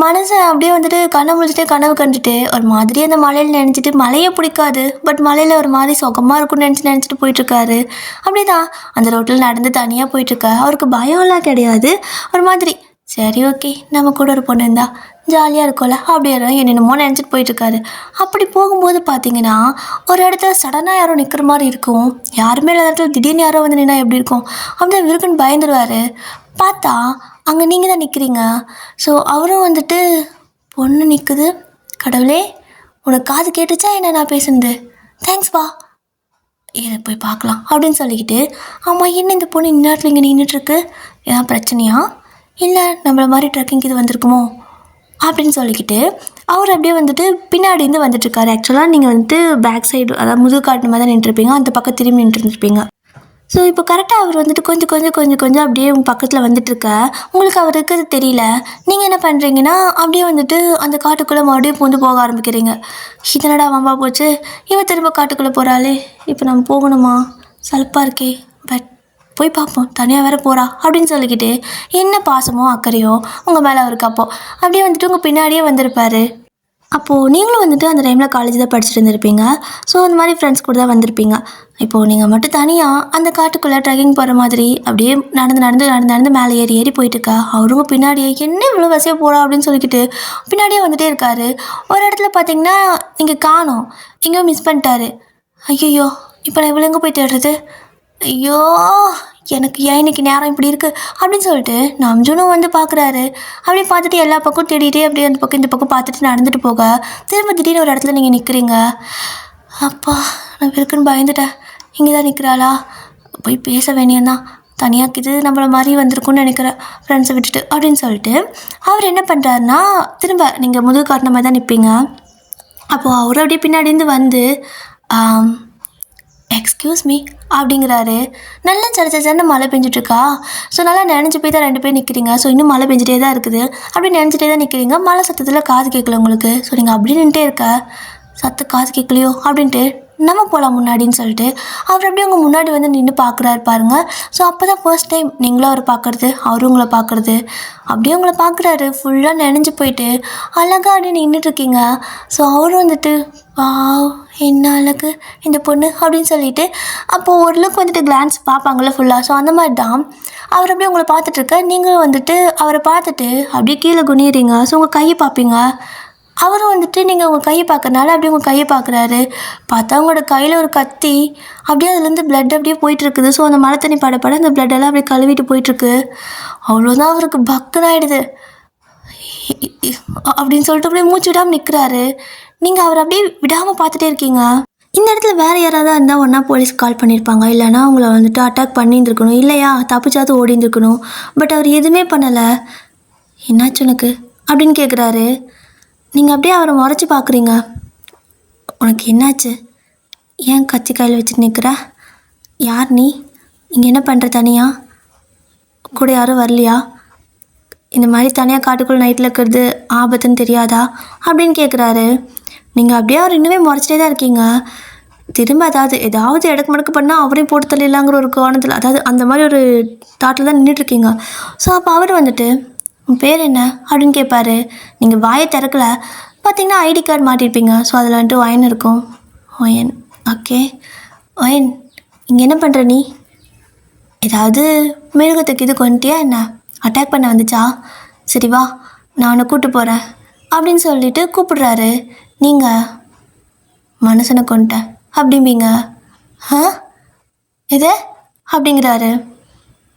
மனசை அப்படியே வந்துட்டு கண்ணை முடிச்சுட்டு கனவு கண்டுட்டு ஒரு மாதிரி அந்த மலையில் நினச்சிட்டு மலையே பிடிக்காது, பட் மலையில் ஒரு மாதிரி சுகமாக இருக்கும்னு நினச்சிட்டு போயிட்டுருக்காரு. அப்படி தான் அந்த ரோட்டில் நடந்து தனியாக போயிட்டுருக்க. அவருக்கு பயம்லாம் கிடையாது, ஒரு மாதிரி சரி ஓகே நம்ம கூட ஒரு பொண்ணு இருந்தால் ஜாலியாக இருக்கும்ல அப்படியே என்னென்னமோ நினச்சிட்டு போயிட்டுருக்காரு. அப்படி போகும்போது பார்த்தீங்கன்னா ஒரு இடத்துல சடனாக யாரோ நிற்கிற மாதிரி இருக்கும். யாருமே இல்லாத இடத்துல திடீர்னு யாரோ வந்து நின்னா எப்படி இருக்கும் அப்படி இருக்குன்னு பயந்துருவார். பார்த்தா அங்கே நீங்கள் தான் நிற்கிறீங்க. ஸோ அவரும் வந்துட்டு பொண்ணு நிற்குது, கடவுளே உனக்கு காது கேட்டுச்சா என்ன நான் பேசுனது, தேங்க்ஸ்பா, இதை போய் பார்க்கலாம் அப்படின்னு சொல்லிக்கிட்டு, ஆமாம் என்ன இந்த பொண்ணு இந்நேரத்தில் இங்கே நின்றுட்டுருக்கு, ஏதாவது பிரச்சனையா இல்லை நம்மளை மாதிரி ட்ரெக்கிங் இது வந்திருக்குமோ அப்படின்னு சொல்லிக்கிட்டு அவர் அப்படியே வந்துட்டு பின்னாடி இருந்து வந்துட்டுருக்காரு. ஆக்சுவலாக நீங்கள் வந்துட்டு பேக் சைடு, அதாவது முதுகு காட்டு மாதிரி தான் நின்றுருப்பீங்க, அந்த பக்கம் திரும்பி நின்றுருந்துருப்பீங்க. ஸோ இப்போ கரெக்டாக அவர் வந்துட்டு கொஞ்சம் அப்படியே உங்கள் பக்கத்தில் வந்துட்டுருக்க, உங்களுக்கு அவர் இருக்கிறது தெரியல. நீங்கள் என்ன பண்ணுறீங்கன்னா அப்படியே வந்துட்டு அந்த காட்டுக்குள்ளே மறுபடியும் பூந்து போக ஆரம்பிக்கிறீங்க. இதனடா வம்பா போச்சு, இவன் திரும்ப காட்டுக்குள்ளே போகிறாளே, இப்போ நம்ம போகணுமா, சலுப்பாக இருக்கே, பட் போய் பார்ப்போம், தனியாக வேற போகிறா அப்படின்னு சொல்லிக்கிட்டு என்ன பாசமோ அக்கறையோ உங்கள் மேலே அவருக்கு அப்போ அப்படியே வந்துட்டு உங்கள் பின்னாடியே வந்திருப்பாரு. அப்போது நீங்களும் வந்துட்டு அந்த டைமில் காலேஜ் தான் படிச்சுட்டு இருந்திருப்பீங்க. ஸோ அந்த மாதிரி ஃப்ரெண்ட்ஸ் கூட தான் வந்திருப்பீங்க. இப்போது நீங்கள் மட்டும் தனியாக அந்த காட்டுக்குள்ளே ட்ரெக்கிங் போகிற மாதிரி அப்படியே நடந்து மேலே ஏறி போயிட்டுருக்கா. அவருங்க பின்னாடியே என்ன இவ்வளோ வசதியாக போகிறா அப்படின்னு சொல்லிக்கிட்டு பின்னாடியே வந்துகிட்டே இருக்காரு. ஒரு இடத்துல பார்த்தீங்கன்னா நீங்கள் காணோம், எங்கேயோ மிஸ் பண்ணிட்டாரு. ஐயோ, இப்போ நான் இவ்வளோ எங்கே போய் தேடுறது? ஐயோ, எனக்கு ஏன் இன்னைக்கு நேரம் இப்படி இருக்குது அப்படின்னு சொல்லிட்டு நம்ஜுனும் வந்து பார்க்குறாரு. அப்படியே பார்த்துட்டு எல்லா பக்கம் தேடிட்டே அப்படியே அந்த பக்கம் இந்த பக்கம் பார்த்துட்டு நடந்துட்டு போக திரும்ப திடீர்னு ஒரு இடத்துல நீங்கள் நிற்கிறீங்க. அப்பா, நான் இருக்குன்னு பயந்துட்டேன். இங்கே தான் நிற்கிறாளா? போய் பேச வேண்டியதான். தனியாக இது நம்மளை மாதிரி வந்திருக்குன்னு நினைக்கிறேன், ஃப்ரெண்ட்ஸை விட்டுட்டு அப்படின்னு சொல்லிட்டு அவர் என்ன பண்ணுறாருன்னா திரும்ப நீங்கள் முதுகு காட்டின மாதிரி தான் நிற்பீங்க. அப்போது அவர் அப்படியே பின்னாடிருந்து வந்து எக்ஸ்கியூஸ் மீ அப்படிங்கிறாரு. நல்லா சடச்சன்னு மழை பெஞ்சிட்ருக்கா. ஸோ நல்லா நினச்சி போய் தான் 2 பேர் நிற்கிறீங்க. ஸோ இன்னும் மழை பெஞ்சிட்டே தான் இருக்குது. அப்படி நினச்சிட்டே தான் நிற்கிறீங்க. மழை சத்தத்தில் காது கேட்கல உங்களுக்கு. ஸோ நீங்கள் அப்படி நின்றுட்டே இருக்க, சத்தம் காது கேட்கலையோ அப்படின்ட்டு நம்ம போகலாம் முன்னாடின்னு சொல்லிட்டு அவர் அப்படியே உங்கள் முன்னாடி வந்து நின்று பார்க்குறாரு பாருங்கள். ஸோ அப்போ தான் ஃபர்ஸ்ட் டைம் நீங்களும் அவரை பார்க்குறது, அவரும் உங்களை பார்க்குறது. அப்படியே உங்களை பார்க்குறாரு, ஃபுல்லாக நினைஞ்சு போயிட்டு அழகாக அப்படியே நின்றுட்டுருக்கீங்க. ஸோ அவரும் வந்துட்டு என்ன அழகு இந்த பொண்ணு அப்படின்னு சொல்லிட்டு அப்போது ஒரு லுக் வந்துட்டு கிளான்ஸ் பார்ப்பாங்கள்ல ஃபுல்லாக. ஸோ அந்த மாதிரி தான் அவர் அப்படியே உங்களை பார்த்துட்ருக்க. நீங்களும் வந்துட்டு அவரை பார்த்துட்டு அப்படியே கீழே குனிறீங்க. ஸோ உங்கள் கையை பார்ப்பீங்க. அவரும் வந்துட்டு நீங்கள் உங்கள் கையை பார்க்கறனால அப்படியே உங்கள் கையை பார்க்குறாரு. பார்த்தா உங்களோட கையில் ஒரு கத்தி, அப்படியே அதுலேருந்து பிளட் அப்படியே போயிட்டுருக்குது. ஸோ அந்த மழை தண்ணி பட அந்த பிளட்டெல்லாம் அப்படியே கழுவிட்டு போயிட்டுருக்கு. அவ்வளோதான் அவருக்கு பக்குன்னு ஆகிடுது. அப்படின்னு சொல்லிட்டு அப்படியே மூச்சு விடாமல் நிற்கிறாரு. நீங்கள் அவர் அப்படியே விடாமல் பார்த்துட்டே இருக்கீங்க. இந்த இடத்துல வேறு யாராவது இருந்தால் ஒன்றா போலீஸ்க்கு கால் பண்ணியிருப்பாங்க, இல்லைனா அவங்கள வந்துட்டு அட்டாக் பண்ணியிருந்துருக்கணும், இல்லையா தப்பிச்சாவது ஓடிந்துருக்கணும். பட் அவர் எதுவுமே பண்ணலை. என்னாச்சு உனக்கு அப்படின்னு கேட்குறாரு. நீங்கள் அப்படியே அவரை முறைச்சி பார்க்குறீங்க. உனக்கு என்னாச்சு? ஏன் கத்தி கையில் வச்சுட்டு நிற்கிற? யார் நீ? இங்கே என்ன பண்ணுற? தனியாக கூட யாரும் வரலையா? இந்த மாதிரி தனியாக காட்டுக்குள்ளே நைட்டில் இருக்கிறது ஆபத்துன்னு தெரியாதா அப்படின்னு கேட்குறாரு. நீங்கள் அப்படியே அவர் இன்னுமே முறைச்சிட்டே தான் இருக்கீங்க. திரும்ப ஏதாவது இடக்கு மடக்கு பண்ணால் அவரையும் போட்டு தள்ளிடலாங்கிற ஒரு கோணத்தில், அதாவது அந்த மாதிரி ஒரு தாட்டில் தான் நின்றுட்டுருக்கீங்க. ஸோ அப்போ அவர் வந்துட்டு உன் பேர் என்ன அப்படின்னு கேட்பாரு. நீங்கள் வாயை திறக்கலை. பார்த்தீங்கன்னா ஐடி கார்டு மாட்டிருப்பீங்க. ஸோ அதில் வந்துட்டு ஒயன் இருக்கும். Wine, okay. ஒயன், இங்கே என்ன பண்ணுற நீ? ஏதாவது மிருகத்துக்கு இது கொண்டுட்டியா என்ன? அட்டாக் பண்ண வந்துச்சா? சரி வா, நான் உன்னை கூப்பிட்டு போகிறேன் அப்படின்னு சொல்லிட்டு கூப்பிடுறாரு. நீங்கள் மனுஷனை கொண்டுட்டேன் அப்படிம்பீங்க. எது அப்படிங்கிறாரு.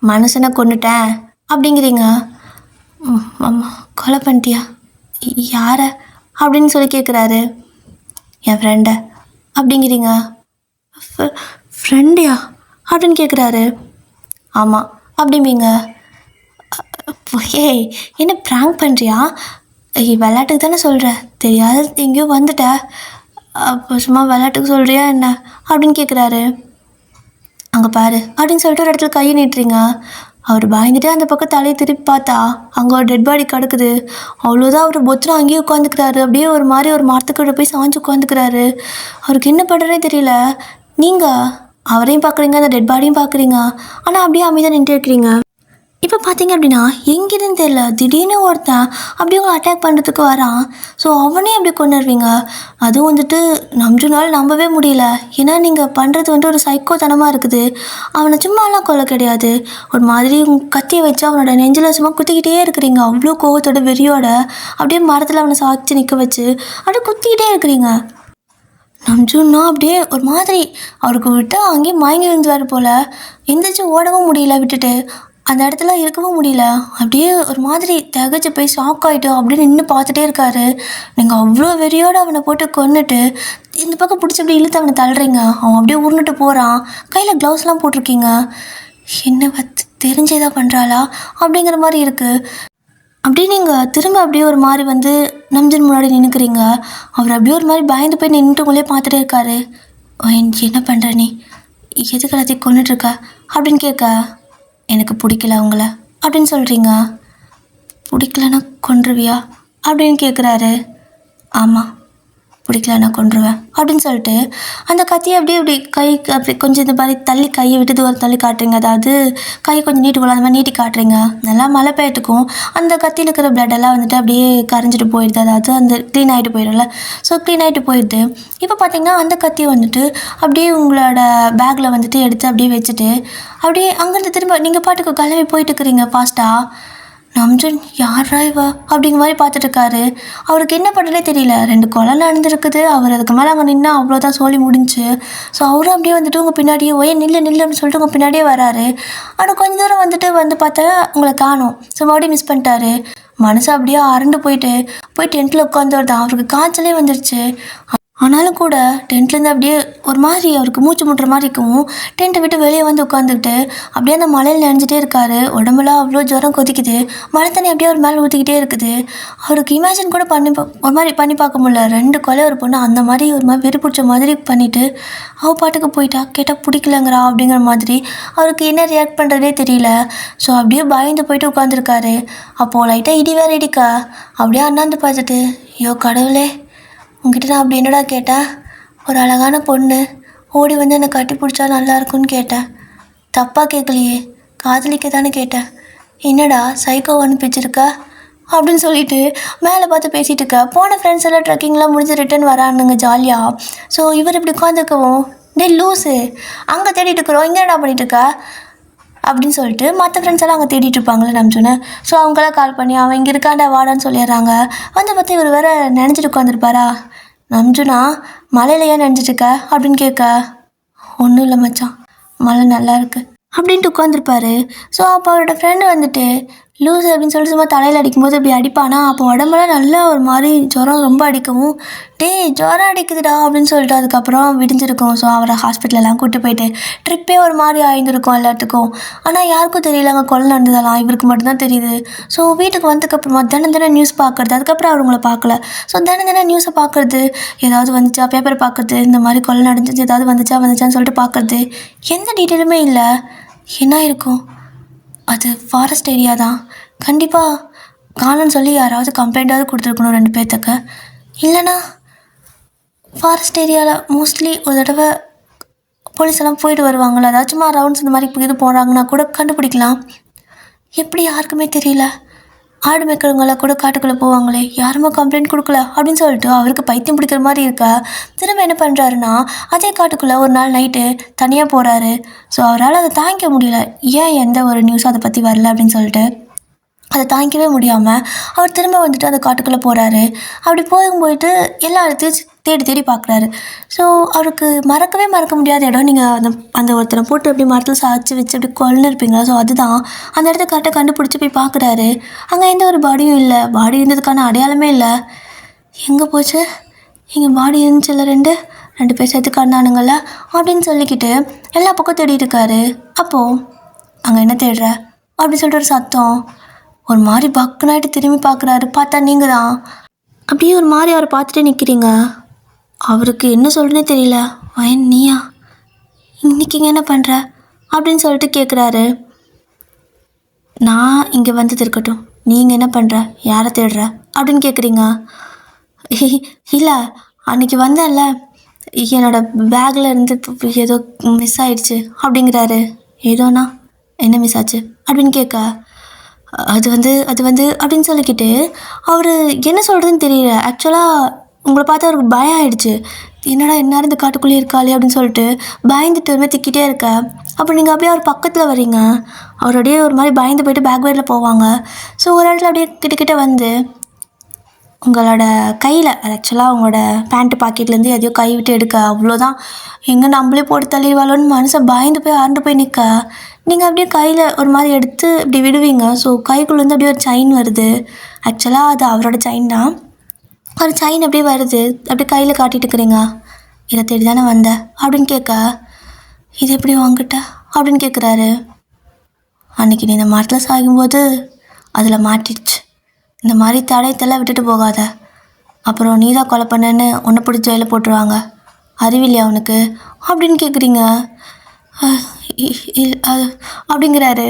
மனுஷனை கொண்டுட்டேன் அப்படிங்கிறீங்க. கொலை பண்ணிட்டியா? யாரை அப்படின்னு சொல்லி கேட்குறாரு. என் ஃப்ரெண்டை அப்படிங்கிறீங்க. ஃப்ரெண்டியா அப்படின்னு கேட்குறாரு. ஆமாம் அப்படிம்பீங்க. ஏய், என்ன ப்ராங்க் பண்ணுறியா? விளையாட்டுக்கு தானே சொல்கிற, தெரியாத எங்கேயோ வந்துட்ட, அப்போ சும்மா விளையாட்டுக்கு சொல்கிறியா என்ன அப்படின்னு கேட்குறாரு. அங்கே பாரு அப்படின்னு சொல்லிட்டு ஒரு இடத்துல கையை நீட்டுறீங்க. அவர் பயந்துட்டு அந்த பக்கம் தலையை திருப்பி பார்த்தா அங்கே ஒரு டெட் பாடி கிடக்குது. அவ்வளோதான், அவர் பொத்துனா அங்கேயே உட்காந்துக்கிறாரு. அப்படியே ஒரு மாதிரி ஒரு மரத்துக்கிட்ட போய் சாஞ்சு உட்காந்துக்கிறாரு. அவருக்கு என்ன பண்ணுறதே தெரியல. நீங்கள் அவரையும் பார்க்குறீங்க, அந்த டெட் பாடியும் பார்க்குறீங்க, ஆனால் அப்படியே அமைதியாக நின்று இருக்கிறீங்க. இப்போ பார்த்தீங்க அப்படின்னா எங்கேன்னு தெரியல, திடீர்னு ஒருத்தன் அப்படியே உங்களை அட்டாக் பண்ணுறதுக்கு வரான். ஸோ அவனே அப்படி கொண்டுருவீங்க. அதுவும் வந்துட்டு நம்புனாலும் நம்பவே முடியல. ஏன்னா நீங்கள் பண்ணுறது வந்துட்டு ஒரு சைக்கோத்தனமாக இருக்குது. அவனை சும்மாலாம் கொல்ல கிடையாது, ஒரு மாதிரி கத்தியை வச்சு அவனோட நெஞ்சில் சும்மா குத்திக்கிட்டே இருக்கிறீங்க. அவ்வளோ கோவத்தோட வெறியோட அப்படியே மரத்தில் அவனை சாய்ச்சி நிற்க வச்சு அப்படியே குத்திக்கிட்டே இருக்கிறீங்க. நம்ஜூன்னா அப்படியே ஒரு மாதிரி அவருக்கு விட்டு அங்கேயே மயங்கி விழுந்துவார் போல். எந்திரிச்சு ஓடவும் முடியல, விட்டுட்டு அந்த இடத்துல இருக்கவும் முடியல. அப்படியே ஒரு மாதிரி திகச்சு போய் ஷாக் ஆகிட்டு அப்படியே நின்று பார்த்துட்டே இருக்காரு. நீங்கள் அவ்வளோ வெறியோடு அவனை போட்டு கொன்னுட்டு இந்த பக்கம் பிடிச்சி அப்படியே இழுத்து அவனை தள்ளுறீங்க. அவன் அப்படியே உருண்டுட்டு போகிறான். கையில் க்ளவுஸ்லாம் போட்டிருக்கீங்க. என்ன தெரிஞ்சேதான் பண்ணுறாளா அப்படிங்கிற மாதிரி இருக்குது. அப்படியே நீங்கள் திரும்ப அப்படியே ஒரு மாதிரி வந்து நம்ஜன் முன்னாடி நின்றுக்கிறீங்க. அவர் அப்படியே ஒரு மாதிரி பயந்து போய் நின்றுட்டு உங்களே பார்த்துட்டே இருக்காரு. என்ன பண்ணுற நீ? எதுக்கு எல்லாத்தையும் கொண்டுட்ருக்க அப்படின்னு கேட்க, எனக்கு பிடிக்கல அவங்கள அப்படின்னு சொல்கிறீங்க. பிடிக்கலன்னா கொன்றுவியா அப்படின்னு கேட்குறாரு. ஆமாம், பிடிக்கல நான் கொன்றுவேன் அப்படின்னு சொல்லிட்டு அந்த கத்தியை அப்படியே இப்படி கை அப்படி கொஞ்சம் இந்த மாதிரி தள்ளி கையை விட்டு தூரம் தள்ளி காட்டுறீங்க. அதாவது கை கொஞ்சம் நீட்டுக்குள்ள அந்த மாதிரி நீட்டி காட்டுறீங்க. நல்லா மழை பெய்யத்துக்கும் அந்த கத்தியில் இருக்கிற blood எல்லாம் வந்துட்டு அப்படியே கரைஞ்சிட்டு போயிடுது. அதாவது அந்த க்ளீன் ஆகிட்டு போயிடும்ல. ஸோ க்ளீன் ஆகிட்டு போயிடுது. இப்போ பார்த்தீங்கன்னா அந்த கத்தியை வந்துட்டு அப்படியே உங்களோட பேக்கில் வந்துட்டு எடுத்து அப்படியே வச்சுட்டு அப்படியே அங்கேருந்து திரும்ப நீங்கள் பாட்டுக்கு கிளம்பி போயிட்டு இருக்கிறீங்க ஃபாஸ்ட்டாக. நம்ஜன் யாரா இவ அப்படிங்கிற மாதிரி பார்த்துட்டு இருக்காரு. அவருக்கு என்ன பண்ணுறதே தெரியல. 2 கொலை நடந்துருக்குது. அவர் அதுக்கு மேலே அங்கே நின்னா அவ்வளோதான் சொல்லி முடிஞ்சு. ஸோ அவரும் அப்படியே வந்துட்டு உங்கள் பின்னாடியே ஒயே நில்லு நில்லுன்னு சொல்லிட்டு உங்கள் பின்னாடியே வராரு. ஆனால் கொஞ்ச தூரம் வந்துட்டு வந்து பார்த்தா உங்களை காணோம். ஸோ மறுபடியும் மிஸ் பண்ணிட்டாரு. மனசு அப்படியே அரண்டு போயிட்டு போய் டென்ட்டில் உட்காந்து வருதான். அவருக்கு காய்ச்சலே வந்துருச்சு. ஆனாலும் கூட டென்ட்லேருந்து அப்படியே ஒரு மாதிரி அவருக்கு மூச்சு முட்டுற மாதிரி இருக்கும். டென்ட்டை விட்டு வெளியே வந்து உட்காந்துக்கிட்டு அப்படியே அந்த மலையில் நினைஞ்சிட்டே இருக்காரு. உடம்புலாம் அவ்வளோ ஜுரம் கொதிக்குது. மழை தண்ணி அப்படியே ஒரு மேலே ஊற்றிக்கிட்டே இருக்குது. அவருக்கு இமேஜின் கூட ஒரு மாதிரி பண்ணி பார்க்க முடியல. 2 கொலை ஒரு பொண்ணு அந்த மாதிரி ஒரு மாதிரி வெறி பிடிச்ச மாதிரி பண்ணிவிட்டு அவள் பாட்டுக்கு போயிட்டா. கேட்டால் பிடிக்கலங்கிறா அப்படிங்கிற மாதிரி அவருக்கு என்ன ரியாக்ட் பண்ணுறதே தெரியல. ஸோ அப்படியே பயந்து போயிட்டு உட்காந்துருக்காரு. அப்போது லைட்டாக இடி வேறு இடிக்கா. அப்படியே அண்ணாந்து பார்த்துட்டு ஐயோ கடவுளே உங்ககிட்ட நான் அப்படி என்னடா கேட்டேன். ஒரு அழகான பொண்ணு ஓடி வந்து என்னை கட்டி பிடிச்சா நல்லாயிருக்குன்னு கேட்டேன். தப்பாக கேட்கலையே, காதலிக்க தானே கேட்டேன். என்னடா சைக்கோ அனுப்பிச்சிருக்க அப்படின்னு சொல்லிட்டு மேலே பார்த்து பேசிகிட்டு இருக்க. போன ஃப்ரெண்ட்ஸ் எல்லாம் ட்ரெக்கிங்லாம் முடிஞ்சு ரிட்டர்ன் வரானுங்க ஜாலியாக. ஸோ இவர் இப்படி உட்காந்துருக்கவும் டே லூஸு அங்கே தேடிட்டு இருக்கிறோம் இங்கே என்ன பண்ணிட்டு இருக்க அப்படின்னு சொல்லிட்டு மற்ற ஃப்ரெண்ட்ஸ் எல்லாம் அங்கே தேடிட்டு இருப்பாங்களே நம்ஜுனை. ஸோ அவங்களாம் கால் பண்ணி அவன் இங்கே இருக்காண்டா வாடான்னு சொல்லிடுறாங்க. வந்து பார்த்து இவர் வேற நினச்சிட்டு உட்காந்துருப்பாரா. நம்ஜுனா மழையில ஏன் நினச்சிட்ருக்க அப்படின்னு கேட்க ஒன்றும் இல்லை மச்சான் மழை நல்லா இருக்கு அப்படின்ட்டு உட்காந்துருப்பாரு. ஸோ அப்போ அவரோட ஃப்ரெண்டு வந்துட்டு லூஸ் அப்படின்னு சொல்லிட்டு சும்மா தலையில் அடிக்கும்போது இப்படி அடிப்பானா. அப்போ உடம்புலாம் நல்லா ஒரு மாதிரி ஜுரம் ரொம்ப அடிக்கவும் டேய் ஜுரம் அடிக்குதுடா அப்படின்னு சொல்லிட்டு அதுக்கப்புறம் விடிஞ்சிருக்கும். ஸோ அவரை ஹாஸ்பிட்டலெல்லாம் கூப்பிட்டு போயிட்டு ட்ரிப்பே ஒரு மாதிரி ஆயிருந்திருக்கும் எல்லாத்துக்கும். ஆனால் யாருக்கும் தெரியல அங்கே கொலை நடந்ததெல்லாம் இவருக்கு மட்டும்தான் தெரியுது. ஸோ வீட்டுக்கு வந்ததுக்கப்புறமா தினம் நியூஸ் பார்க்குறது. அதுக்கப்புறம் அவங்கள பார்க்கல. ஸோ தினம் நியூஸை பார்க்குறது, ஏதாவது வந்துச்சா பேப்பரை பார்க்குறது, இந்த மாதிரி கொலை நடந்துச்சு ஏதாவது வந்துச்சான்னு சொல்லிட்டு பார்க்குறது. எந்த டீட்டெயிலுமே இல்லை. என்ன இருக்கும்? அது ஃபாரஸ்ட் ஏரியா தான். கண்டிப்பாக காணுன்னு சொல்லி யாராவது கம்ப்ளைண்ட்டாவது கொடுத்துருக்கணும் 2 பேர்த்துக்கு. இல்லைனா ஃபாரஸ்ட் ஏரியாவில் மோஸ்ட்லி ஒரு தடவை போலீஸ் எல்லாம் போயிட்டு வருவாங்களா. ஏதாச்சும் சும்மா ரவுண்ட்ஸ் இந்த மாதிரி இது போகிறாங்கன்னா கூட கண்டுபிடிக்கலாம். எப்படி யாருக்குமே தெரியல. ஆடு மேய்க்கிறவங்கள கூட காட்டுக்குள்ளே போவாங்களே யாருமே கம்ப்ளைண்ட் கொடுக்கல அப்படின்னு சொல்லிட்டு அவருக்கு பைத்தியம் பிடிக்கிற மாதிரி இருக்கா. திரும்ப என்ன பண்ணுறாருன்னா அதே காட்டுக்குள்ளே ஒரு நாள் நைட்டு தனியாக போகிறாரு. ஸோ அவரால் அதை தாங்கிக்க முடியல. ஏன் எந்த ஒரு நியூஸும் அதை பற்றி வரல அப்படின்னு சொல்லிட்டு அதை தாங்கிக்கவே முடியாமல் அவர் திரும்ப வந்துட்டு அந்த காட்டுக்குள்ளே போகிறாரு. அப்படி போயிட்டு எல்லா இடத்தையும் தேடி பார்க்குறாரு. ஸோ அவருக்கு மறக்க முடியாத இடம் நீங்கள் அந்த ஒருத்தரை போட்டு அப்படி மரத்தில் சாய்ச்சி வச்சு அப்படி கொல்லுன்னு இருப்பீங்களா. ஸோ அதுதான் அந்த இடத்த கரெக்டாக கண்டுபிடிச்சி போய் பார்க்குறாரு. அங்கே எந்த ஒரு பாடியும் இல்லை. பாடி இருந்ததுக்கான அடையாளமே இல்லை. எங்கே போச்சு? இங்கே பாடி இருந்துச்சுல்ல ரெண்டு பேர் சேர்த்து கண்ணானுங்கள அப்படின்னு சொல்லிக்கிட்டு எல்லா பக்கம் தேடிட்டு இருக்காரு. அப்போது அங்கே என்ன தேடுற அப்படின்னு சொல்லிட்டு ஒரு சத்தம். ஒரு மாதிரி பக்குனாயிட்டு திரும்பி பார்க்குறாரு. பார்த்தா நீங்கள் தான். அப்படியே ஒரு மாதிரி அவரை பார்த்துட்டு நிற்கிறீங்க. அவருக்கு என்ன சொல்கிறேனே தெரியல. வயன் நீயா? இன்றைக்கி இங்கே என்ன பண்ணுற அப்படின்னு சொல்லிட்டு கேட்குறாரு. நான் இங்கே வந்தது இருக்கட்டும், நீங்கள் என்ன பண்ணுற, யாரை தேடுற அப்படின்னு கேட்குறீங்க. இல்லை அன்றைக்கி வந்தேன்ல என்னோடய பேக்கில் இருந்து ஏதோ மிஸ் ஆயிடுச்சு அப்படிங்கிறாரு. ஏதோண்ணா என்ன மிஸ் ஆச்சு அப்படின்னு கேட்க அது வந்து அப்படின்னு சொல்லிக்கிட்டு அவர் என்ன சொல்கிறதுன்னு தெரியல. ஆக்சுவலாக உங்களை பார்த்தா அவருக்கு பயம் ஆகிடுச்சு. என்னடா என்ன இந்த காட்டுக்குள்ளேயே இருக்காளே அப்படின்னு சொல்லிட்டு பயந்துட்டு ஒரு மாதிரி திக்கிட்டே இருக்க. அப்போ நீங்கள் அப்படியே அவர் பக்கத்தில் வரீங்க. அவரோடைய ஒரு மாதிரி பயந்து போயிட்டு பேக் வேரில் போவாங்க. ஸோ ஒரு இடத்துல அப்படியே கிட்டக்கிட்ட வந்து உங்களோட கையில் ஆக்சுவலாக உங்களோட பேண்ட்டு பாக்கெட்லேருந்து எதையோ கை விட்டு எடுக்க. அவ்வளோதான் எங்கே நம்மளே போட்டு தள்ளிடுவாளோன்னு மனசை பயந்து போய் ஆண்டு போய் நிற்க. நீங்கள் அப்படியே கையில் ஒரு மாதிரி எடுத்து இப்படி விடுவீங்க. ஸோ கைக்குள்ளேருந்து அப்படியே ஒரு செயின் வருது. ஆக்சுவலாக அது அவரோட செயின் தான். ஒரு செயின் அப்படியே வருது. அப்படியே கையில் காட்டிட்டு இருக்கிறீங்க. இதை தேடி தானே வந்த அப்படின்னு கேட்க இது எப்படி வாங்கிட்ட அப்படின்னு கேட்குறாரு. அன்றைக்கி நீ இந்த மரத்தில் சாகும்போது அதில் மாட்டிடுச்சு. இந்த மாதிரி தடயத்தெல்லாம் விட்டுட்டு போகாத, அப்புறம் நீ தான் கொலை பண்ணேன்னு உன்னை பிடிச்சி ஜெயிலில் போட்டுருவாங்க. அறிவில்லையா அவனுக்கு அப்படின்னு கேட்குறீங்க. அப்படிங்கிறாரு.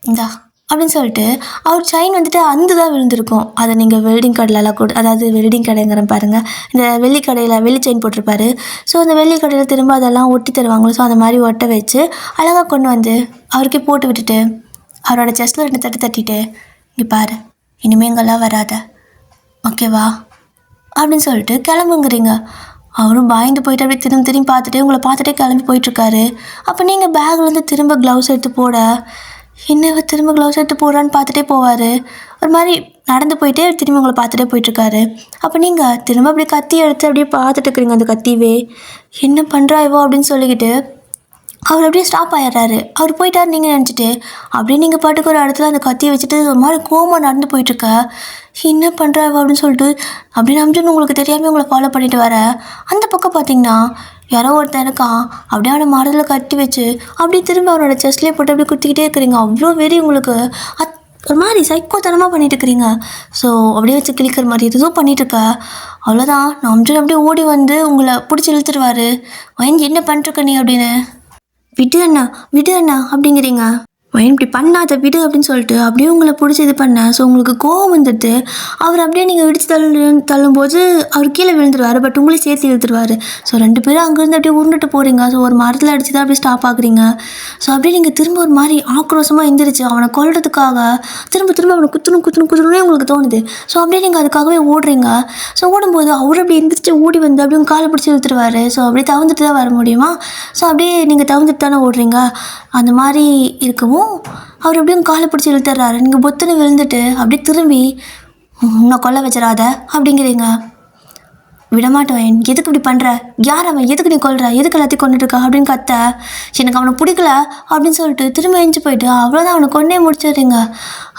இந்தா அப்படின்னு சொல்லிட்டு அவர் செயின் வந்துட்டு அந்த தான் விழுந்திருக்கும். அதை நீங்கள் வெல்டிங் கடையிலலாம் கூட, அதாவது வெல்டிங் கடைங்கிற பாருங்கள், இந்த வெள்ளி கடையில் வெள்ளி செயின் போட்டிருப்பாரு. ஸோ அந்த வெள்ளி கடையில் திரும்ப அதெல்லாம் ஒட்டி தருவாங்களோ, ஸோ அந்த மாதிரி ஒட்ட வச்சு அழகாக கொண்டு வந்து அவருக்கே போட்டு விட்டுட்டு அவரோட செஸ்ட்டில் 2 தட்டு தட்டிட்டு, இங்கே பாரு, இனிமேல் இங்கெல்லாம் வராத, ஓகேவா அப்படின்னு சொல்லிட்டு கிளம்புங்கிறீங்க. அவரும் பயந்து போயிட்டு அப்படியே திரும்பி பார்த்துட்டு உங்களை பார்த்துட்டே கிளம்பி போயிட்டுருக்காரு. அப்போ நீங்கள் பேக்லேருந்து திரும்ப க்ளவுஸ் எடுத்து போட, என்ன திரும்ப க்ளவுஸ் எடுத்து போடுறான்னு பார்த்துட்டே போவார். ஒரு மாதிரி நடந்து போயிட்டே திரும்பி உங்களை பார்த்துட்டே போயிட்டுருக்காரு. அப்போ நீங்கள் திரும்ப அப்படியே கத்தி எடுத்து அப்படியே பார்த்துட்டு இருக்கிறீங்க. அந்த கத்திவே என்ன பண்ணுறா இவோ அப்படின்னு சொல்லிக்கிட்டு அவர் அப்படியே ஸ்டாப் ஆகிடுறாரு. அவர் போயிட்டார் நீங்கள் நினச்சிட்டு அப்படியே நீங்கள் பாட்டுக்கு ஒரு இடத்துல அந்த கத்தியை வச்சுட்டு ஒரு மாதிரி கோமா நடந்து போயிட்டுருக்க. என்ன பண்ணுறா அப்படின்னு சொல்லிட்டு அப்படி நம்பிட்டு உங்களுக்கு தெரியாமல் உங்களை ஃபாலோ பண்ணிட்டு வர, அந்த பக்கம் பார்த்தீங்கன்னா யாரோ ஒருத்தன் இருக்கான். அப்படியே அவனை மரத்தில் கட்டி வச்சு அப்படியே திரும்ப அவனோட செஸ்ட்லேயே போட்டு அப்படியே குத்திக்கிட்டே இருக்கிறீங்க. அவ்வளோ வெறி உங்களுக்கு, ஒரு மாதிரி சைக்கோத்தனமாக பண்ணிட்டு இருக்கிறீங்க. ஸோ அப்படியே வச்சு கிளிக்கிற மாதிரி எதுவும் பண்ணிட்டுருக்க. அவ்வளோதான், நம்பிட்டு அப்படியே ஓடி வந்து உங்களை பிடிச்சி இழுத்துருவார். வயன் என்ன பண்ணிட்டுருக்க நீ அப்படின்னு. விடு அண்ணா அப்படிங்கிறீங்க. வயன் இப்படி பண்ணாத, விடு அப்படின்னு சொல்லிட்டு அப்படியே உங்களை பிடிச்சி இது பண்ண. ஸோ உங்களுக்கு கோவம் வந்துட்டு அவர் அப்படியே நீங்கள் இடித்து தள்ளும்போது அவர் கீழே விழுந்துருவார். பட் உங்களே சேர்த்து இழுத்துருவார். ஸோ 2 பேரும் அங்கேருந்து அப்படியே உருண்டுட்டு போகிறீங்க. ஸோ ஒரு மரத்தில் அடித்து தான் அப்படியே ஸ்டாப் ஆகுறீங்க. ஸோ அப்படியே நீங்கள் திரும்ப ஒரு மாதிரி ஆக்ரோஷமாக எந்திரிச்சு அவனை கொல்றதுக்காக திரும்ப அவனை குத்துணுன்னே உங்களுக்கு தோணுது. ஸோ அப்படியே நீங்கள் அதுக்காகவே ஓடுறீங்க. ஸோ ஓடும்போது அவர் அப்படியே எந்திரிச்சு ஓடி வந்து அப்படியே உங்கள் காலை பிடிச்சி இழுத்துருவார். ஸோ அப்படியே தவிர்த்துட்டு தான் வர முடியுமா? ஸோ அப்படியே நீங்கள் தவிர்த்துட்டு தானே ஓடுறீங்க. அந்த மாதிரி இருக்கவும் அவர் அப்படியே காலை பிடிச்சி இழுத்துறாரு. நீங்கள் பொத்துன்னு விழுந்துட்டு அப்படியே திரும்பி உன்னை கொல்ல வச்சிடாத அப்படிங்கிறீங்க. விடமாட்டேன், எதுக்கு இப்படி பண்ணுற, யார் அவன், எதுக்கு நீ கொல்ற, எதுக்கு எல்லாத்தையும் கொண்டுட்டுருக்கா அப்படின்னு கத்த. எனக்கு அவனை பிடிக்கல அப்படின்னு சொல்லிட்டு திரும்ப எஞ்சி போயிட்டு அவ்வளோதான் அவனை கொண்டே முடிச்சிடுறீங்க.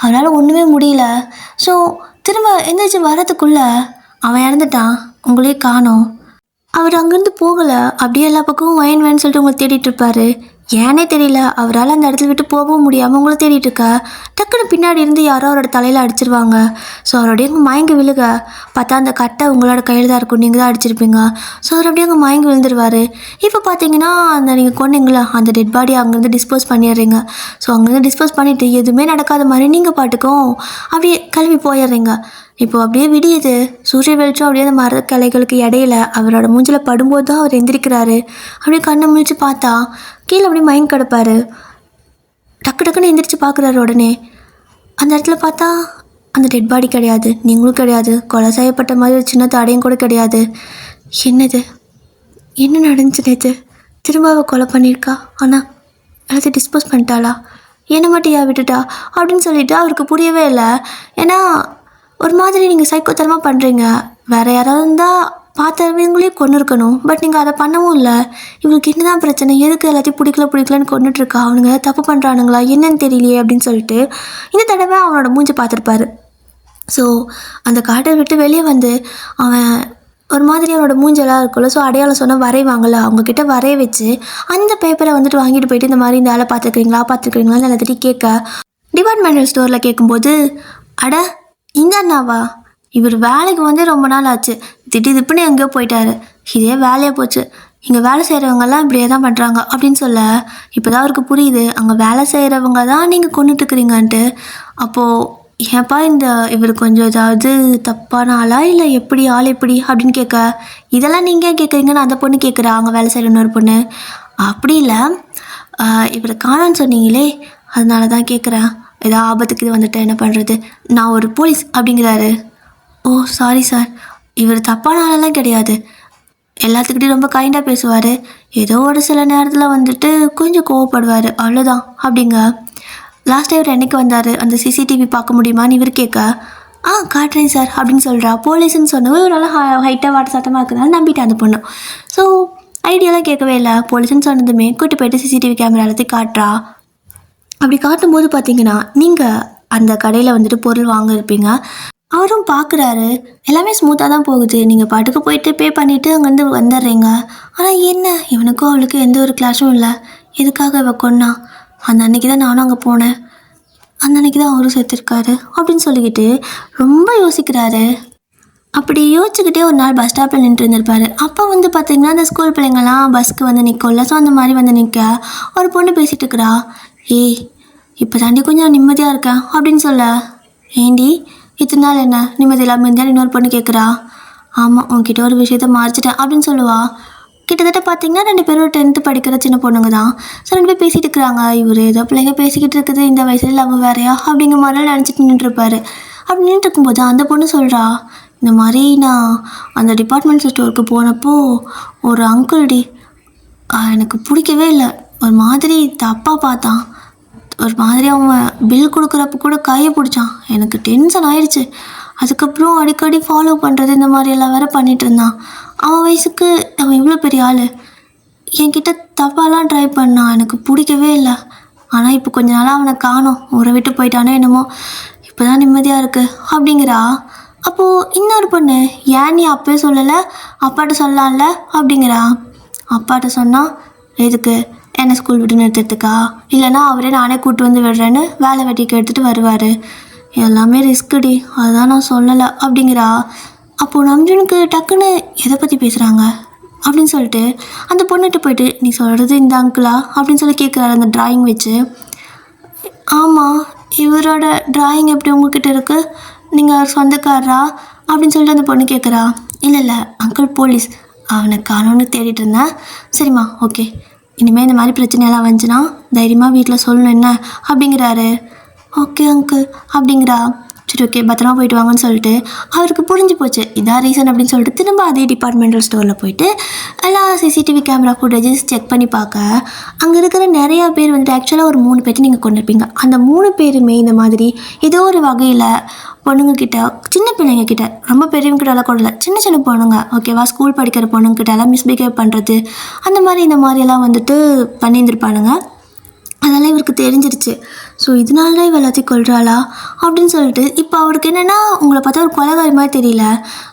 அவனால் ஒன்றுமே முடியல. ஸோ திரும்ப எந்திரிச்சு வரதுக்குள்ளே அவன் இறந்துட்டான். உங்களே காணோம். அவர் அங்கேருந்து போகலை. அப்படியே எல்லா பக்கமும் வயன் சொல்லிட்டு உங்களை தேடிட்டு இருப்பாரு. ஏன்னே தெரியல, அவரால் அந்த இடத்துல விட்டு போகவும் முடியாமல் உங்களை தேடிட்டு இருக்கா. டக்குன்னு பின்னாடி இருந்து யாரோ அவரோட தலையில் அடிச்சிருவாங்க. ஸோ அவருடைய அங்கே மயங்கி விழுக பார்த்தா அந்த கட்டை உங்களோட கையில் தான் இருக்கும், நீங்கள் தான் அடிச்சிருப்பீங்க. ஸோ அவர் அப்படியே அங்கே மயங்கி விழுந்துருவார். இப்போ பார்த்தீங்கன்னா அந்த நீங்கள் கொண்டீங்களா அந்த டெட் பாடி அங்கேருந்து டிஸ்போஸ் பண்ணிடுறீங்க. ஸோ அங்கேருந்து டிஸ்போஸ் பண்ணிவிட்டு எதுவுமே நடக்காத மாதிரி நீங்கள் பாட்டுக்கும் அப்படியே கிளம்பி போயிடுறீங்க. இப்போ அப்படியே விடியுது. சூரிய வெளிச்சம் அப்படியே அந்த மரக்கிளைகளுக்கு இடையில அவரோட மூஞ்சில் படும்போது தான் அவர் எந்திரிக்கிறாரு. அப்படியே கண்ணை முழிச்சு பார்த்தா கீழே அப்படியே மயங்கி கிடப்பாரு. டக்குன்னு எந்திரிச்சு பார்க்குறாரு. உடனே அந்த இடத்துல பார்த்தா அந்த டெட் பாடி கிடையாது, நீங்களும் கிடையாது, கொலை செய்யப்பட்ட மாதிரி ஒரு சின்ன தடையும் கூட கிடையாது. என்னது, என்ன நடந்துச்சு நேற்று? திரும்ப அவள் கொலை பண்ணியிருக்கா, ஆனால் எல்லாத்தையும் டிஸ்போஸ் பண்ணிட்டாளா, என்னை மட்டும் ஏன் விட்டுட்டா அப்படின்னு சொல்லிட்டு அவருக்கு புரியவே இல்லை. ஏன்னா ஒரு மாதிரி நீங்கள் சைக்கோத்தனமாக பண்ணுறீங்க. வேறு யாராவது இருந்தால் பார்த்தவங்களே கொண்டு இருக்கணும். பட் நீங்கள் அதை பண்ணவும் இல்லை. இவங்களுக்கு என்ன தான் பிரச்சனை, எதுக்கு எல்லாத்தையும் பிடிக்கலன்னு கொண்டுட்ருக்கா, அவனுங்க தப்பு பண்ணுறானுங்களா என்னன்னு தெரியலையே அப்படின்னு சொல்லிட்டு இந்த தடவை அவனோட மூஞ்சி பார்த்துருப்பாரு. ஸோ அந்த காட்டை விட்டு வெளியே வந்து அவன் ஒரு மாதிரி அவனோட மூஞ்செல்லாம் இருக்குல்ல, ஸோ அடையாளம் சொன்னால் வரைவாங்கள்ல, அவங்கக்கிட்ட வரைய வச்சு அந்த பேப்பரை வந்துட்டு வாங்கிட்டு போயிட்டு இந்த மாதிரி இந்த ஆளை பார்த்துருக்கீங்களான்னு எல்லாத்திட்டையும் கேட்க, டிபார்ட்மெண்டல் ஸ்டோரில் கேட்கும்போது, அட இந்த அண்ணாவா, இவர் வேலைக்கு வந்து ரொம்ப நாள் ஆச்சு, திடீர்னு எங்கேயோ போயிட்டாரு, இதே வேலையாக போச்சு, இங்கே வேலை செய்கிறவங்கெல்லாம் இப்படியே தான் பண்ணுறாங்க அப்படின்னு சொல்ல, இப்போ தான் அவருக்கு புரியுது அங்கே வேலை செய்கிறவங்க தான் நீங்கள் கொண்டுட்டுருக்குறீங்கன்ட்டு. அப்போது ஏன்ப்பா இவர் கொஞ்சம் ஏதாவது தப்பான ஆளா இல்லை எப்படி ஆள் எப்படி அப்படின்னு கேட்க, இதெல்லாம் நீங்கள் கேட்குறீங்கன்னு அந்த பொண்ணு கேட்குறா, அங்கே வேலை செய்கிற இன்னொரு பொண்ணு. அப்படி இல்லை, இவரை காணோன்னு சொன்னீங்களே அதனால தான் கேட்குறேன், ஏதோ ஆபத்துக்கு இது வந்துட்டு என்ன பண்ணுறது, நான் ஒரு போலீஸ் அப்படிங்கிறாரு. ஓ சாரி சார், இவர் தப்பான ஆளெல்லாம் கிடையாது, எல்லாத்துக்கிட்டையும் ரொம்ப கைண்டாக பேசுவார், ஏதோ ஒரு சில நேரத்தில் வந்துட்டு கொஞ்சம் கோவப்படுவார், அவ்வளோதான் அப்படிங்க. லாஸ்ட் டைம் என்னைக்கு வந்தார், அந்த சிசிடிவி பார்க்க முடியுமான்னு இவர் கேட்க, காட்டுறேன் சார் அப்படின்னு சொல்கிறா. போலீஸ்ன்னு சொன்னவங்க ஒரு நல்லா ஹைட்டாக வாட்ட சட்டமாக இருக்கிறனால நம்பிட்டேன் அந்த பொண்ணு. ஸோ ஐடியாலாம் கேட்கவே இல்லை, போலீஸ்ன்னு சொன்னதுமே கூட்டி போய்ட்டு சிசிடிவி கேமரா எல்லாத்தையும் காட்டுறா. அப்படி காட்டும்போது பார்த்தீங்கன்னா நீங்கள் அந்த கடையில் வந்துட்டு பொருள் வாங்கியிருப்பீங்க. அவரும் பார்க்குறாரு, எல்லாமே ஸ்மூத்தாக தான் போகுது, நீங்கள் பாட்டுக்கு போயிட்டு பே பண்ணிவிட்டு அங்கேருந்து வந்துடுறீங்க. ஆனால் என்ன இவனுக்கும் அவளுக்கு எந்த ஒரு கிளாஷும் இல்லை, எதுக்காக இவ கொன்னா, அந்த அன்றைக்கி தான் நானும் அங்கே போனேன், அந்த அன்றைக்கி தான் அவரும் செத்துருக்காரு அப்படின்னு சொல்லிக்கிட்டு ரொம்ப யோசிக்கிறாரு. அப்படி யோசிச்சுக்கிட்டே ஒரு நாள் பஸ் ஸ்டாப்பில் நின்று இருந்திருப்பாரு. அப்போ வந்து பார்த்திங்கன்னா அந்த ஸ்கூல் பிள்ளைங்கள்லாம் பஸ்க்கு வந்து நிற்கும்ல, ஸோ அந்த மாதிரி வந்து நிற்க ஒரு பொண்ணு பேசிகிட்டு இருக்கிறா. ஏய் இப்போ தாண்டி கொஞ்சம் நிம்மதியாக இருக்கேன் அப்படின்னு சொல்ல, ஏண்டி இத்தனை நாள் என்ன நிம்மதி இல்லாமல் இருந்தாலும் இன்னொரு பொண்ணு கேட்குறா. ஆமாம் உன்கிட்ட ஒரு விஷயத்த மறைச்சிட்டேன் அப்படின்னு சொல்லுவா. கிட்டத்தட்ட பார்த்தீங்கன்னா 2 பேரும் 10th படிக்கிற சின்ன பொண்ணுங்க தான். ஸோ 2 பேர் பேசிகிட்டு இருக்கிறாங்க. இவர் ஏதோ பிள்ளைங்க பேசிக்கிட்டு இருக்குது, இந்த வயசில் லவ் வேறையா அப்படிங்கிற மாதிரிலாம் நினச்சிட்டு நின்றுருப்பாரு. அப்படி நின்றுட்டு இருக்கும்போது அந்த பொண்ணு சொல்கிறா, இந்த மாதிரி நான் அந்த டிபார்ட்மெண்ட் ஸ்டோருக்கு போனப்போ ஒரு அங்கிள்டி எனக்கு பிடிக்கவே இல்லை, ஒரு மாதிரி தப்பாக பார்த்தான், ஒரு மாதிரி அவன் பில் கொடுக்குறப்ப கூட கையை பிடிச்சான், எனக்கு டென்ஷன் ஆயிடுச்சு. அதுக்கப்புறம் அடிக்கடி ஃபாலோ பண்ணுறது இந்த மாதிரி எல்லாம் வேறு பண்ணிகிட்டு இருந்தான். அவன் வயசுக்கு அவன் இவ்வளோ பெரிய ஆள் என்கிட்ட தப்பாலாம் ட்ரை பண்ணான், எனக்கு பிடிக்கவே இல்லை. ஆனால் இப்போ கொஞ்ச நாளாக அவனை காணோம், ஊரை விட்டு போயிட்டானே என்னமோ, இப்போ தான் நிம்மதியாக இருக்குது அப்படிங்கிறா. அப்போது இன்னொரு பொண்ணு, ஏன் நீ அப்போயே சொல்லலை, அப்பாட்ட சொல்லலாம்ல அப்படிங்கிறா. அப்பாட்ட சொன்னால் எதுக்கு, என்னை ஸ்கூல் விட்டு நிறுத்துறதுக்கா, இல்லைனா அவரே நானே கூப்பிட்டு வந்து விடுறேன்னு வேலை வெட்டிக்கு எடுத்துகிட்டு வருவார், எல்லாமே ரிஸ்க்குடி, அதுதான் நான் சொல்லலை அப்படிங்கிறா. அப்போது நம்ஜனுக்கு டக்குன்னு எதை பற்றி பேசுகிறாங்க அப்படின்னு சொல்லிட்டு அந்த பொண்ணுகிட்ட போயிட்டு, நீ சொல்கிறது இந்த அங்கிளா அப்படின்னு சொல்லி கேட்குறாரு அந்த ட்ராயிங் வச்சு. ஆமாம், இவரோட ட்ராயிங் எப்படி உங்ககிட்ட இருக்குது, நீங்கள் அவர் சொந்தக்காரரா அப்படின்னு சொல்லிட்டு அந்த பொண்ணு கேட்குறா. இல்லை அங்கிள் போலீஸ், அவனை காணோன்னு தேடிட்டு இருந்தேன். சரிம்மா ஓகே, இனிமேல் இந்த மாதிரி பிரச்சனையெல்லாம் வந்துச்சுன்னா தைரியமாக வீட்டில் சொல்லணும் என்ன அப்படிங்கிறாரு. ஓகே அங்கிள் அப்படிங்கிறா. சரி ஓகே பத்திரமா போயிட்டு வாங்கன்னு சொல்லிட்டு அவருக்கு புரிஞ்சு போச்சு இதான் ரீசன் அப்படின்னு சொல்லிட்டு திரும்ப அதே டிபார்ட்மெண்டல் ஸ்டோரில் போயிட்டு எல்லா சிசிடிவி கேமரா ஃபுட்டேஜஸ் செக் பண்ணி பார்க்க அங்கே இருக்கிற நிறையா பேர் வந்துட்டு ஆக்சுவலாக ஒரு 3 பேர்த்து நீங்கள் கொண்டு இருப்பீங்க. அந்த 3 பேருமே இந்த மாதிரி ஏதோ ஒரு வகையில் பொண்ணுங்கக்கிட்ட, சின்ன பிள்ளைங்கக்கிட்ட, ரொம்ப பெரியவங்ககிட்டலாம் கொடல, சின்ன சின்ன பொண்ணுங்க ஓகேவா, ஸ்கூல் படிக்கிற பொண்ணுங்கிட்டலாம் மிஸ்பிஹேவ் பண்ணுறது அந்த மாதிரி இந்த மாதிரியெல்லாம் வந்துட்டு பண்ணியிருந்துருப்பானுங்க. அதெல்லாம் இவருக்கு தெரிஞ்சிருச்சு. ஸோ இதனால தான் இவ எல்லாத்தையும் கொள்கிறாளா அப்படின்னு சொல்லிட்டு இப்போ அவருக்கு என்னென்னா, உங்களை பார்த்தா ஒரு கொலைகாரி மாதிரி தெரியல,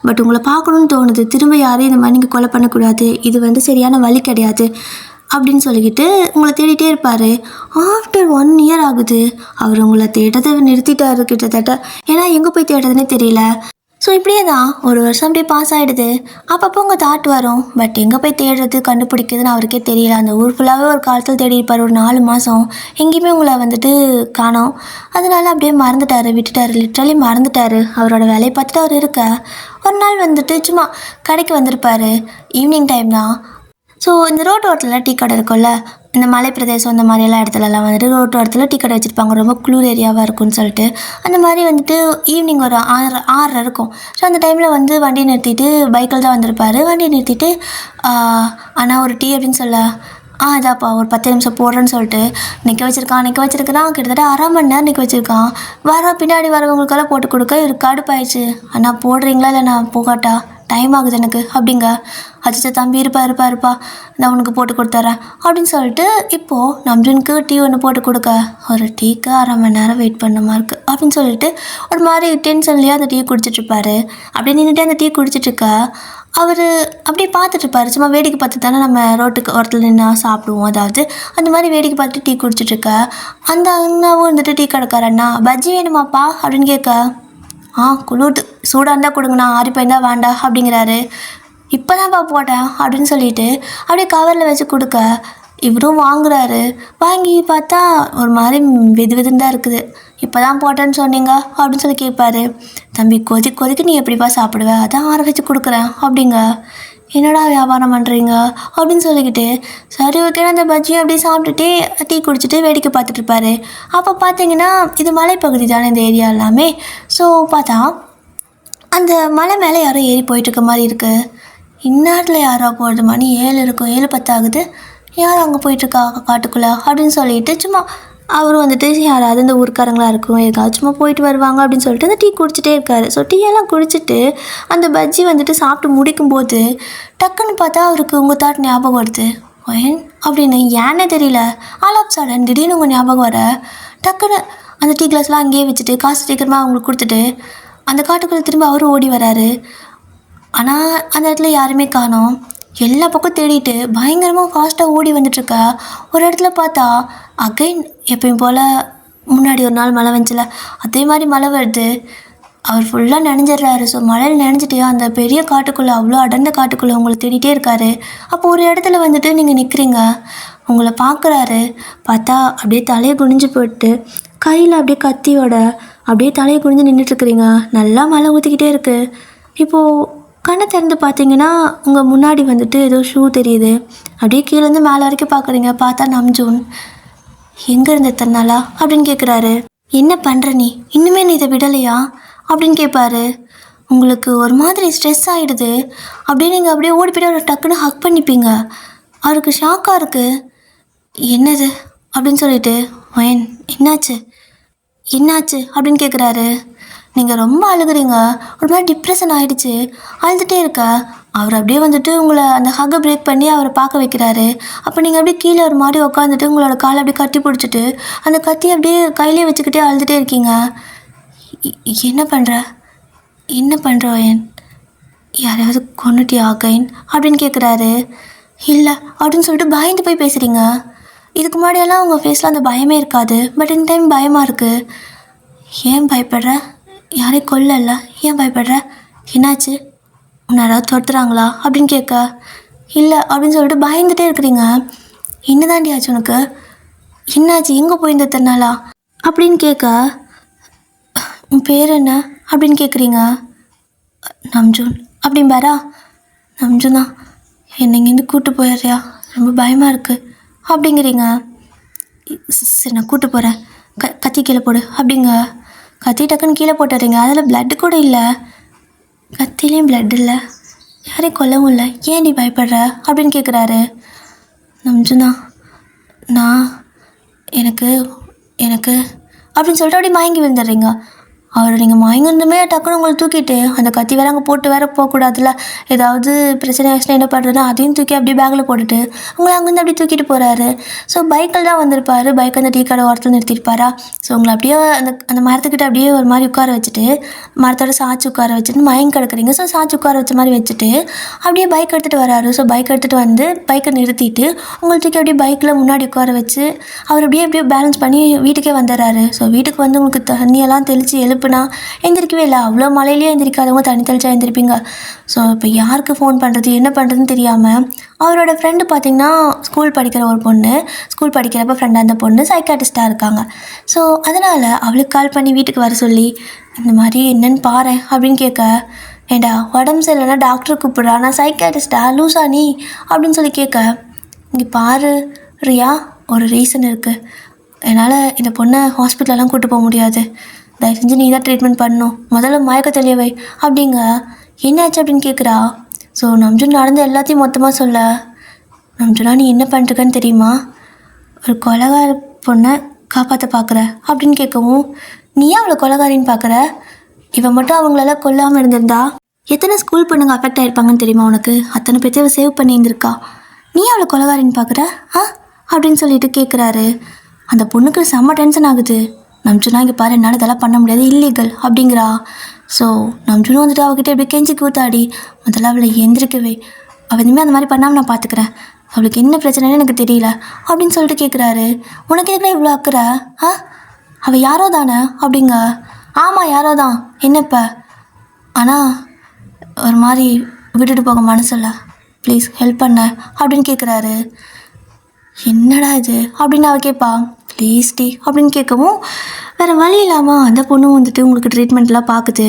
பட் உங்களை பார்க்கணுன்னு தோணுது, திரும்ப யாரையும் இந்த மாதிரி நீங்கள் கொலை பண்ணக்கூடாது, இது வந்து சரியான வழி கிடையாது அப்படின்னு சொல்லிக்கிட்டு உங்களை தேடிட்டே இருப்பார். ஆஃப்டர் 1 இயர் ஆகுது அவர் உங்களை தேடுறதை நிறுத்திட்டாரு கிட்டத்தட்ட, ஏன்னா எங்கே போய் தேடுறதுனே தெரியல. ஸோ இப்படியே தான் 1 வருஷம் அப்படியே பாஸ் ஆகிடுது. அப்பப்போ உங்கள் தாட் வரும், பட் எங்கே போய் தேடுறது கண்டுபிடிக்கிறதுன்னு அவருக்கே தெரியல. அந்த ஊர் ஃபுல்லாகவே ஒரு காலத்தில் தேடி இருப்பார், ஒரு 4 மாதம் எங்கேயுமே உங்களை வந்துட்டு காணோம். அதனால அப்படியே மறந்துட்டார், விட்டுட்டார், லிட்ரலி மறந்துட்டார். அவரோட வேலையை பார்த்துட்டு அவர் இருக்க. ஒரு நாள் வந்துட்டு சும்மா கடைக்கு வந்திருப்பார், ஈவினிங் டைம் தான். ஸோ இந்த ரோட்டு ஓரத்தில் டீ கடை இருக்கும்ல, இந்த மலை பிரதேசம் இந்த மாதிரியெல்லாம் இடத்துலலாம் வந்துட்டு ரோட்டு ஓரத்தில் டீ கடை வச்சுருப்பாங்க, ரொம்ப குளிர் ஏரியாவாக இருக்கும்னு சொல்லிட்டு. அந்த மாதிரி வந்துட்டு ஈவினிங் ஒரு 6 இருக்கும். ஸோ அந்த டைமில் வந்து வண்டி நிறுத்திட்டு, பைக்கில் தான் வந்திருப்பார், வண்டியை நிறுத்திட்டு அண்ணா ஒரு டீ அப்படின்னு சொல்ல, இதாப்பா ஒரு 10 நிமிஷம் போடுறேன்னு சொல்லிட்டு நிற்க வச்சுருக்கிறான். கிட்டத்தட்ட 1/2 மணி நேரம் நிற்க வச்சுருக்கான். பின்னாடி வரவங்களுக்கெல்லாம் போட்டு கொடுக்க ஒரு கடுப்பாயிடுச்சு. அண்ணா போடுறீங்களா இல்லை நான் போகாட்டா, டைம் ஆகுது எனக்கு அப்படிங்க. அச்சா தம்பி இருப்பா நான் உனக்கு போட்டு கொடுத்துட்றேன் அப்படின்னு சொல்லிட்டு இப்போது நம்ஜனுக்கு டீ ஒன்று போட்டு கொடுக்க, ஒரு டீக்கு 1/2 மணி நேரம் வெயிட் பண்ண மாதிரி இருக்குது அப்படின்னு சொல்லிட்டு ஒரு மாதிரி டென்ஷன்லேயே அந்த டீ குடிச்சிட்ருப்பாரு. அப்படியே நின்றுட்டு அந்த டீ குடிச்சிட்ருக்க அவர் அப்படியே பார்த்துட்ருப்பாரு, சும்மா வேடிக்கை பார்த்து தானே நம்ம ரோட்டுக்கு ஓரத்தில் நின்று சாப்பிடுவோம், அதாவது அந்த மாதிரி வேடிக்கை பார்த்துட்டு டீ குடிச்சிட்ருக்க அந்த அண்ணாவும் வந்துட்டு டீ கடைக்கார அண்ணா, பஜ்ஜி வேணுமாப்பா அப்படின்னு கேட்க, குளிர்து சூடாக இருந்தால் கொடுங்கண்ணா, ஆறி போயிருந்தால் வேண்டாம் அப்படிங்கிறாரு. இப்போ தான்ப்பா போட்டேன் அப்படின்னு சொல்லிட்டு அப்படியே கவரில் வச்சு கொடுக்க இவரும் வாங்குறாரு. வாங்கி பார்த்தா ஒரு மாதிரி வெதுன்னு தான் இருக்குது. இப்போ தான் போட்டேன்னு சொன்னீங்க அப்படின்னு சொல்லி கேட்பாரு. தம்பி கொதிக்கு நீ எப்படிப்பா சாப்பிடுவ, அதான் ஆற வச்சு கொடுக்குறேன் அப்படிங்க. என்னடா வியாபாரம் பண்ணுறீங்க அப்படின்னு சொல்லிக்கிட்டு சரி ஓகே அந்த பஜ்ஜியும் அப்படியே சாப்பிட்டுட்டு டீ குடிச்சிட்டு வேடிக்கை பார்த்துட்ருப்பாரு. அப்போ பார்த்தீங்கன்னா இது மலைப்பகுதி தானே இந்த ஏரியா எல்லாமே. ஸோ பார்த்தா அந்த மலை மேலே யாரோ ஏறி போயிட்டுருக்க மாதிரி இருக்குது. இந்நேரத்தில் யாரோ போகிறது, மணி 7 இருக்கும், 7:10 ஆகுது, யாரும் அங்கே போயிட்டுருக்கா காட்டுக்குள்ளே அப்படின்னு சொல்லிட்டு சும்மா அவர் வந்துட்டு யாராவது இந்த ஊருக்காரங்களாக இருக்கும், எதுக்காவது சும்மா போயிட்டு வருவாங்க அப்படின்னு சொல்லிட்டு அந்த டீ குடிச்சிட்டே இருக்காரு. ஸோ டீயெல்லாம் குடிச்சிட்டு அந்த பஜ்ஜி வந்துட்டு சாப்பிட்டு முடிக்கும்போது டக்குன்னு பார்த்தா அவருக்கு உங்கள் தாட் ஞாபகம் வருது. ஏன் அப்படின்னு ஏன்னே தெரியல, ஆல் ஆஃப் சடன் திடீர்னு உங்கள் ஞாபகம் வர டக்குன்னு அந்த டீ கிளாஸ்லாம் அங்கேயே வச்சுட்டு காசு சீக்கிரமாக அவங்களுக்கு கொடுத்துட்டு அந்த காட்டுக்குள்ளே திரும்ப அவரும் ஓடி வராரு. ஆனால் அந்த இடத்துல யாருமே காணோம். எல்லா பக்கம் தேடிட்டு பயங்கரமாக ஃபாஸ்ட்டாக ஓடி வந்துட்டுருக்கா. ஒரு இடத்துல பார்த்தா அகைன் எப்பயும் போல் முன்னாடி ஒரு நாள் மழை வந்துச்சுல அதே மாதிரி மழை வருது. அவர் ஃபுல்லாக நனைஞ்சிடுறாரு. ஸோ மழையில் நனைஞ்சிட்டு அந்த பெரிய காட்டுக்குள்ளே, அவ்வளோ அடர்ந்த காட்டுக்குள்ளே உங்களை தேடிட்டே இருக்காரு. அப்போ ஒரு இடத்துல வந்துட்டு நீங்கள் நிற்கிறீங்க. உங்களை பார்க்குறாரு. பார்த்தா அப்படியே தலையை குனிஞ்சு போட்டு கையில் அப்படியே கத்தியோட அப்படியே தலையை குனிஞ்சு நின்றுட்டுருக்குறீங்க. நல்லா மழை ஊற்றிக்கிட்டே இருக்குது. இப்போது கண்ணை திறந்து பார்த்தீங்கன்னா உங்கள் முன்னாடி வந்துட்டு ஏதோ ஷூ தெரியுது. அப்படியே கீழேருந்து மேலே வரைக்கும் பார்க்குறீங்க. பார்த்தா நம்ஜூன். எங்கே இருந்த தன்னாலா அப்படின்னு கேட்குறாரு. என்ன பண்ணுற நீ, இன்னுமே நீ இதை விடலையா அப்படின்னு கேட்பாரு. உங்களுக்கு ஒரு மாதிரி ஸ்ட்ரெஸ் ஆகிடுது. அப்படியே நீங்கள் அப்படியே ஓடி போய்ட்டு அவரை டக்குன்னு ஹக் பண்ணிப்பீங்க. அவருக்கு ஷாக்காக இருக்குது. என்னது அப்படின்னு சொல்லிட்டு, வயன் என்னாச்சு என்னாச்சு அப்படின்னு கேட்குறாரு. நீங்கள் ரொம்ப அழுகுறீங்க. ஒரு மாதிரி டிப்ரெஷன் ஆகிடுச்சு. அழுதுகிட்டே இருக்க அவர் அப்படியே வந்துட்டு உங்களை அந்த ஹக்கை பிரேக் பண்ணி அவரை பார்க்க வைக்கிறாரு. அப்போ நீங்கள் அப்படியே கீழே ஒரு மாதிரி உட்காந்துட்டு உங்களோட காலை அப்படியே கட்டி பிடிச்சிட்டு அந்த கத்தி அப்படியே கையிலே வச்சுக்கிட்டே அழுதுகிட்டே இருக்கீங்க. என்ன பண்ணுற வயன், யாரையாவது கொண்டுட்டியா அகைன் அப்படின்னு கேட்குறாரு. இல்லை அப்படின்னு சொல்லிட்டு பயந்து போய் பேசுகிறீங்க. இதுக்கு முன்னாடியெல்லாம் உங்கள் ஃபேஸில் அந்த பயமே இருக்காது. பட் இந்த டைம் பயமாக இருக்குது. ஏன் பயப்படுற, யாரையும் கொல்லல, ஏன் பயப்படுற, என்னாச்சு, உன்னை யாராவது துரத்துறாங்களா அப்படின்னு கேட்க, இல்லை அப்படின்னு சொல்லிட்டு பயந்துகிட்டே இருக்கிறீங்க. என்ன தாண்டி ஆச்சு உனக்கு, என்னாச்சு, எங்கே போயிருந்த தன்னாலா அப்படின்னு கேட்க, உன் பேர் என்ன அப்படின்னு கேட்குறீங்க. நம்ஜூன் அப்படிம்பாரா. நம்ஜூன் தான், என்னை இங்கேருந்து கூப்பிட்டு போயிடுறியா, ரொம்ப பயமாக இருக்குது அப்படிங்கிறீங்க. சரி நான் கூப்பிட்டு போகிறேன், கத்தி கீழே போடு அப்படிங்க. கத்தி டக்குன்னு கீழே போட்டுறீங்க. அதில் பிளட்டு கூட இல்லை. கத்திலையும் பிளட் இல்லை, யாரையும் கொல்லவும் இல்லை, ஏன் நீ பயப்படுற அப்படின்னு கேட்குறாரு. நம்ஜுனா நான் எனக்கு எனக்கு அப்படின்னு சொல்லிட்டு அப்படியே மயங்கி விழுந்துடுறீங்க. அவர் நீங்கள் மயங்கிருந்துமே டக்குன்னு உங்களை தூக்கிட்டு அந்த கத்தி வேறு அங்கே போட்டு வேறு போகக்கூடாதுல, ஏதாவது பிரச்சனை ஆச்சுன்னா என்ன பண்ணுறதுன்னா அதையும் தூக்கி அப்படியே பேக்கில் போட்டுட்டு உங்களை அங்கேருந்து அப்படியே தூக்கிட்டு போகிறாரு. ஸோ பைக்கில் தான் வந்திருப்பார். பைக் அந்த டீ கடை ஓரத்தில் நிறுத்திருப்பாரா. ஸோ உங்களை அப்படியே அந்த மரத்துக்கிட்ட அப்படியே ஒரு மாதிரி உட்கார வச்சுட்டு, மரத்தோட சாய்ச்சி உட்கார வச்சுட்டு மயங்கி கிடக்குறீங்க. ஸோ சாய்ச்சி உட்கார வச்ச மாதிரி வச்சுட்டு அப்படியே பைக் எடுத்துகிட்டு வராரு. ஸோ பைக் எடுத்துகிட்டு வந்து பைக்கை நிறுத்திட்டு உங்களை தூக்கி அப்படியே பைக்கில் முன்னாடி உட்கார வச்சு அவர் அப்படியே அப்படியே பேலன்ஸ் பண்ணி வீட்டுக்கே வந்துடுறாரு. ஸோ வீட்டுக்கு வந்து உங்களுக்கு தண்ணியெல்லாம் தெளித்து எழுப்புனா எந்திரிக்கவே இல்லை. அவ்வளோ மழையிலேயே எந்திரிக்காதவங்க தண்ணி தெளிச்சா எழுந்திருப்பீங்க. ஸோ இப்போ யாருக்கு ஃபோன் பண்ணுறது என்ன பண்ணுறதுன்னு தெரியாமல் அவரோட ஃப்ரெண்டு பார்த்திங்கன்னா ஸ்கூல் படிக்கிற ஒரு பொண்ணு, ஸ்கூல் படிக்கிறப்ப ஃப்ரெண்டாக அந்த பொண்ணு சைக்காட்டிஸ்ட்டாக இருக்காங்க. ஸோ அதனால் அவளுக்கு கால் பண்ணி வீட்டுக்கு வர சொல்லி இந்த மாதிரி என்னன்னு பாரு அப்படின்னு கேட்க, ஏண்டா உடம்பு சரியில்லைன்னா டாக்டரை கூப்பிட்றா, நான் சைக்காட்டிஸ்டா லூசா நீ அப்படின்னு சொல்லி கேட்க, இங்கே பாரு ரியா, ஒரு ரீசன் இருக்குது, என்னால் இந்த பொண்ணை ஹாஸ்பிட்டலெலாம் கூப்பிட்டு போக முடியாது, தயவு செஞ்சு நீ தான் ட்ரீட்மெண்ட் பண்ணணும், முதல்ல மயக்க தெளிவை அப்படிங்க. என்னாச்சு அப்படின்னு கேட்குறா. ஸோ நம்ஜுன் நடந்த எல்லாத்தையும் மொத்தமாக சொல்ல, நம்ஜுனா நீ என்ன பண்ணிருக்கன்னு தெரியுமா, ஒரு கொலைகார பொண்ணை காப்பாற்ற பார்க்குற அப்படின்னு கேட்கவும், நீ ஏன் அவளை கொலைகாரின்னு பார்க்குற, இவன் மட்டும் அவங்களெல்லாம் கொல்லாமல் இருந்திருந்தா எத்தனை ஸ்கூல் பொண்ணுங்க அஃபெக்ட் ஆகிருப்பாங்கன்னு தெரியுமா உனக்கு, அத்தனை பேர்த்தையும் அவள் சேவ் பண்ணியிருந்திருக்கா, நீ அவளை கொலைகாரின்னு பார்க்குற அப்படின்னு சொல்லிட்டு கேட்குறாரு. அந்த பொண்ணுக்கு செம்ம டென்ஷன் ஆகுது. நம்ஜுனா இங்கே பாரு, என்னால் இதெல்லாம் பண்ண முடியாது, இல்லீகல் அப்படிங்கிறா. ஸோ நம்ஜுனும் வந்துட்டு அவகிட்ட எப்படி கெஞ்சி கூத்தாடி முதல்ல அவளை எந்திரிக்கவே, அவள் இனிமேல் அந்த மாதிரி பண்ணாமல் நான் பார்த்துக்கிறேன், அவளுக்கு என்ன பிரச்சனைன்னு எனக்கு தெரியல அப்படின்னு சொல்லிட்டு கேட்குறாரு. உனக்கு எதுக்குலாம் இவ்வளோ அக்கற, அவள் யாரோ தானே அப்படிங்க. ஆமாம் யாரோ தான், என்னப்ப, ஆனால் ஒரு மாதிரி விட்டுட்டு போக மனசில்ல, ப்ளீஸ் ஹெல்ப் பண்ண அப்படின்னு கேட்குறாரு. என்னடா இது அப்படின்னு அவள் கேட்பா. ப்ளீஸ் டி அப்படின்னு கேட்கவும் வேறு வழி இல்லாமல் அந்த பொண்ணும் வந்துட்டு உங்களுக்கு ட்ரீட்மெண்ட்லாம் பார்க்குது.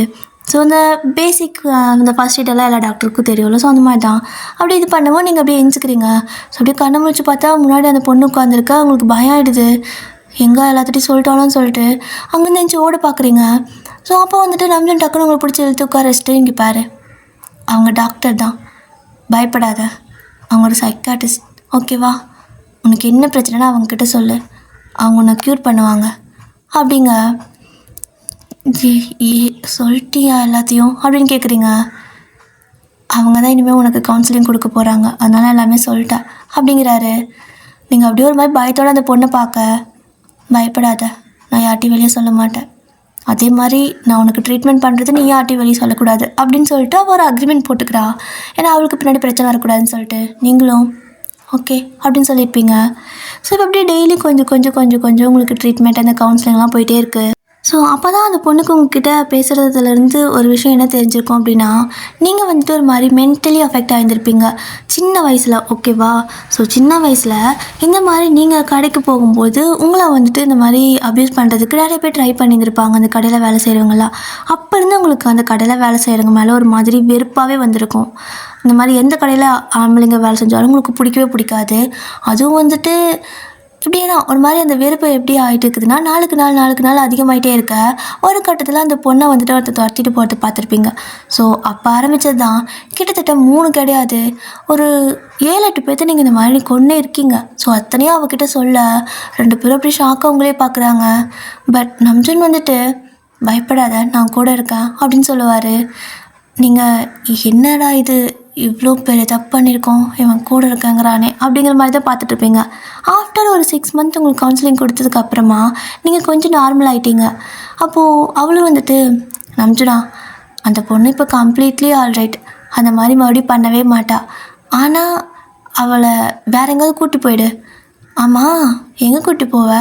ஸோ அந்த பேசிக் அந்த ஃபஸ்ட் எய்டெல்லாம் எல்லா டாக்டருக்கும் தெரியும்ல. ஸோ அந்த மாதிரி தான் அப்படி இது பண்ணவும் நீங்கள் அப்படியே எஞ்சிக்கிறீங்க. ஸோ அப்படியே கண்ணை முடிச்சு பார்த்தா முன்னாடி அந்த பொண்ணு உட்காந்துருக்கா. உங்களுக்கு பயம் ஆகிடுது, எங்கே எல்லாத்துட்டையும் சொல்லிட்டாலும் சொல்லிட்டு அங்கேருந்து எஞ்சி ஓட பார்க்குறீங்க. ஸோ அப்போ வந்துட்டு நம்ஜன் டக்குன்னு உங்களை பிடிச்சி இழுத்து உட்கார வச்சுட்டு, இங்கே பாரு அவங்க டாக்டர் தான், பயப்படாத, அவங்க ஒரு சைக்காட்டிஸ்ட், ஓகேவா, உனக்கு என்ன பிரச்சனைனா அவங்கக்கிட்ட சொல்லு, அவங்க உன்னை க்யூர் பண்ணுவாங்க அப்படிங்க. சொல்லிட்டியா எல்லாத்தையும் அப்படின்னு கேட்குறீங்க. அவங்க தான் இனிமேல் உனக்கு கவுன்சிலிங் கொடுக்க போகிறாங்க, அதனால எல்லாமே சொல்லிட்டேன் அப்படிங்கிறாரு. நீங்கள் அப்படியே ஒரு மாதிரி பயத்தோடு அந்த பொண்ணை பார்க்க, பயப்படாத, நான் யார்ட்டையும் வெளியே சொல்ல மாட்டேன், அதே மாதிரி நான் உனக்கு ட்ரீட்மெண்ட் பண்ணுறது நீ யார்ட்டையும் வெளியே சொல்லக்கூடாது அப்படின்னு சொல்லிட்டு அவள் ஒரு அக்ரிமெண்ட் போட்டுக்கிறா. ஏன்னா அவளுக்கு பின்னாடி பிரச்சனை வரக்கூடாதுன்னு சொல்லிட்டு நீங்களும் ஓகே அப்படின்னு சொல்லியிருப்பீங்க. ஸோ இப்போ அப்படியே டெய்லி கொஞ்சம் கொஞ்சம் கொஞ்சம் கொஞ்சம் உங்களுக்கு ட்ரீட்மெண்ட் அந்த கவுன்சிலிங்லாம் போயிட்டே இருக்குது. ஸோ அப்போ தான் அந்த பொண்ணுக்கு உங்ககிட்ட பேசுகிறதுலேருந்து ஒரு விஷயம் என்ன தெரிஞ்சிருக்கும் அப்படின்னா, நீங்கள் வந்துட்டு ஒரு மாதிரி மென்டலி அஃபெக்ட் ஆகியிருந்திருப்பீங்க சின்ன வயசில். ஓகேவா? ஸோ சின்ன வயசில் இந்த மாதிரி நீங்கள் கடைக்கு போகும்போது உங்களை வந்துட்டு இந்த மாதிரி அப்யூஸ் பண்ணுறதுக்கு நிறைய பேர் ட்ரை பண்ணியிருந்திருப்பாங்க, அந்த கடையில் வேலை செய்கிறவங்களாம். அப்போ இருந்து உங்களுக்கு அந்த கடையில் வேலை செய்கிறவங்க மேலே ஒரு மாதிரி வெறுப்பாகவே வந்திருக்கும். இந்த மாதிரி எந்த கடையில் ஆம்பளைங்க வேலை செஞ்சாலும் உங்களுக்கு பிடிக்கவே பிடிக்காது. அதுவும் வந்துட்டு இப்படியே தான் ஒரு மாதிரி அந்த வெறுப்பு எப்படி ஆகிட்டு இருக்குதுன்னா, நாளுக்கு நாள் அதிகமாகிட்டே இருக்க ஒரு கட்டத்தில் அந்த பொண்ணை வந்துட்டு ஒருத்தர் துரத்திட்டு போகிறத பார்த்துருப்பீங்க. ஸோ அப்போ ஆரம்பித்தது தான் கிட்டத்தட்ட 3 கிடையாது, ஒரு 7-8 பேர்த்த நீங்கள் இந்த மாதிரி கொன்னே இருக்கீங்க. ஸோ அத்தனையும் அவகிட்ட சொல்ல 2 பேரும் அப்படி ஷாக்காக அவங்களே பார்க்குறாங்க. பட் நம்ஜன் வந்துட்டு பயப்படாத, நான் கூட இருக்கேன் அப்படின்னு சொல்லுவார். நீங்கள் என்னடா இது, இவ்வளோ பெரிய தப்பு பண்ணியிருக்கோம், இவன் கூட இருக்காங்கிறானே அப்படிங்கிற மாதிரி தான் பார்த்துட்ருப்பீங்க. ஆஃப்டர் ஒரு 6 மந்த் உங்களுக்கு கவுன்சிலிங் கொடுத்ததுக்கப்புறமா நீங்கள் கொஞ்சம் நார்மல் ஆகிட்டீங்க. அப்போது அவளும் வந்துட்டு, நம்ஜுனா அந்த பொண்ணு இப்போ கம்ப்ளீட்லி ஆல்ரைட், அந்த மாதிரி மறுபடியும் பண்ணவே மாட்டா, ஆனால் அவளை வேற எங்கேயாவது கூட்டி போயிடு. ஆமாம், எங்கே கூட்டி போவ,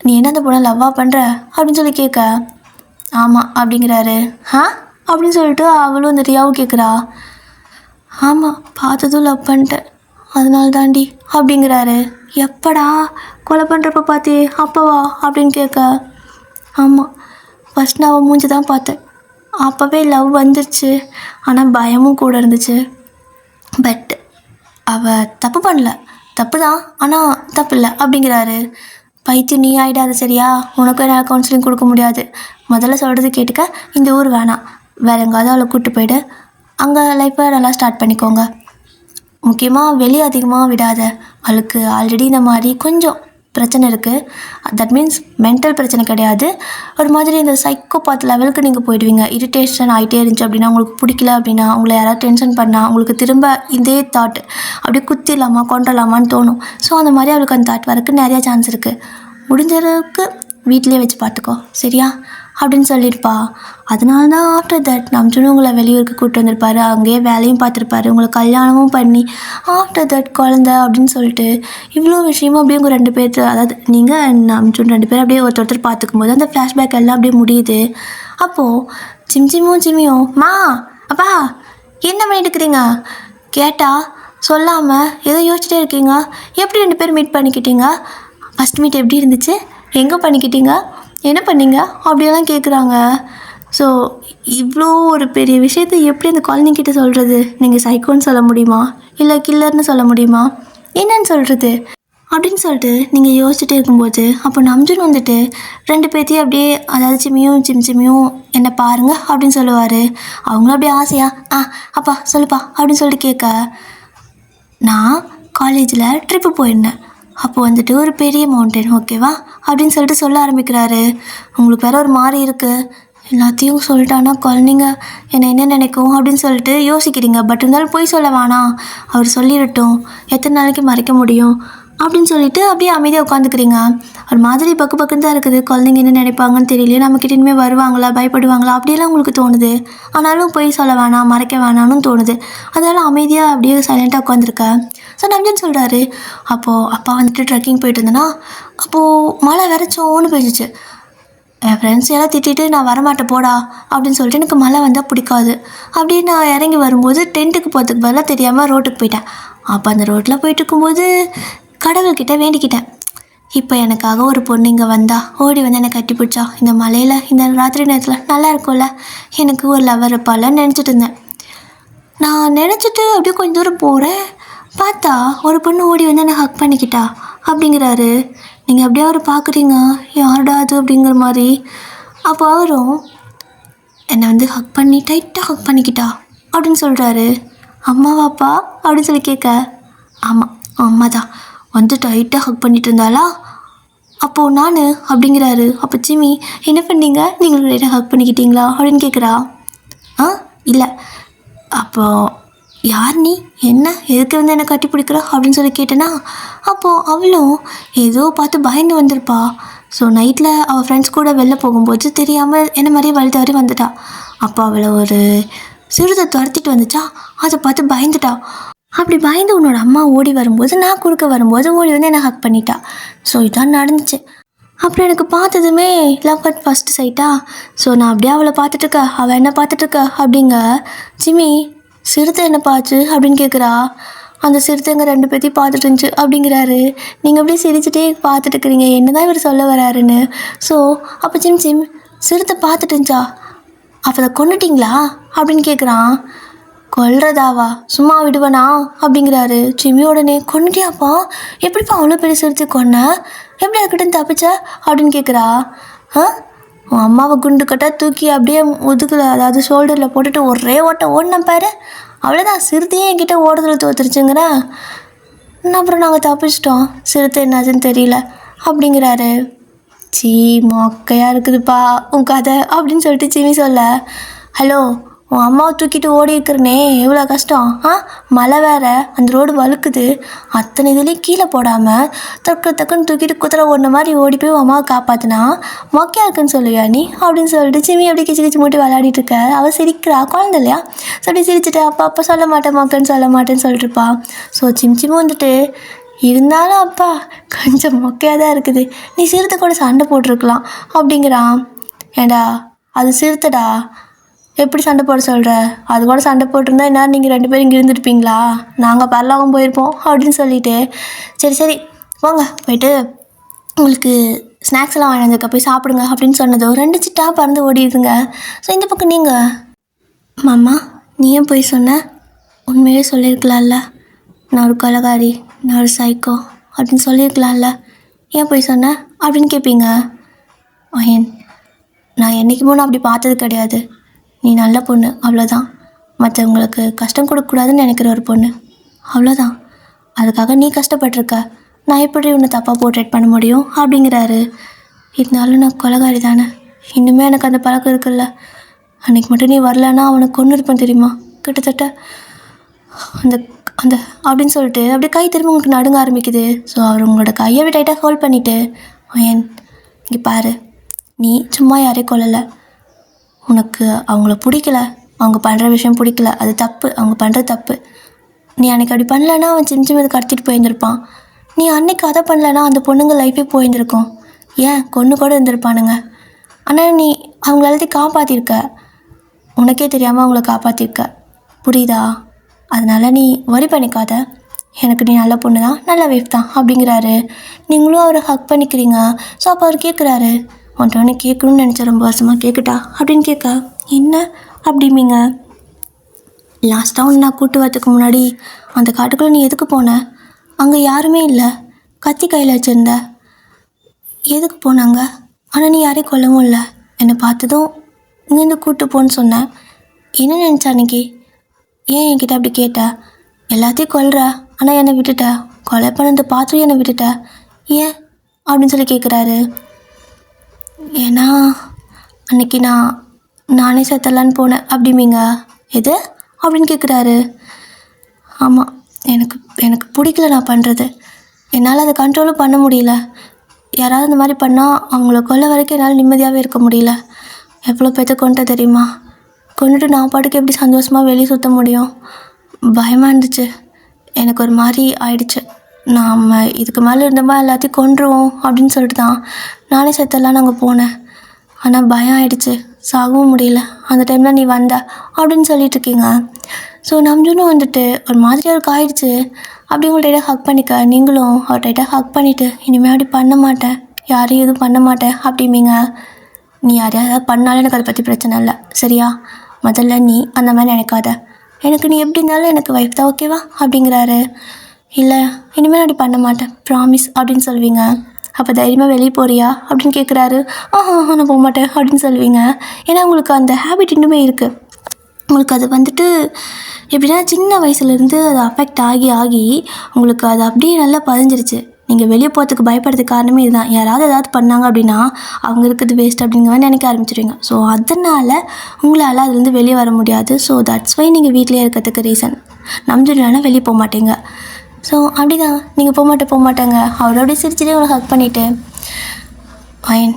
நீ என்ன அந்த பொண்ணை லவ்வாக பண்ணுற அப்படின்னு சொல்லி கேட்க, ஆமாம் அப்படிங்கிறாரு. அப்படின்னு சொல்லிட்டு அவளும் இந்த ரியாவும் கேட்குறா. ஆமாம், பார்த்ததும் லவ் பண்ணிட்டேன், அதனால தாண்டி அப்படிங்கிறாரு. எப்படா கொலை பண்ணுறப்ப பார்த்தியே அப்போவா அப்படின்னு கேட்க, ஆமாம் ஃபஸ்ட் நான் அவன் மூஞ்சி தான் பார்த்தேன், அப்போவே லவ் வந்துருச்சு, ஆனால் பயமும் கூட இருந்துச்சு. பட் அவள் தப்பு பண்ணல, தப்பு தான் ஆனால் தப்பு இல்லை அப்படிங்கிறாரு. பைத்தியம் நீ ஆகிடாது சரியா, உனக்கும் என்னால் கவுன்சிலிங் கொடுக்க முடியாது. முதல்ல சொல்கிறது கேட்டுக்க, இந்த ஊர் வேணாம், வேறு எங்காவது அவளை கூப்பிட்டு போய்டு, அங்கே லைஃப்பை நல்லா ஸ்டார்ட் பண்ணிக்கோங்க. முக்கியமாக வெளியே அதிகமாக விடாத, அவளுக்கு ஆல்ரெடி இந்த மாதிரி கொஞ்சம் பிரச்சனை இருக்குது. தட் மீன்ஸ் மென்டல் பிரச்சனை கிடையாது, ஒரு மாதிரி இந்த சைக்கோபாத் லெவலுக்கு நீங்கள் போயிடுவீங்க. இரிட்டேஷன் ஆகிட்டே இருந்துச்சு அப்படின்னா, உங்களுக்கு பிடிக்கல அப்படின்னா, உங்களை யாராவது டென்ஷன் பண்ணால் உங்களுக்கு திரும்ப இதே தாட் அப்படியே குத்திடலாமா கொண்டலாமான்னு தோணும். ஸோ அந்த மாதிரி அவளுக்கு அந்த தாட் வரக்கு நிறையா சான்ஸ் இருக்குது. முடிஞ்ச அளவுக்கு வீட்டிலே வச்சு பார்த்துக்கோ சரியா அப்படின்னு சொல்லியிருப்பா. அதனால தான் ஆஃப்டர் தட் நம்ஜுனும் உங்களை வெளியூருக்கு கூப்பிட்டு வந்திருப்பாரு, அங்கேயே வேலையும் பார்த்துருப்பாரு, உங்களை கல்யாணமும் பண்ணி ஆஃப்டர் தட் குழந்த அப்படின்னு சொல்லிட்டு இவ்வளோ விஷயமும் அப்படியே உங்கள் 2 பேர்த்து, அதாவது நீங்கள் நம்ஜுன் 2 பேர் அப்படியே ஒருத்தர் பார்த்துக்கும் போது அந்த ஃப்ளாஷ்பேக் எல்லாம் அப்படியே முடியுது. அப்போது சிம்மியும் மா அப்பா என்ன பண்ணிட்டு இருக்கிறீங்க கேட்டால் சொல்லாமல் ஏதோ யோசிச்சுட்டே இருக்கீங்க, எப்படி 2 பேர் மீட் பண்ணிக்கிட்டீங்க, ஃபஸ்ட் மீட் எப்படி இருந்துச்சு, எங்கே பண்ணிக்கிட்டீங்க, என்ன பண்ணீங்க அப்படியெல்லாம் கேட்குறாங்க. ஸோ இவ்வளோ ஒரு பெரிய விஷயத்தை எப்படி அந்த குழந்தைங்கிட்ட சொல்கிறது? நீங்கள் சைக்கோன்னு சொல்ல முடியுமா, இல்லை கில்லர்னு சொல்ல முடியுமா, என்னன்னு சொல்கிறது அப்படின்னு சொல்லிட்டு நீங்கள் யோசிச்சுட்டே இருக்கும்போது அப்போ நம்ஜுன் வந்துட்டு 2 பேர்த்தையும் அப்படியே, அதாவது சிம்சிமியும் என்னை பாருங்க அப்படின்னு சொல்லுவார். அவங்களும் அப்படியே ஆசையா அப்பா சொல்லுப்பா அப்படின்னு சொல்லிட்டு கேட்க, நான் காலேஜில் ட்ரிப்பு போயிருந்தேன், அப்போ வந்துட்டு ஒரு பெரிய மவுண்டன் ஓகேவா அப்படின்னு சொல்லிட்டு சொல்ல ஆரம்பிக்கிறாரு. உங்களுக்கு வேற ஒரு மாதிரி இருக்குது, எல்லாத்தையும் சொல்லிட்டானா குழந்தைங்க என்ன நினைக்கும் அப்படின்னு சொல்லிட்டு யோசிக்கிறீங்க. பட் இருந்தாலும் போய் சொல்ல வேணாம், அவர் சொல்லிடட்டும், எத்தனை நாளைக்கு மறைக்க முடியும் அப்படின்னு சொல்லிட்டு அப்படியே அமைதியாக உட்காந்துக்கிறீங்க. ஒரு மாதிரி பக்குன்னு தான் இருக்குது, குழந்தைங்க என்ன நினைப்பாங்கன்னு தெரியல, நம்மக்கிட்ட இனிமேல் வருவாங்களா பயப்படுவாங்களா அப்படியெல்லாம் உங்களுக்கு தோணுது. ஆனாலும் போய் சொல்ல வேணாம் மறைக்க வேணாம்னு தோணுது. அதெல்லாம் அமைதியாக அப்படியே சைலண்ட்டாக உட்காந்துருக்கேன். ஸோ நம்ஜன் சொல்கிறாரு, அப்போது அப்பா வந்துட்டு ட்ரெக்கிங் போயிட்டு இருந்தேன்னா அப்போது மழை வெறச்சோன்னு பெஞ்சிச்சு. என் ஃப்ரெண்ட்ஸ் எல்லாம் திட்டிட்டு நான் வரமாட்டேன் போடா அப்படின்னு சொல்லிட்டு எனக்கு மழை வந்தால் பிடிக்காது. அப்படியே நான் இறங்கி வரும்போது டென்ட்டுக்கு போகிறதுக்கு பதிலாக தெரியாமல் ரோட்டுக்கு போயிட்டேன். அப்போ அந்த ரோட்டில் போயிட்டு இருக்கும்போது கடவுள்கிட்ட வேண்டிக்கிட்டேன், இப்போ எனக்காக ஒரு பொண்ணு இங்கே வந்தா ஓடி வந்து என்னை கட்டி பிடிச்சா, இந்த மலையில் இந்த ராத்திரி நேரத்தில் நல்லா இருக்கும்ல, எனக்கு ஒரு லவர் இருப்பாள்னு நினச்சிட்டு இருந்தேன். நான் நினச்சிட்டு அப்படியே கொஞ்சம் தூரம் போகிறேன், பார்த்தா ஒரு பொண்ணு ஓடி வந்து என்னை ஹக் பண்ணிக்கிட்டா அப்படிங்கிறாரு. நீங்கள் அப்படியே அவரை பார்க்குறீங்க, யாருடா அது அப்படிங்கிற மாதிரி. அப்போ அவரும் என்னை வந்து ஹக் பண்ணி டைட்டாக ஹக் பண்ணிக்கிட்டா அப்படின்னு சொல்கிறாரு. அம்மாவாப்பா அப்படின்னு சொல்லி கேட்க, ஆமாம் அம்மா தான் வந்து டைட்டாக ஹக் பண்ணிட்டு இருந்தாளா, அப்போது நான் அப்படிங்கிறாரு. அப்போ சிமி என்ன பண்ணீங்க, நீங்கள் டைட்டாக ஹக் பண்ணிக்கிட்டீங்களா அப்படின்னு கேட்குறா. இல்லை. அப்போது யார் நீ, என்ன எதுக்கு வந்து என்னை கட்டி பிடிக்கிறா அப்படின்னு சொல்லி கேட்டேன்னா, அப்போது அவளும் ஏதோ பார்த்து பயந்து வந்திருப்பா. ஸோ நைட்டில் அவள் ஃப்ரெண்ட்ஸ் கூட வெளில போகும்போது தெரியாமல் என்ன மாதிரியே வழி தவறி வந்துட்டா. அப்போ அவளை ஒரு சிறுத்தை துரத்திட்டு வந்துச்சா, அதை பார்த்து பயந்துட்டா. அப்படி பயந்து உன்னோட அம்மா ஓடி வரும்போது நான் குறுக்க வரும்போது ஓடி வந்து என்னை ஹக் பண்ணிட்டா. ஸோ இதான் நடந்துச்சு. அப்புறம் எனக்கு பார்த்ததுமே லவ் அட் ஃபஸ்ட் சைட்டா. ஸோ நான் அப்படியே அவளை பார்த்துட்ருக்க, அவள் என்ன பார்த்துட்ருக்க அப்படிங்க. ஜிம்மி, சிறுத்தை என்ன பார்த்து அப்படின்னு கேட்குறா. அந்த சிறுத்தைங்க 2 பேர்த்தையும் பார்த்துட்டு இருந்துச்சு அப்படிங்கிறாரு. நீங்கள் அப்படியே சிரிச்சுட்டே பார்த்துட்டு இருக்கிறீங்க, என்ன தான் இவர் சொல்ல வராருன்னு. ஸோ அப்போ ஜிம் சிறுத்தை பார்த்துட்டு இருந்துச்சா, அப்போ அதை கொண்டுட்டிங்களா அப்படின்னு கேட்குறான். கொல்றதாவா, சும்மா விடுவனா அப்படிங்கிறாரு. ஜிம்மி உடனே கொண்டுட்டியாப்பா, எப்படிப்பா அவ்வளோ பெரிய சிறுத்தை கொன்ன, எப்படி அதுக்கிட்ட தப்பிச்ச அப்படின்னு கேட்குறா. உன் அம்மாவை குண்டு கட்டாக தூக்கி அப்படியே முதுகுல, அதாவது ஷோல்டரில் போட்டுட்டு ஒரே ஓடின பாரு, அவ்வளோதான், சிறுத்தையே என்கிட்ட ஓடுறதுல தோத்துருச்சுங்கிறேன். அப்புறம் நாங்கள் தப்பிச்சிட்டோம், சிறுத்தை என்னாச்சுன்னு தெரியல அப்படிங்கிறாரு. சீ, மொக்கையாக இருக்குதுப்பா உன் கதை அப்படின்னு சொல்லிட்டு ஜிம்மி சொல்ல, ஹலோ, உன் அம்மாவை தூக்கிட்டு ஓடி இருக்கிறனே எவ்வளோ கஷ்டம். மழை வேற, அந்த ரோடு வழுக்குது, அத்தனை இதுலேயும் கீழே போடாமல் டக்குன்னு தூக்கிட்டு குதிரை ஓடின மாதிரி ஓடி போய் உன் அம்மாவை காப்பாற்றினா மொக்கையாக இருக்குன்னு சொல்லுவியா நீ அப்படின்னு சொல்லிட்டு ஜிம்மி அப்படி கிச்சு கிச்சு மூட்டி விளையாடிட்டு இருக்க. அவள் சிரிக்கிறா, குழந்தை இல்லையா, ஸோ அப்படி சிரிச்சுட்டு அப்பா சொல்ல மாட்டேன் மொக்கன்னு சொல்ல மாட்டேன்னு சொல்லிட்டுருப்பா. ஸோ சிம்மும் வந்துட்டு, இருந்தாலும் அப்பா கொஞ்சம் மொக்கையாக தான் இருக்குது, நீ சிறுத்தை கூட சண்டை போட்டிருக்கலாம் அப்படிங்கிறான். ஏண்டா அது சிறுத்தைடா, எப்படி சண்டை போட சொல்கிற, அது கூட சண்டை போட்டிருந்தா என்ன நீங்கள் 2 பேரும் இங்கே இருந்துருப்பீங்களா, நாங்கள் பரலாவும் போயிருப்போம் அப்படின்னு சொல்லிட்டு, சரி போங்க போயிட்டு உங்களுக்கு ஸ்நாக்ஸ் எல்லாம் வாங்கினதுக்கு போய் சாப்பிடுங்க அப்படின்னு சொன்னதோ 2 சிட்டா பறந்து ஓடிடுதுங்க. ஸோ இந்த பக்கம் நீங்கள், மாமா நீ ஏன் போய் சொன்ன, உண்மையே சொல்லியிருக்கலாம்ல, நான் ஒரு கொலைகாரி, நான் ஒரு சைக்கோ அப்படின்னு சொல்லியிருக்கலாம்ல, ஏன் போய் சொன்னேன் அப்படின்னு கேட்பீங்க. ஏன் நான் என்றைக்குமோ நான் அப்படி பார்த்தது கிடையாது, நீ நல்ல பொண்ணு அவ்வளோதான், மற்றவங்களுக்கு கஷ்டம் கொடுக்கக்கூடாதுன்னு நினைக்கிற ஒரு பொண்ணு அவ்வளோதான், அதுக்காக நீ கஷ்டப்பட்டிருக்க, நான் எப்படி உன்னை தப்பாக போர்ட்ரேட் பண்ண முடியும் அப்படிங்கிறாரு. இருந்தாலும் நான் கொலைகாரி தானே, இன்னுமே எனக்கு அந்த பழக்கம் இருக்குல்ல, அன்றைக்கி மட்டும் நீ வரலன்னா அவனை கொன்று இருப்பேன் தெரியுமா, கிட்டத்தட்ட அந்த அந்த அப்படின்னு சொல்லிட்டு அப்படியே கை திரும்ப உங்களுக்கு நடுங்க ஆரம்பிக்குது. ஸோ அவர் உங்களோட கையை அப்படி டைட்டாக ஹோல்ட் பண்ணிவிட்டு, ஏன் இங்கே பாரு, நீ சும்மா யாரையும் கொல்லலை, உனக்கு அவங்கள பிடிக்கல, அவங்க பண்ணுற விஷயம் பிடிக்கல, அது தப்பு, அவங்க பண்ணுறது தப்பு, நீ அன்றைக்கி அப்படி பண்ணலன்னா அவன் சின்ன இது கடத்திட்டு போயிருந்திருப்பான், நீ அன்றைக்கி அதை பண்ணலன்னா அந்த பொண்ணுங்க லைஃபே போயிருந்திருக்கும், ஏன் கொன்று கூட இருந்திருப்பானுங்க, ஆனால் நீ அவங்கள எல்லாத்தையும் காப்பாற்றிருக்க, உனக்கே தெரியாமல் அவங்கள காப்பாற்றிருக்க, புரியுதா, அதனால் நீ வரி பண்ணிக்காத, எனக்கு நீ நல்ல பொண்ணு தான், நல்ல வைஃப் தான் அப்படிங்கிறாரு. நீங்களும் அவரை ஹக் பண்ணிக்கிறீங்க. ஸோ அப்போ அவர் கேட்குறாரு, உன்ட்ட கேட்கணும்னு நினச்சேன், ரொம்ப வருஷமாக கேட்குட்டா அப்படின்னு கேட்க, என்ன அப்படிமீங்க, லாஸ்ட்டாக ஒன்று நான் கூட்டு வரத்துக்கு முன்னாடி அந்த காட்டுக்குள்ளே நீ எதுக்கு போன, அங்கே யாருமே இல்லை, கத்தி கையில் வச்சுருந்த, எதுக்கு போனாங்க, ஆனால் நீ யாரையும் கொல்லவும் இல்லை, என்னை பார்த்ததும் இங்கேருந்து கூட்டு போன்னு சொன்னேன், என்ன நினச்சா அன்றைக்கி, ஏன் என்கிட்ட அப்படி கேட்ட, எல்லாத்தையும் கொல்ற ஆனால் என்னை விட்டுட்ட, கொலை பண்ணது பார்த்தும் என்னை விட்டுட்ட, ஏன் அப்படின்னு சொல்லி கேட்குறாரு. ஏன்னா அன்றைக்கி நானே செத்தலான்னு போனேன் அப்படிமீங்க, எது அப்படின்னு கேட்குறாரு. ஆமாம், எனக்கு பிடிக்கல நான் பண்ணுறது, என்னால் அதை கண்ட்ரோலும் பண்ண முடியல, யாராவது இந்த மாதிரி பண்ணால் அவங்கள கொல்ல வரைக்கும் என்னால் நிம்மதியாகவே இருக்க முடியல, எவ்வளோ பேர்த்த கொண்டுட்ட தெரியுமா, கொண்டுட்டு நான் பாட்டுக்கு எப்படி சந்தோஷமாக வெளியே சுற்ற முடியும், பயமாக இருந்துச்சு, எனக்கு ஒரு மாதிரி ஆயிடுச்சு, நாம் இதுக்கு மேலே இருந்தோமா எல்லாத்தையும் கொன்றுவோம் அப்படின்னு சொல்லிட்டு தான் நானே செத்தெல்லாம் நாங்கள் போனேன், ஆனால் பயம் ஆயிடுச்சு, சாகவும் முடியல, அந்த டைமில் நீ வந்த அப்படின்னு சொல்லிட்டுருக்கீங்க. ஸோ நம்ஜுனும் வந்துட்டு ஒரு மாதிரி அவருக்கு ஆயிடுச்சு, அப்படி உங்கள் டைட்டாக ஹக் பண்ணிக்க, நீங்களும் அவர் டைட்டாக ஹக் பண்ணிவிட்டு, இனிமேல் அப்படி பண்ண மாட்டேன், யாரையும் எதுவும் பண்ண மாட்டேன் அப்படிமீங்க. நீ யாரையாவது பண்ணாலும் எனக்கு அதை பற்றி பிரச்சனை இல்லை சரியா, முதல்ல நீ அந்த மாதிரி நினைக்காத, எனக்கு நீ எப்படி இருந்தாலும் எனக்கு வைஃப் தான் ஓகேவா அப்படிங்கிறாரு. இல்லை இனிமேல் அப்படி பண்ண மாட்டேன் ப்ராமிஸ் அப்படின்னு சொல்லுவீங்க. அப்போ தைரியமாக வெளியே போறியா அப்படின்னு கேட்குறாரு. நான் போக மாட்டேன் அப்படின்னு சொல்லுவீங்க. ஏன்னா உங்களுக்கு அந்த ஹேபிட் இன்னுமே இருக்குது, உங்களுக்கு அது வந்துட்டு எப்படின்னா சின்ன வயசுலேருந்து அது அஃபெக்ட் ஆகி உங்களுக்கு அது அப்படியே நல்லா பதிஞ்சிருச்சு. நீங்கள் வெளியே போகிறதுக்கு பயப்படுறதுக்கு காரணமே இதுதான், யாராவது ஏதாவது பண்ணாங்க அப்படின்னா அவங்க இருக்கிறது வேஸ்ட் அப்படிங்கிற மாதிரி நினைக்க ஆரம்பிச்சிடுவீங்க. ஸோ அதனால் உங்களால் அதுலேருந்து வெளியே வர முடியாது. ஸோ தட்ஸ் வை நீங்கள் வீட்டிலே இருக்கிறதுக்கு ரீசன். நம்பினா வெளியே போக மாட்டீங்க. ஸோ அப்படி தான் நீங்கள் போக மாட்டாங்க. அவரோட சிரிச்சுட்டே உங்களை ஹக் பண்ணிவிட்டு ஃபைன்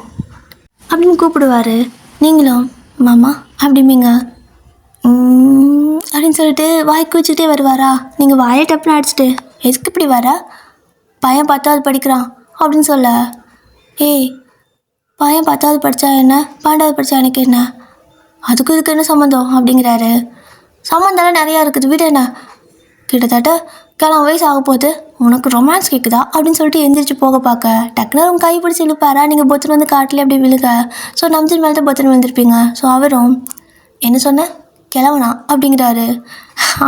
அப்படின்னு கூப்பிடுவார். நீங்களும் மாமா அப்படிமீங்க அப்படின்னு சொல்லிட்டு வாய் கூச்சிக்கிட்டே வருவாரா. நீங்கள் வாயை டப்புன்னு அடிச்சுட்டு எதுக்கு இப்படி வர, பையன் 10வது படிக்கிறான் அப்படின்னு சொல்ல, ஏய் பையன் 10வது படித்தா என்ன, 12வது படித்தா எனக்கு என்ன, அதுக்கும் இதுக்கு என்ன சம்மந்தம் அப்படிங்கிறாரு. சம்மந்தம்லாம் நிறையா இருக்குது, வீடு என்ன, கிட்டத்தட்ட கிளம்ப வயசு ஆக போகுது, உனக்கு ரொமான்ஸ் கேட்குதா அப்படின்னு சொல்லிட்டு எந்திரிச்சு போக பார்க்க டக்குனு அவங்க கை பிடிச்சி இழுப்பாரா, நீங்கள் பொத்துன்னு வந்து காட்டிலே அப்படி விழுக. ஸோ நம்பிச்சின் மேலே தான் பொத்துன்னு வந்திருப்பீங்க. ஸோ அவரும் என்ன சொன்ன கிளவனா அப்படிங்கிறாரு.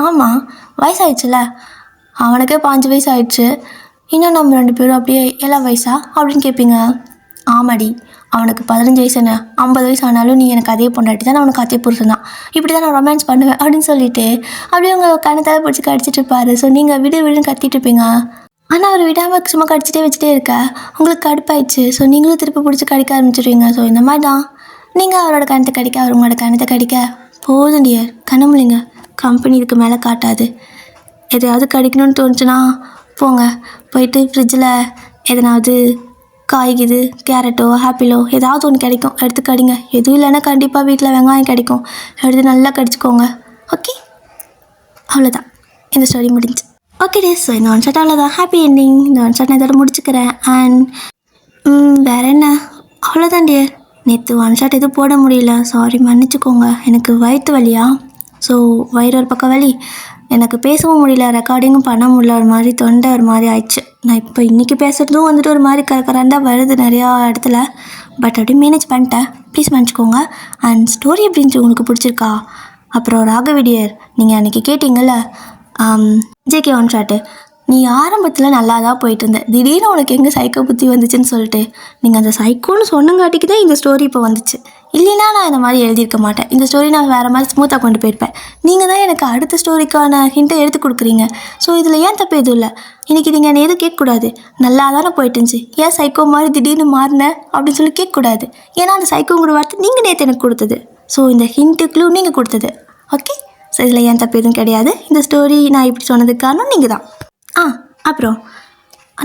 ஆமாம், வயசாகிடுச்சுல, அவனுக்கே 5 வயசு ஆயிடுச்சு, இன்னும் நம்ம 2 பேரும் அப்படியே எல்லா வயசா அப்படின்னு கேட்பீங்க. ஆமாடி, அவனுக்கு 15 வயசு என்ன 50 வயசு ஆனாலும் நீ எனக்கு அதே பொண்டாட்டி தான், அவனுக்கு அதே புருஷன் தான், இப்படி தான் நான் ரொமான்ஸ் பண்ணுவேன் அப்படின்னு சொல்லிட்டு அப்படியே உங்கள் கண்ணத்தால் பிடிச்சி கடிச்சிட்டு இருப்பாரு. ஸோ நீங்கள் விடுன்னு கத்திட்டு இருப்பீங்க. ஆனால் அவர் விடாமல் சும்மா கடிச்சிட்டே வச்சுட்டே இருக்க உங்களுக்கு கடுப்பாயிடுச்சு. ஸோ நீங்களும் திருப்பி பிடிச்சி கடிக்க ஆரம்பிச்சிடுவீங்க. ஸோ இந்த மாதிரி தான் நீங்கள் அவரோட கணத்தை கடிக்க, அவர் உங்களோட கணத்தை கடிக்க போதும் டியர், கண்ணமுலிங்க, கம்பெனி இதுக்கு மேலே காட்டாது. எதையாவது கடிக்கணும்னு தோணுச்சுன்னா போங்க, போயிட்டு ஃப்ரிட்ஜில் எதனாவது காய்குது, கேரட்டோ ஆப்பிளோ ஏதாவது ஒன்று கிடைக்கும், எடுத்து கடிங்க. எதுவும் இல்லைன்னா கண்டிப்பாக வீட்டில் வெங்காயம் கிடைக்கும், எடுத்து நல்லா கடிச்சிக்கோங்க. ஓகே, அவ்வளோதான், இந்த ஸ்டோரி முடிஞ்சு. ஓகே டேஸ், ஸோ இந்த ஒன் ஷாட் அவ்வளோதான், ஹாப்பி எண்டிங். இந்த ஒன் ஷாட் நான் இதோட முடிச்சுக்கிறேன். அண்ட் வேறு என்ன, அவ்வளோதான் டியர். நேற்று ஒன் ஷாட் எதுவும் போட முடியல, சாரி, மன்னிச்சுக்கோங்க. எனக்கு வயிற்று வலியா, ஸோ வயிறு ஒரு பக்கம் வலி, எனக்கு பேசவும் முடியல, ரெக்கார்டிங்கும் பண்ண முடியல, ஒரு மாதிரி தொண்டை ஒரு மாதிரி ஆயிடுச்சு. நான் இப்போ இன்றைக்கி பேசுகிறதும் வந்துட்டு ஒரு மாதிரி கரண்டாக வருது நிறையா இடத்துல, பட் அப்படியே மேனேஜ் பண்ணிட்டேன், ப்ளீஸ் மன்னிச்சுக்கோங்க. அண்ட் ஸ்டோரி எப்படின்னு உங்களுக்கு பிடிச்சிருக்கா? அப்புறம் ராகவிடியர், நீங்கள் அன்றைக்கி கேட்டிங்கள்ல ஜேகே ஒன் ஷாட்டு, நீ ஆரம்பத்தில் நல்லா தான் போயிட்டு இருந்த, திடீர்னு உனக்கு எங்கே சைக்கோ புத்தி வந்துச்சுன்னு சொல்லிட்டு நீங்கள் அந்த சைக்கோன்னு சொன்னங்காட்டிக்கு தான் இந்த ஸ்டோரி இப்போ வந்துச்சு. இல்லைன்னா நான் இந்த மாதிரி எழுதியிருக்க மாட்டேன். இந்த ஸ்டோரி நான் வேறு மாதிரி ஸ்மூத்தாக கொண்டு போயிருப்பேன். நீங்கள் தான் எனக்கு அடுத்த ஸ்டோரிக்கான ஹிண்ட்டை எடுத்து கொடுக்குறீங்க. ஸோ இதில் ஏன் தப்பு எதுவும் இல்லை. இன்றைக்கி நீங்கள் என்னை எதுவும் கேட்கக்கூடாது, நல்லா தானே போயிட்டு இருந்துச்சு, ஏன் சைக்கோ மாதிரி திடீர்னு மாறினேன் அப்படின்னு சொல்லி கேட்கக்கூடாது. ஏன்னா அந்த சைக்கோங்கிற வார்த்தை நீங்கள் நேற்று எனக்கு கொடுத்தது. ஸோ இந்த ஹிண்ட்டுக்குள்ளூ நீங்கள் கொடுத்தது. ஓகே, ஸோ இதில் ஏன் தப்பு எதுவும் கிடையாது. இந்த ஸ்டோரி நான் இப்படி சொன்னதுக்கு காரணம் நீங்கள் தான். அப்புறம்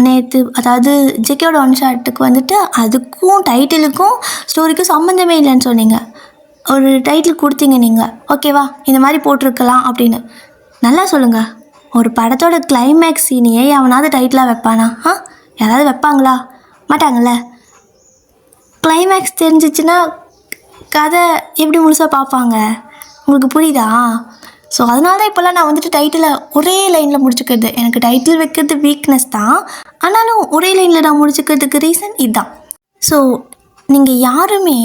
நேற்று அதாவது ஜேகேவோட ஒன் ஷாட்டுக்கு வந்துட்டு அதுக்கும் டைட்டிலுக்கும் ஸ்டோரிக்கும் சம்மந்தமே இல்லைன்னு சொன்னீங்க. ஒரு டைட்டில் கொடுத்தீங்க நீங்கள், ஓகேவா, இந்த மாதிரி போட்டிருக்கலாம் அப்படின்னு. நல்லா சொல்லுங்கள், ஒரு படத்தோட கிளைமேக்ஸ் சீனையே அவனாவது டைட்டிலாக வைப்பானா? யாராவது வைப்பாங்களா? மாட்டாங்கள்ல. கிளைமேக்ஸ் தெரிஞ்சிச்சுன்னா கதை எப்படி முழுசாக பார்ப்பாங்க? உங்களுக்கு புரியுதா? ஸோ அதனால தான் இப்போல்லாம் நான் வந்துட்டு டைட்டிலை ஒரே லைனில் முடிச்சுக்கிறது. எனக்கு டைட்டில் வைக்கிறது வீக்னஸ் தான், ஆனாலும் ஒரே லைனில் நான் முடிச்சுக்கிறதுக்கு ரீசன் இதுதான். ஸோ நீங்கள் யாருமே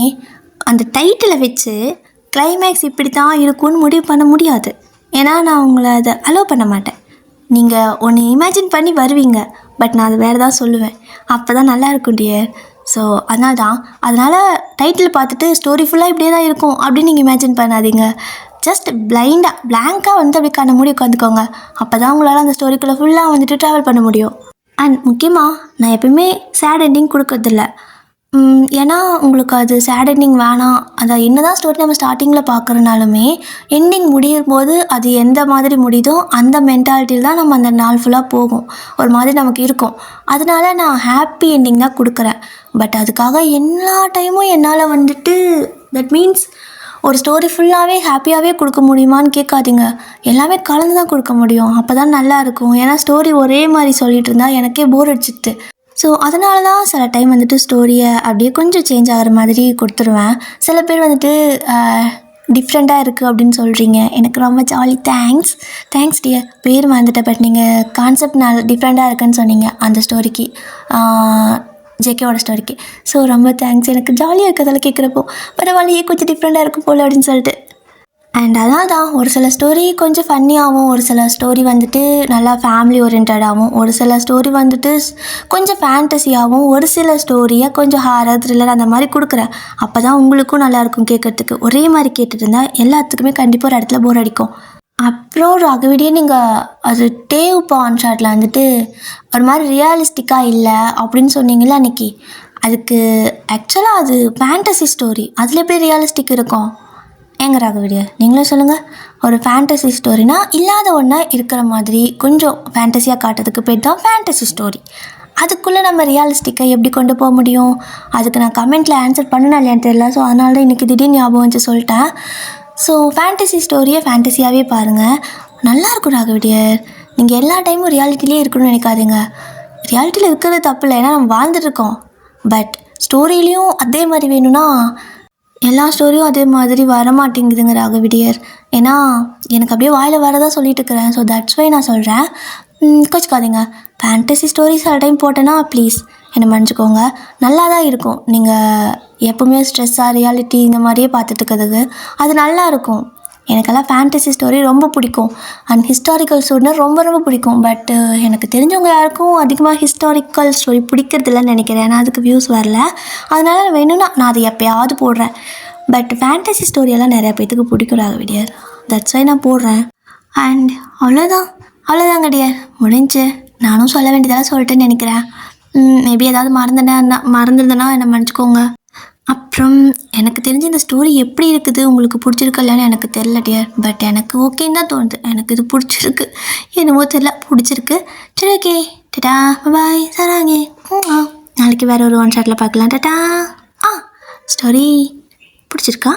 அந்த டைட்டிலை வச்சு கிளைமேக்ஸ் இப்படி தான் இருக்கும்னு முடிவு பண்ண முடியாது. ஏன்னா நான் உங்களை அதை அலோவ் பண்ண மாட்டேன். நீங்கள் ஒன்று இமேஜின் பண்ணி வருவீங்க, பட் நான் அதை வேறு தான் சொல்லுவேன். அப்போ தான் நல்லா இருக்கும் டியர். ஸோ அதனால் டைட்டில் பார்த்துட்டு ஸ்டோரி ஃபுல்லாக இப்படியே தான் இருக்கும் அப்படின்னு நீங்கள் இமேஜின் பண்ணாதீங்க. ஜஸ்ட் பிளாங்காக வந்து அப்படி கண்ண மூடி உட்காந்துக்கோங்க. அப்போ தான் உங்களால் அந்த ஸ்டோரிக்குள்ளே ஃபுல்லாக வந்துட்டு ட்ராவல் பண்ண முடியும். அண்ட் முக்கியமாக நான் எப்பயுமே சேட் எண்டிங் கொடுக்கறதில்ல. ஏன்னா உங்களுக்கு அது சேட் எண்டிங் வேணாம். அதை என்ன தான் ஸ்டோரி நம்ம ஸ்டார்டிங்கில் பார்க்குறனாலுமே எண்டிங் முடியும் போது அது எந்த மாதிரி முடியுதோ அந்த மென்டாலிட்டியில் தான் நம்ம அந்த நாள் ஃபுல்லாக போகும், ஒரு மாதிரி நமக்கு இருக்கும். அதனால நான் ஹாப்பி எண்டிங் தான் கொடுக்குறேன். பட் அதுக்காக எல்லா டைமும் என்னால் வந்துட்டு தட் மீன்ஸ் ஒரு ஸ்டோரி ஃபுல்லாகவே ஹாப்பியாகவே கொடுக்க முடியுமான்னு கேட்காதீங்க. எல்லாமே கலந்து தான் கொடுக்க முடியும், அப்போ தான் நல்லாயிருக்கும். ஏன்னா ஸ்டோரி ஒரே மாதிரி சொல்லிகிட்டு இருந்தால் எனக்கே போர் அடிச்சிடுது. ஸோ அதனால தான் சில டைம் வந்துட்டு ஸ்டோரியை அப்படியே கொஞ்சம் சேஞ்ச் ஆகிற மாதிரி கொடுத்துருவேன். சில பேர் வந்துட்டு டிஃப்ரெண்ட்டாக இருக்குது அப்படின்னு சொல்கிறீங்க, எனக்கு ரொம்ப ஜாலி. Thanks dear. பேர் வந்துட்டேன், பட் நீங்கள் கான்செப்ட் நான் டிஃப்ரெண்ட்டாக இருக்குன்னு சொன்னீங்க அந்த ஸ்டோரிக்கு, ஜேகேவோட ஸ்டோரிக்கு. ஸோ ரொம்ப தேங்க்ஸ். எனக்கு ஜாலியாக இருக்கிறதால கேட்குறப்போ பரவாயில்லையே கொஞ்சம் டிஃப்ரெண்ட்டாக இருக்கும் போல் அப்படின்னு சொல்லிட்டு. அண்ட் அதான் தான் ஒரு சில ஸ்டோரி கொஞ்சம் ஃபன்னியாகவும், ஒரு சில ஸ்டோரி வந்துட்டு நல்லா ஃபேமிலி ஓரியன்டாகவும், ஒரு சில ஸ்டோரி வந்துட்டு கொஞ்சம் ஃபேண்டஸியாகவும், ஒரு சில ஸ்டோரியை கொஞ்சம் ஹாரர் த்ரில்லர் அந்த மாதிரி கொடுக்குறேன். அப்போ தான் உங்களுக்கும் நல்லாயிருக்கும் கேட்குறதுக்கு. ஒரே மாதிரி கேட்டுட்டு இருந்தால் எல்லாத்துக்குமே கண்டிப்பாக ஒரு இடத்துல போர் அடிக்கும். அப்புறம் ராகவிடியே நீங்கள் அது டேவ் பான் ஷாட்டில் வந்துட்டு ஒரு மாதிரி ரியலிஸ்டிக்காக இல்லை அப்படின்னு சொன்னீங்களா அன்றைக்கி. அதுக்கு ஆக்சுவலாக அது ஃபேண்டசி ஸ்டோரி, அதில் எப்படி ரியலிஸ்டிக் இருக்கும்? ஏங்க ராகவிடியா, நீங்களே சொல்லுங்கள். ஒரு ஃபேண்டசி ஸ்டோரினா இல்லாத ஒன்றா இருக்கிற மாதிரி கொஞ்சம் ஃபேண்டஸியாக காட்டுறதுக்கு பேர் தான் ஃபேண்டசி ஸ்டோரி. அதுக்குள்ளே நம்ம ரியாலிஸ்டிக்கை எப்படி கொண்டு போக முடியும்? அதுக்கு நான் கமெண்ட்டில் ஆன்சர் பண்ணணும் இல்லையான்னு தெரியல. ஸோ அதனால தான் இன்றைக்கி திடீர்னு ஞாபகம் வச்சு சொல்லிட்டேன். ஸோ ஃபேண்டசி ஸ்டோரியை ஃபேண்டஸியாகவே பாருங்கள், நல்லாயிருக்கும் ராகவிடியர். நீங்கள் எல்லா டைமும் ரியாலிட்டிலே இருக்கணும்னு நினைக்காதீங்க. ரியாலிட்டியில் இருக்கிறது தப்பு இல்லை, ஏன்னா நம்ம வாழ்ந்துட்டுருக்கோம். பட் ஸ்டோரியிலையும் அதே மாதிரி வேணும்னா எல்லா ஸ்டோரியும் அதே மாதிரி வரமாட்டேங்குதுங்க ராகவிடியர். ஏன்னா எனக்கு அப்படியே வாயில் வரதா சொல்லிட்டு இருக்கிறேன். ஸோ தட்ஸ் வை நான் சொல்கிறேன். கோச்சிக்காதீங்க. ஃபேண்டசி ஸ்டோரி சில டைம் போட்டேன்னா ப்ளீஸ் என்னை மன்னிச்சிக்கோங்க. நல்லா தான் இருக்கும். நீங்கள் எப்போவுமே ஸ்ட்ரெஸ்ஸாக ரியாலிட்டி இந்த மாதிரியே பார்த்துட்டு இருக்கிறதுக்கு அது நல்லா இருக்கும். எனக்கெல்லாம் ஃபேண்டசி ஸ்டோரி ரொம்ப பிடிக்கும். அண்ட் ஹிஸ்டாரிக்கல் ஸ்டோரினா ரொம்ப ரொம்ப பிடிக்கும். பட்டு எனக்கு தெரிஞ்சவங்க யாருக்கும் அதிகமாக ஹிஸ்டாரிக்கல் ஸ்டோரி பிடிக்கிறதில்லன்னு நினைக்கிறேன். ஏன்னா அதுக்கு வியூஸ் வரல. அதனால வேணும்னா நான் அதை எப்போயாவது போடுறேன். பட் ஃபேண்டசி ஸ்டோரியெல்லாம் நிறையா பேத்துக்கு பிடிக்கிறாங்க விடியர். தட்ஸ் வை நான் போடுறேன். அண்ட் அவ்வளோதாங்க டியர், முடிஞ்சு. நானும் சொல்ல வேண்டியதெல்லாம் சொல்லிட்டேன்னு நினைக்கிறேன். மேபி ஏதாவது மறந்துருந்தேன்னா என்னை மன்னிச்சிக்கோங்க. அப்புறம் எனக்கு தெரிஞ்ச இந்த ஸ்டோரி எப்படி இருக்குது, உங்களுக்கு பிடிச்சிருக்கு இல்லைன்னு எனக்கு தெரில டியர். பட் எனக்கு ஓகேன்னு தான் தோணுது. எனக்கு இது பிடிச்சிருக்கு. என்னமோ தெரில, பிடிச்சிருக்கு. சரி, ஓகே, டடா, பாய், சராங்கே. நாளைக்கு வேறு ஒரு ஒன் ஷாட்டில் பார்க்கலாம். டட்டா. ஸ்டோரி பிடிச்சிருக்கா?